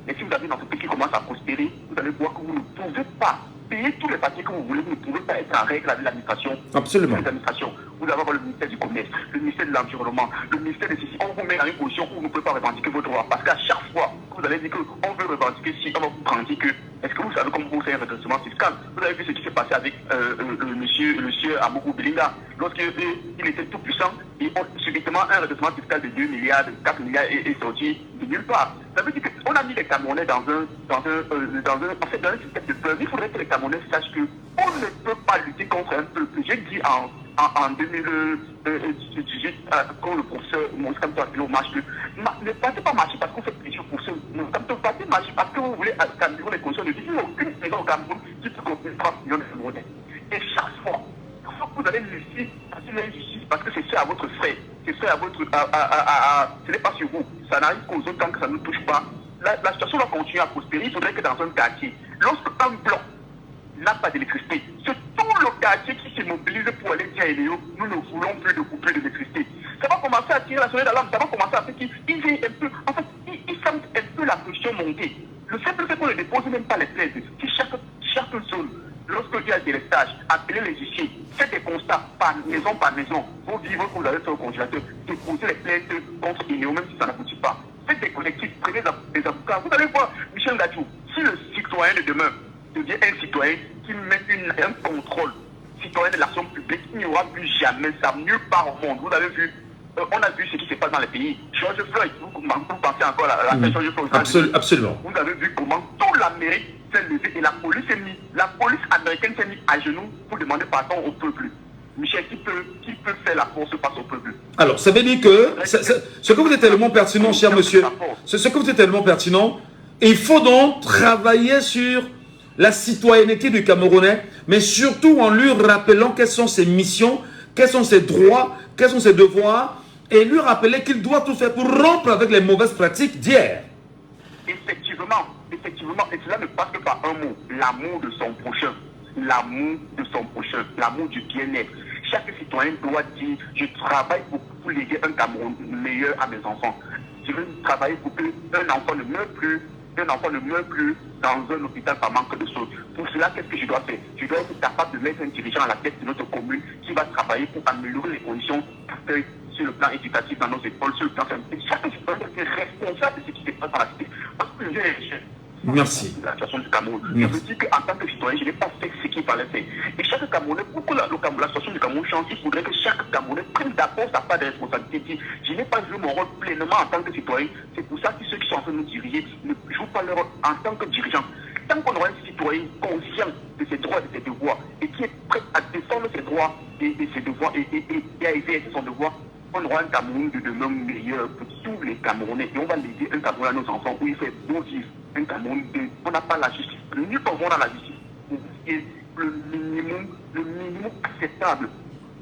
Speaker 3: Et si vous avez une entreprise qui commence à prospérer, vous allez voir que vous ne pouvez pas payer tous les papiers que vous voulez, vous ne pouvez pas être en règle avec l'administration.
Speaker 4: Absolument.
Speaker 3: Vous allez avoir le ministère du Commerce, le ministère de l'Environnement, le ministère de ceci. On vous met dans une position où vous ne pouvez pas revendiquer vos droits. Parce qu'à chaque fois que vous allez dire qu'on veut revendiquer, si on va vous prendre que, est-ce que vous savez comment vous faire un redressement fiscal? Vous avez vu ce qui s'est passé avec le monsieur Amokou Belinga. Lorsqu'il était tout puissant, et subitement un redressement fiscal de 2 milliards, de 4 milliards est sorti de nulle part. Ça veut dire qu'on a mis les Camerounais dans un système de peur. Il faudrait que les Camerounais sachent qu'on ne peut pas lutter contre un peuple. J'ai dit en 2018, quand le professeur Moussa Kamto marche, ne partez pas marcher parce qu'on fait pression pour ce Kamto, partez marcher parce que vous voulez améliorer les conditions de vie. Il n'y a aucune maison au Cameroun qui peut contenir 30 millions de Camerounais. Et chaque fois que vous allez réussir à faire l'injustice, parce que c'est fait à votre frère, c'est fait à votre. Ce n'est pas sur vous, ça n'arrive qu'aux autres tant que ça ne touche pas. La situation va continuer à prospérer. Il faudrait que dans un quartier, lorsque un bloc n'a pas d'électricité, c'est tout le quartier qui se mobilise pour aller dire à Eléo, nous ne voulons plus de coupure d'électricité. Ça va commencer à tirer la sonnette d'alarme, ça va commencer à faire qu'ils veillent un peu. En fait, ils sentent un peu la pression monter. Le simple fait qu'on ne dépose même pas les plaintes. Si chaque zone, lorsqu'il y a des restages, appelez les huissiers, faites des constats par maison, vos vivres que vous avez fait au congélateur, déposez les plaintes contre Eléo, même si ça n'aboutit pas. Faites des collectifs, prenez des avocats. Vous allez voir, Michel Gadjou, si le citoyen de demain devient un citoyen qui met un contrôle citoyen de l'action publique, il n'y aura plus jamais ça, nulle part au monde. Vous avez vu, on a vu ce qui se passe dans les pays. George Floyd, vous pensez encore à la George Floyd?
Speaker 4: Absolument.
Speaker 3: Vous avez vu comment toute l'Amérique s'est levée et la police américaine s'est mise à genoux pour demander pardon au peuple. Michel, qui peut faire la force face au peuple?
Speaker 4: Alors, ça veut dire que ce que vous êtes tellement pertinent, cher monsieur, ce que vous êtes tellement pertinent, il faut donc travailler sur la citoyenneté du Camerounais, mais surtout en lui rappelant quelles sont ses missions, quels sont ses droits, quels sont ses devoirs, et lui rappeler qu'il doit tout faire pour rompre avec les mauvaises pratiques d'hier.
Speaker 3: Effectivement, et cela ne passe que par un mot, l'amour de son prochain. L'amour de son prochain, l'amour du bien-être. Chaque citoyen doit dire, je travaille pour léguer un Cameroun meilleur à mes enfants. Je veux travailler pour qu'un enfant ne meure plus. Un enfant ne meurt plus dans un hôpital par manque de choses. Pour cela, qu'est-ce que je dois faire? Je dois être capable de mettre un dirigeant à la tête de notre commune qui va travailler pour améliorer les conditions d'accueil sur le plan éducatif dans nos écoles, sur le plan sanitaire. Chaque citoyen est responsable de ce qui se passe dans la cité. Parce que
Speaker 4: merci.
Speaker 3: La situation du Cameroun. Je veux dire qu'en tant que citoyen, je n'ai pas fait ce qu'il fallait faire. Et chaque Camerounais, pour que la situation du Cameroun change, il faudrait que chaque Camerounais prenne d'abord sa part de responsabilité. Je n'ai pas joué mon rôle pleinement en tant que citoyen. C'est pour ça que ceux qui sont en train de nous diriger ne jouent pas leur rôle en tant que dirigeant. Tant qu'on aura un citoyen conscient de ses droits et de ses devoirs et qui est prêt à défendre ses droits et ses devoirs et à exercer son devoir, on aura un Cameroun de demain meilleur pour tous les Camerounais. Et on va léguer un Cameroun à nos enfants où il fait bon vivre. Un Cameroun on n'a pas la justice. Nulle part on a la justice. Et le minimum acceptable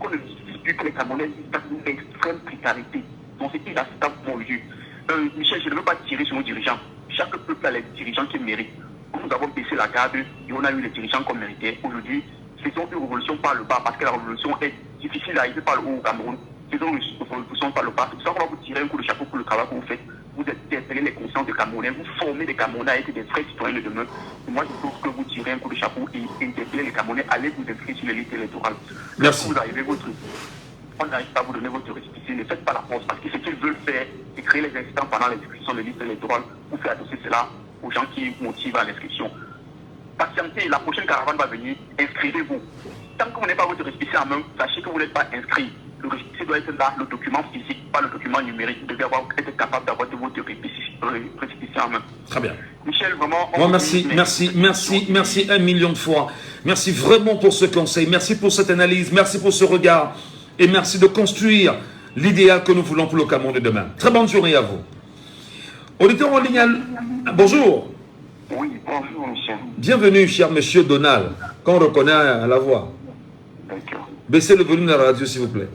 Speaker 3: qu'on ne justifie plus que les Camerounais vivent dans une extrême précarité. Donc c'est inacceptable pour lui. Michel, je ne veux pas tirer sur nos dirigeants. Chaque peuple a les dirigeants qu'il mérite. Nous avons baissé la garde et on a eu les dirigeants qu'on méritait. Aujourd'hui, faisons une révolution par le bas parce que la révolution est difficile à arriver par le haut au Cameroun. Faisons une révolution par le bas. C'est pour ça qu'on va vous tirer un coup de chapeau pour le travail que vous faites. Vous interpellez les consciences des Camerounais, vous formez des Camerounais à être des vrais citoyens de demain. Et moi, je trouve que vous tirez un coup de chapeau et interpellez les Camerounais, allez vous inscrire sur les listes électorales.
Speaker 4: Merci.
Speaker 3: Vous arrivez on n'arrive pas à vous donner votre récépissé, ne faites pas la force parce que ce qu'ils veulent faire, c'est créer les incidents pendant l'inscription des listes électorales pour faire adosser cela aux gens qui motivent à l'inscription. Patientez, la prochaine caravane va venir, inscrivez-vous. Tant que vous n'avez pas votre récépissé en main, sachez que vous n'êtes pas inscrit. Le récépissé doit être là, le document physique, pas le document numérique. Vous devez être capable d'avoir votre récépissé en main.
Speaker 4: Très bien.
Speaker 3: Michel, vraiment...
Speaker 4: Merci 1 million de fois. Merci vraiment pour ce conseil, merci pour cette analyse, merci pour ce regard et merci de construire l'idéal que nous voulons pour le Cameroun de demain. Très bonne journée à vous. Auditeur en ligne, bonjour.
Speaker 3: Oui, bonjour Michel.
Speaker 4: Bienvenue, cher monsieur Donald, qu'on reconnaît à la voix.
Speaker 3: D'accord.
Speaker 4: Baissez le volume de la radio, s'il vous plaît.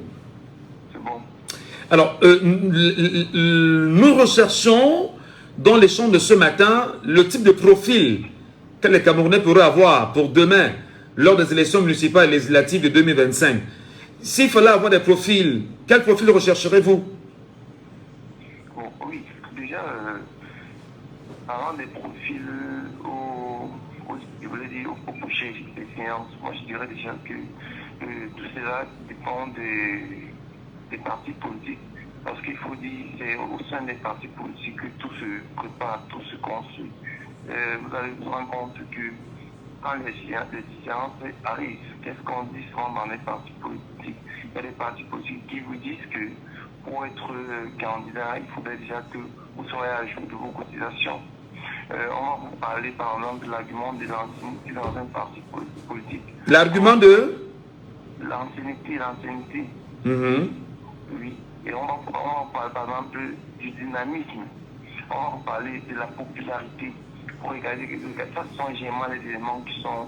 Speaker 3: C'est bon.
Speaker 4: Alors, nous recherchons dans l'échange de ce matin le type de profil que les Camerounais pourraient avoir pour demain, lors des élections municipales et législatives de 2025. s'il fallait avoir des profils, quel profil rechercherez-vous?
Speaker 9: Bon, oui, déjà, parlant des profils je voulais dire, au prochain des séances, moi je dirais déjà que tout cela dépend des partis politiques. Parce qu'il faut dire, c'est au sein des partis politiques que tout se prépare, tout se construit. Vous allez vous rendre compte que quand les séances arrivent, qu'est-ce qu'on dit souvent dans les partis politiques? Il y a des partis politiques qui vous disent que pour être candidat, il faudrait déjà que vous soyez à jour de vos cotisations. On va vous parler par exemple de l'argument de l'ancienneté dans un parti politique.
Speaker 4: L'argument de
Speaker 9: l'ancienneté. Oui. Et on va parler par exemple du dynamisme. On va vous parler de la popularité. Pour regarder que ça, ce sont généralement les éléments qui sont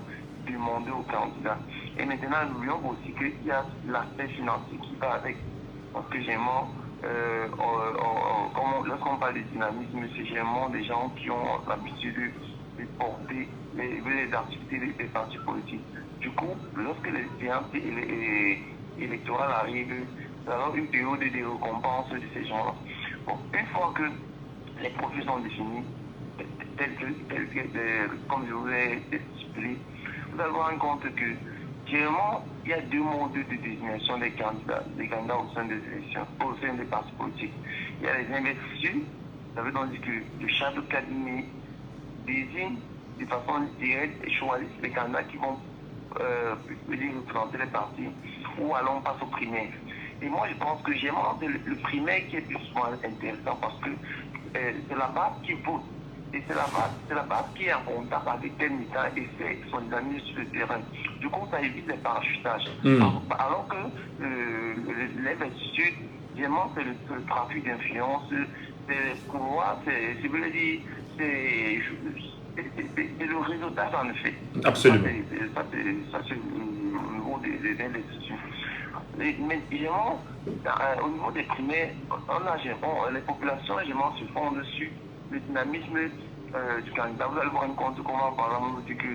Speaker 9: demandés aux candidats. Et maintenant, n'oublions aussi qu'il y a l'aspect financier qui va avec. Parce que généralement, lorsqu'on parle de dynamisme, c'est généralement des gens qui ont l'habitude de porter les activités des partis politiques. Du coup, lorsque les séances électorales arrivent, nous avons une période de récompense de ces gens-là. Bon, une fois que les profils sont définis, comme je vous ai expliqué, vous allez vous rendre compte que généralement, il y a deux modes de désignation des candidats au sein des élections, au sein des partis politiques. Il y a les investitures, ça veut donc dire que le chef de cabinet désigne de façon directe et choisit les candidats qui vont représenter les partis, ou alors on passe au primaire. Et moi, je pense que généralement, c'est le primaire qui est plus souvent intéressant parce que c'est la base qui vote. Et c'est la base qui est en contact avec tel militant et fait son amis sur le terrain. Du coup, ça évite les parachutages. Alors que l'investiture, généralement, c'est le trafic d'influence, c'est pouvoir, c'est le résultat en effet.
Speaker 4: Absolument.
Speaker 9: Ça, c'est au niveau des investitions. Mais généralement, au niveau des primaires, les populations généralement se font dessus le dynamisme du candidat. Vous allez vous rendre compte comment, par exemple, on dit que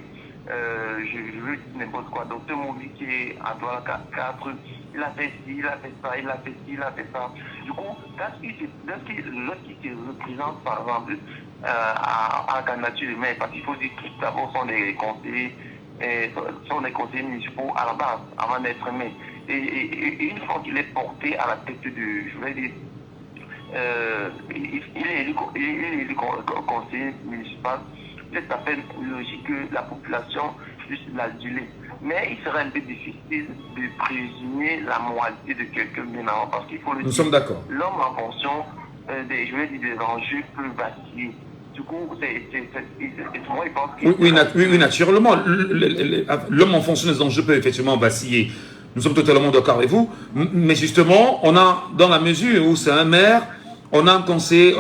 Speaker 9: je veux n'importe quoi. Docteur Mobi qui est à Douala 4, il a fait ci, il a fait ça, il a fait ci, il a fait ça. Du coup, lorsqu'il se représente, par exemple, à la candidature de maire, parce qu'il faut dire que d'abord sont des conseillers municipaux à la base, avant d'être maire. Et une fois qu'il est porté à la tête je vais dire, il est élu conseiller municipal, c'est tout à fait logique que la population puisse l'aduler. Mais il serait un peu difficile de présumer la moralité de quelqu'un bien avant, parce qu'il faut le dire.
Speaker 4: Nous sommes d'accord.
Speaker 9: L'homme en fonction des enjeux peut vaciller. Du coup, moi, il pense que...
Speaker 4: Oui, naturellement. L'homme en fonction des enjeux peut effectivement vaciller. Nous sommes totalement d'accord avec vous. Mais justement, on a, dans la mesure où c'est un maire, on a un conseil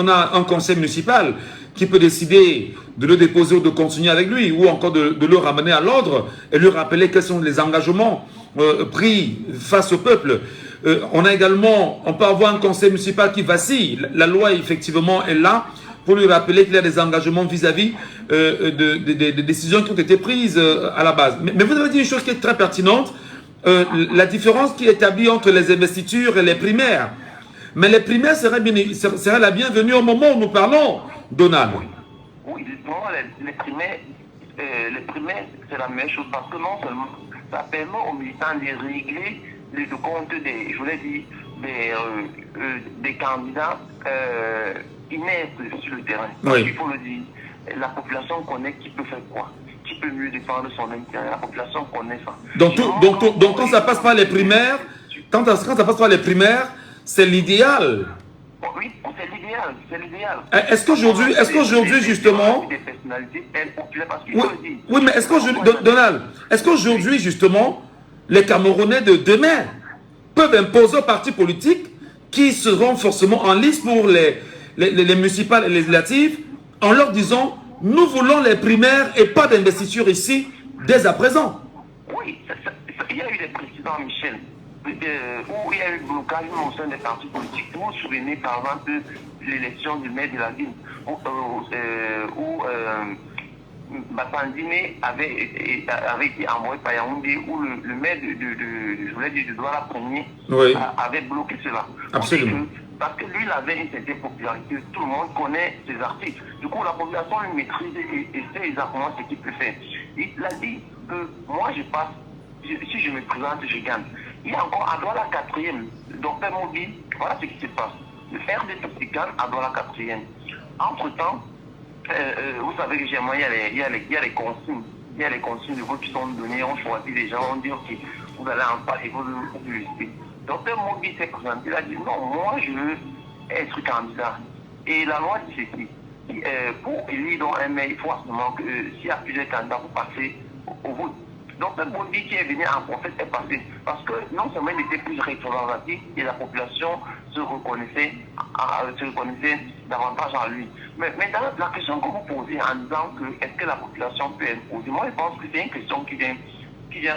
Speaker 4: municipal qui peut décider de le déposer ou de continuer avec lui, ou encore de le ramener à l'ordre et lui rappeler quels sont les engagements pris face au peuple. On peut avoir un conseil municipal qui vacille. La loi, effectivement, est là pour lui rappeler qu'il y a des engagements vis-à-vis des décisions qui ont été prises à la base. Mais vous avez dit une chose qui est très pertinente, la différence qui est établie entre les investitures et les primaires. Mais les primaires seraient la bienvenue au moment où nous parlons, Donald.
Speaker 9: Oui, justement, les primaires, c'est la même chose, parce que non seulement ça permet aux militants de régler le compte des candidats inertes sur le terrain.
Speaker 4: Oui.
Speaker 9: Il faut le dire, la population connaît qui peut faire quoi, qui peut mieux défendre son intérêt. La population connaît ça. Donc
Speaker 4: quand ça passe par les primaires, quand ça passe par les primaires, c'est l'idéal.
Speaker 9: Oui, c'est l'idéal.
Speaker 4: Est-ce qu'aujourd'hui, justement... Oui, mais Donald, est-ce qu'aujourd'hui, justement, les Camerounais de demain peuvent imposer aux partis politiques qui seront forcément en liste pour les municipales et les législatives en leur disant « Nous voulons les primaires et pas d'investiture ici dès à présent ».
Speaker 9: Oui, il y a eu des présidents, Michel, où il y a eu blocage au sein des partis politiques. Vous vous souvenez par exemple de l'élection du maire de la ville, où
Speaker 3: Batandine avait été envoyé par Yaoundé où le maire de Douala Premier avait bloqué cela.
Speaker 4: Absolument.
Speaker 3: Parce que lui, il avait une certaine popularité, tout le monde connaît ses articles. Du coup, la population le maîtrise et sait exactement ce qu'il peut faire. Il a dit que moi, je passe, si je me présente, je gagne. Il y a encore à Douala 4e, Dr Mobile, voilà ce qui se passe. Le RDPC gagne à Douala 4e. Entre-temps, vous savez que chez moi, il y a les consignes. Il y a les consignes de vote qui sont données, on choisit les gens, on dit ok, vous allez en parler, vous publicité. Docteur Mobi s'est présenté, il a dit non, moi je veux être candidat. Et la loi dit ceci. Pour élire dans un maire, il faut absolument que s'il y a plusieurs candidats pour passer au vote. Donc le Mobi qui est venu en prophète est passé. Parce que non seulement il était plus représentatif et la population se reconnaissait davantage en lui. Mais dans la question que vous posez en disant que est-ce que la population peut imposer, moi je pense que c'est une question qui vient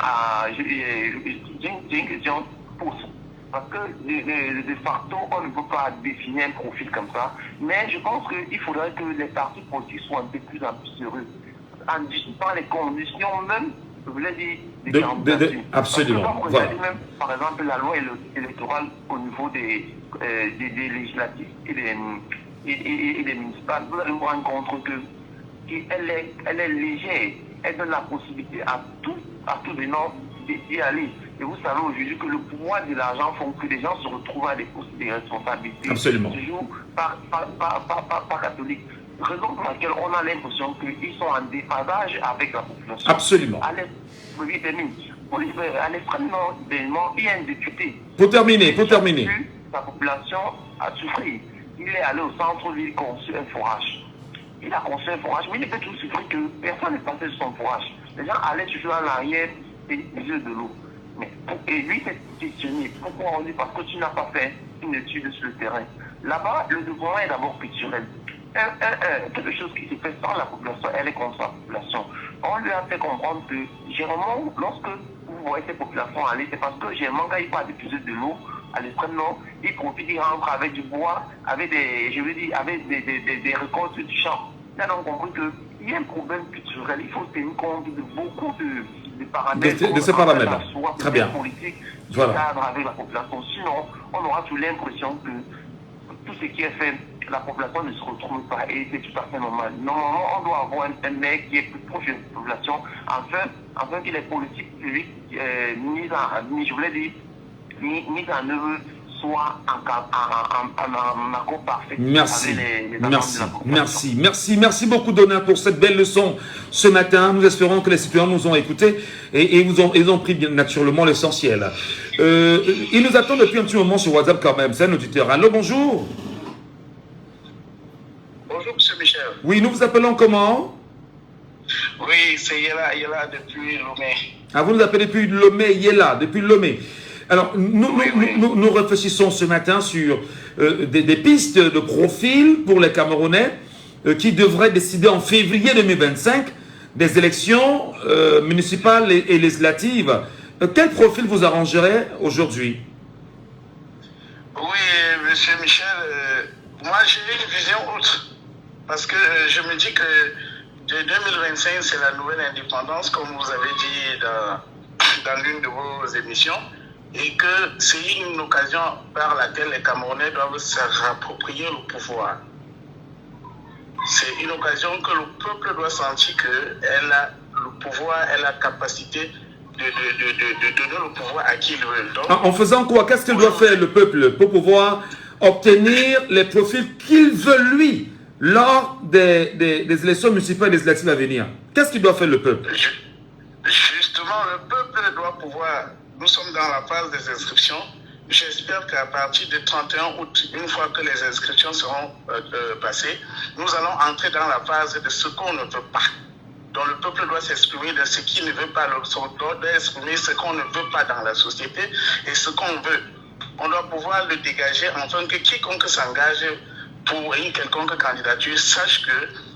Speaker 3: à... J'ai une question pour ça. Parce que de facto, on ne peut pas définir un profil comme ça. Mais je pense qu'il faudrait que les partis politiques soient un peu plus sérieux. En discutant les conditions même, je voulais dire, des candidatures.
Speaker 4: Absolument.
Speaker 3: Voilà. Même, par exemple, la loi électorale au niveau des législatifs et des municipales, vous allez vous rendre compte qu'elle est légère. Elle donne la possibilité à tous les noms d'y aller. Et vous savez aujourd'hui que le pouvoir de l'argent font que les gens se retrouvent à des postes de responsabilité.
Speaker 4: Absolument.
Speaker 3: Toujours pas catholique. Raison pour laquelle on a l'impression qu'ils sont en déphasage avec la population.
Speaker 4: Absolument.
Speaker 3: À l'extrême nord, il y a un député.
Speaker 4: Pour terminer.
Speaker 3: La population a souffert. Il est allé au centre-ville construire un forage. Il a construit un forage, mais il peut tout souffrir que personne n'est passé sur son forage. Les gens allaient toujours à l'arrière et les yeux de l'eau. Et lui s'est questionné. Pourquoi on dit? Parce que tu n'as pas fait une étude sur le terrain. Là-bas, le développement est d'abord culturel. Quelque chose qui se fait sans la population, elle est contre la population. On lui a fait comprendre que, généralement, lorsque vous voyez ces populations aller, c'est parce que généralement, quand ils partent de puiser de l'eau à l'extrême nord, ils profitent, ils rentrent avec du bois, avec des récoltes du champ. Là, on a compris qu'il y a un problème culturel. Il faut tenir compte de beaucoup de paramètres.
Speaker 4: De ces paramètres. Très bien.
Speaker 3: Politique,
Speaker 4: voilà.
Speaker 3: Cadre avec la population. Sinon, on aura toujours l'impression que tout ce qui est fait, la population ne se retrouve pas et c'est tout à fait normal. Normalement, on doit avoir un mec qui est plus proche de la population afin que les politiques publiques mises en œuvre soient en accord parfait avec les attentes de la population.
Speaker 4: Merci beaucoup Donna pour cette belle leçon ce matin. Nous espérons que les citoyens nous ont écoutés et ils ont pris bien naturellement l'essentiel. Ils nous attendent depuis un petit moment sur WhatsApp quand même. C'est un auditeur. Allô, bonjour.
Speaker 5: Bonjour, M. Michel.
Speaker 4: Oui, nous vous appelons comment?
Speaker 5: Oui, c'est Yela depuis Lomé.
Speaker 4: Ah, vous nous appelez depuis Lomé, Yela, depuis Lomé. Alors, nous réfléchissons ce matin sur des pistes de profil pour les Camerounais qui devraient décider en février 2025 des élections municipales et législatives. Quel profil vous arrangerait aujourd'hui?
Speaker 5: Oui, M. Michel, moi j'ai une vision autre. Parce que je me dis que de 2025, c'est la nouvelle indépendance, comme vous avez dit dans l'une de vos émissions, et que c'est une occasion par laquelle les Camerounais doivent se réapproprier le pouvoir. C'est une occasion que le peuple doit sentir qu'elle a le pouvoir, elle a la capacité de donner le pouvoir à qui il veut. Donc,
Speaker 4: en faisant quoi? Qu'est-ce qu'il doit faire le peuple pour pouvoir obtenir les profils qu'il veut lui lors des élections municipales et législatives à venir? Qu'est-ce qu'il doit faire le peuple?
Speaker 5: Justement, le peuple doit pouvoir... Nous sommes dans la phase des inscriptions. J'espère qu'à partir du 31 août, une fois que les inscriptions seront passées, nous allons entrer dans la phase de ce qu'on ne veut pas. Donc le peuple doit s'exprimer de ce qu'il ne veut pas, doit exprimer ce qu'on ne veut pas dans la société et ce qu'on veut. On doit pouvoir le dégager afin que quiconque s'engage pour une quelconque candidature sache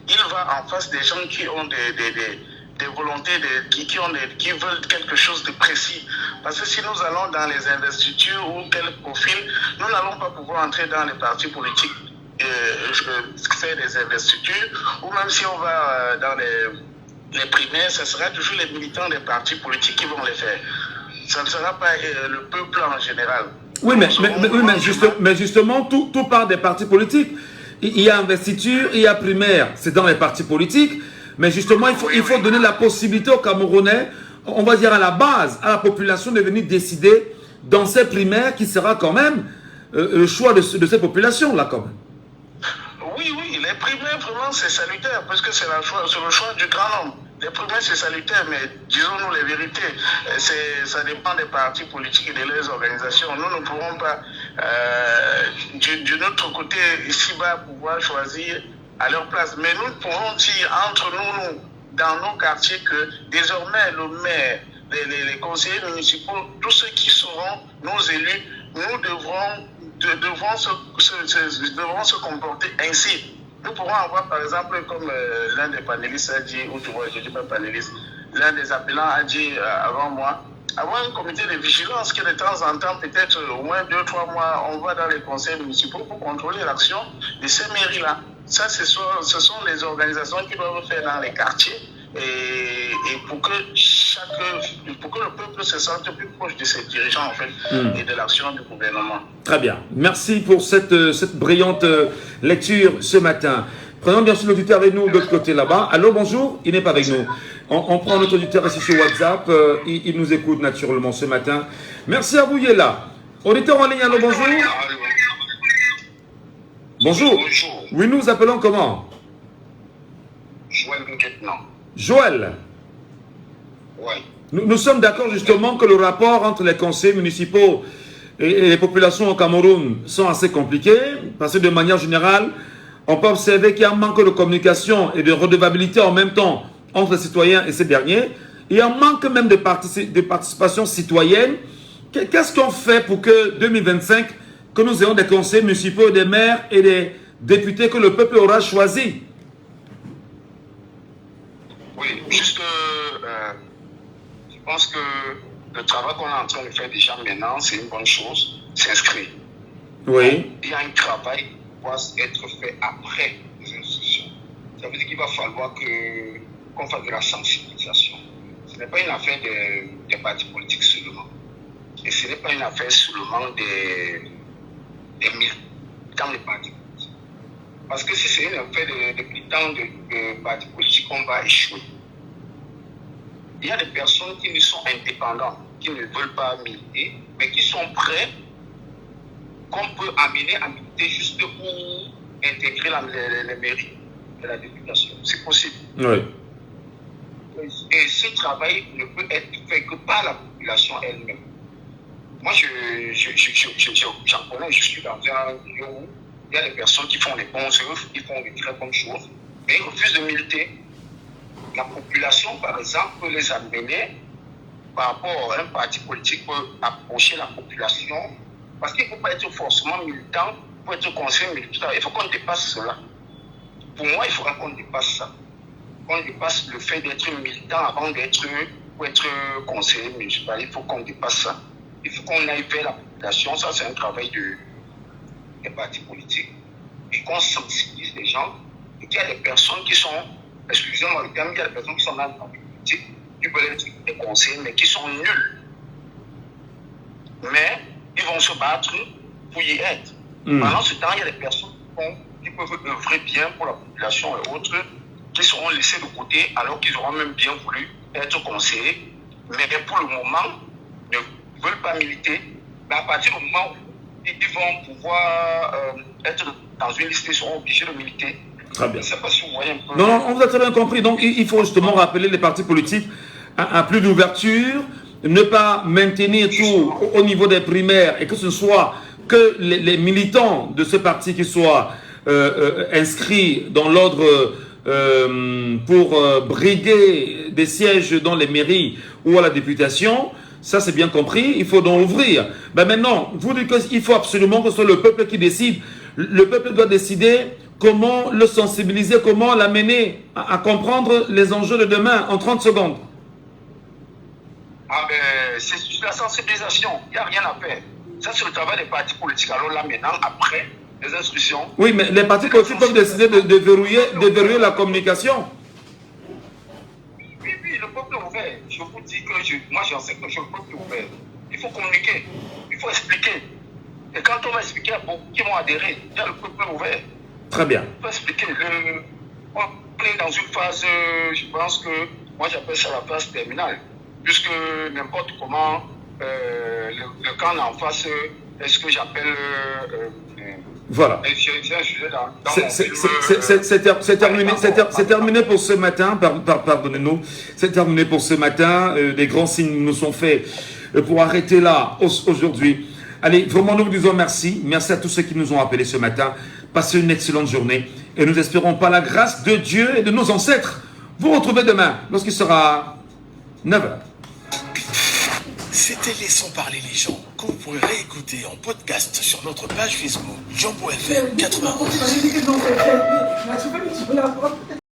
Speaker 5: qu'il va en face des gens qui ont des volontés, qui veulent quelque chose de précis. Parce que si nous allons dans les investitures ou quel profil, nous n'allons pas pouvoir entrer dans les partis politiques, faire des investitures, ou même si on va dans
Speaker 7: les primaires, ce sera toujours les militants des partis politiques qui vont les faire. Ça ne sera pas le peuple en général.
Speaker 4: Oui, mais justement, tout part des partis politiques. Il y a investiture, il y a primaire, c'est dans les partis politiques. Mais justement, il faut donner la possibilité aux Camerounais, on va dire à la base, à la population de venir décider dans ces primaires qui sera quand même le choix de ces populations-là quand même.
Speaker 7: Oui, les primaires, vraiment, c'est salutaire, parce que c'est le choix du grand nombre. Les primaires, c'est salutaire, mais disons-nous les vérités. Ça dépend des partis politiques et de leurs organisations. Nous ne pourrons pas, de notre côté, ici-bas, pouvoir choisir à leur place. Mais nous pourrons dire entre nous, dans nos quartiers, que désormais, le maire, les conseillers municipaux, tous ceux qui seront nos élus, nous devrons se comporter ainsi. Nous pourrons avoir, par exemple, comme l'un des panélistes a dit, ou tu vois, je ne dis pas panéliste, l'un des appelants a dit avant moi, avoir un comité de vigilance qui de temps en temps, peut-être au moins 2-3 mois, on va dans les conseils municipaux pour contrôler l'action de ces mairies-là. Ça, ce sont les organisations qui doivent faire dans les quartiers et pour que le peuple se sente plus proche de ses dirigeants en fait, et de l'action du gouvernement.
Speaker 4: Très bien. Merci pour cette brillante lecture ce matin. Prenons bien sûr l'auditeur avec nous de l'autre côté là-bas. Allô, bonjour. Il n'est pas avec nous. On prend notre auditeur ici sur WhatsApp. Il nous écoute naturellement ce matin. Merci à vous, il est là. Auditeur en ligne, allô, bonjour. Bonjour. Oui, nous appelons comment?
Speaker 3: Joël maintenant.
Speaker 4: Joël.
Speaker 3: Oui.
Speaker 4: Nous sommes d'accord justement que le rapport entre les conseils municipaux et les populations au Cameroun sont assez compliqués, parce que de manière générale, on peut observer qu'il y a un manque de communication et de redevabilité en même temps entre les citoyens et ces derniers. Il y a un manque même de participation citoyenne. Qu'est-ce qu'on fait pour que 2025, que nous ayons des conseils municipaux, des maires et des députés que le peuple aura choisis?
Speaker 3: Oui, juste, je pense que le travail qu'on est en train de faire déjà maintenant, c'est une bonne chose, s'inscrire.
Speaker 4: Oui.
Speaker 3: Il y a un travail qui doit être fait après les institutions. Ça veut dire qu'il va falloir qu'on fasse de la sensibilisation. Ce n'est pas une affaire des partis politiques seulement. Et ce n'est pas une affaire seulement des militants des partis politiques. Parce que si c'est une affaire des militants de partis politiques, on va échouer. Il y a des personnes qui sont indépendantes, qui ne veulent pas militer, mais qui sont prêts, qu'on peut amener à militer juste pour intégrer les mairies de la députation. C'est possible.
Speaker 4: Oui.
Speaker 3: Et ce travail ne peut être fait que par la population elle-même. Moi, j'en connais, je suis dans un milieu où il y a des personnes qui font des bons œuvres, qui font des très bonnes choses, mais ils refusent de militer. La population, par exemple, peut les amener par rapport à un parti politique, peut approcher la population, parce qu'il ne faut pas être forcément militant pour être conseiller militant. Il faut qu'on dépasse cela. Pour moi, il faudra qu'on dépasse ça. Qu'on dépasse le fait d'être militant avant pour être conseiller municipal. Il faut qu'on dépasse ça. Il faut qu'on aille vers la population. Ça, c'est un travail des partis politiques. Et qu'on sensibilise les gens. Et qu'il y a des personnes qui sont, excusez-moi le terme, il y a des personnes qui sont dans la politique, qui veulent être des conseillers, mais qui sont nuls. Mais ils vont se battre pour y être. Pendant ce temps, il y a des personnes qui peuvent œuvrer bien pour la population et autres, qui seront laissés de côté alors qu'ils auront même bien voulu être conseillers, mais pour le moment ne veulent pas militer. Mais à partir du moment où ils vont pouvoir être dans une liste, ils seront obligés de militer.
Speaker 4: Très bien.
Speaker 3: Je ne sais pas si vous voyez un peu.
Speaker 4: Non, on vous a très bien compris. Donc, il faut justement rappeler les partis politiques à plus d'ouverture, ne pas maintenir tout au niveau des primaires et que ce soit que les militants de ce parti qui soient inscrits dans l'ordre pour briguer des sièges dans les mairies ou à la députation. Ça, c'est bien compris. Il faut donc ouvrir. Ben maintenant, vous dites qu'il faut absolument que ce soit le peuple qui décide. Le peuple doit décider comment le sensibiliser, comment l'amener à comprendre les enjeux de demain en 30 secondes.
Speaker 3: Ah ben, c'est la sensibilisation. Il n'y a rien à faire. Ça, c'est le travail des partis politiques. Alors là, maintenant, après les instructions...
Speaker 4: Oui, mais les partis politiques peuvent décider de verrouiller la communication.
Speaker 5: ouvert. Je vous dis que moi j'en sais que je ne peux plus ouvert. Il faut communiquer, il faut expliquer. Et quand on va expliquer à beaucoup qui vont adhérer, il y a le peuple ouvert.
Speaker 4: Très bien.
Speaker 5: Il faut expliquer. On est dans une phase, je pense que, moi j'appelle ça la phase terminale. Puisque n'importe comment, le camp en face est ce que j'appelle...
Speaker 4: Voilà. C'est terminé pour ce matin, pardonnez-nous. C'est terminé pour ce matin. Les grands signes nous sont faits pour arrêter là aujourd'hui. Allez, vraiment nous vous disons merci. Merci à tous ceux qui nous ont appelés ce matin. Passez une excellente journée. Et nous espérons par la grâce de Dieu et de nos ancêtres vous retrouver demain lorsqu'il sera 9h.
Speaker 1: C'était Laissons parler les gens, que vous pourrez réécouter en podcast sur notre page Facebook Jambo FM 91.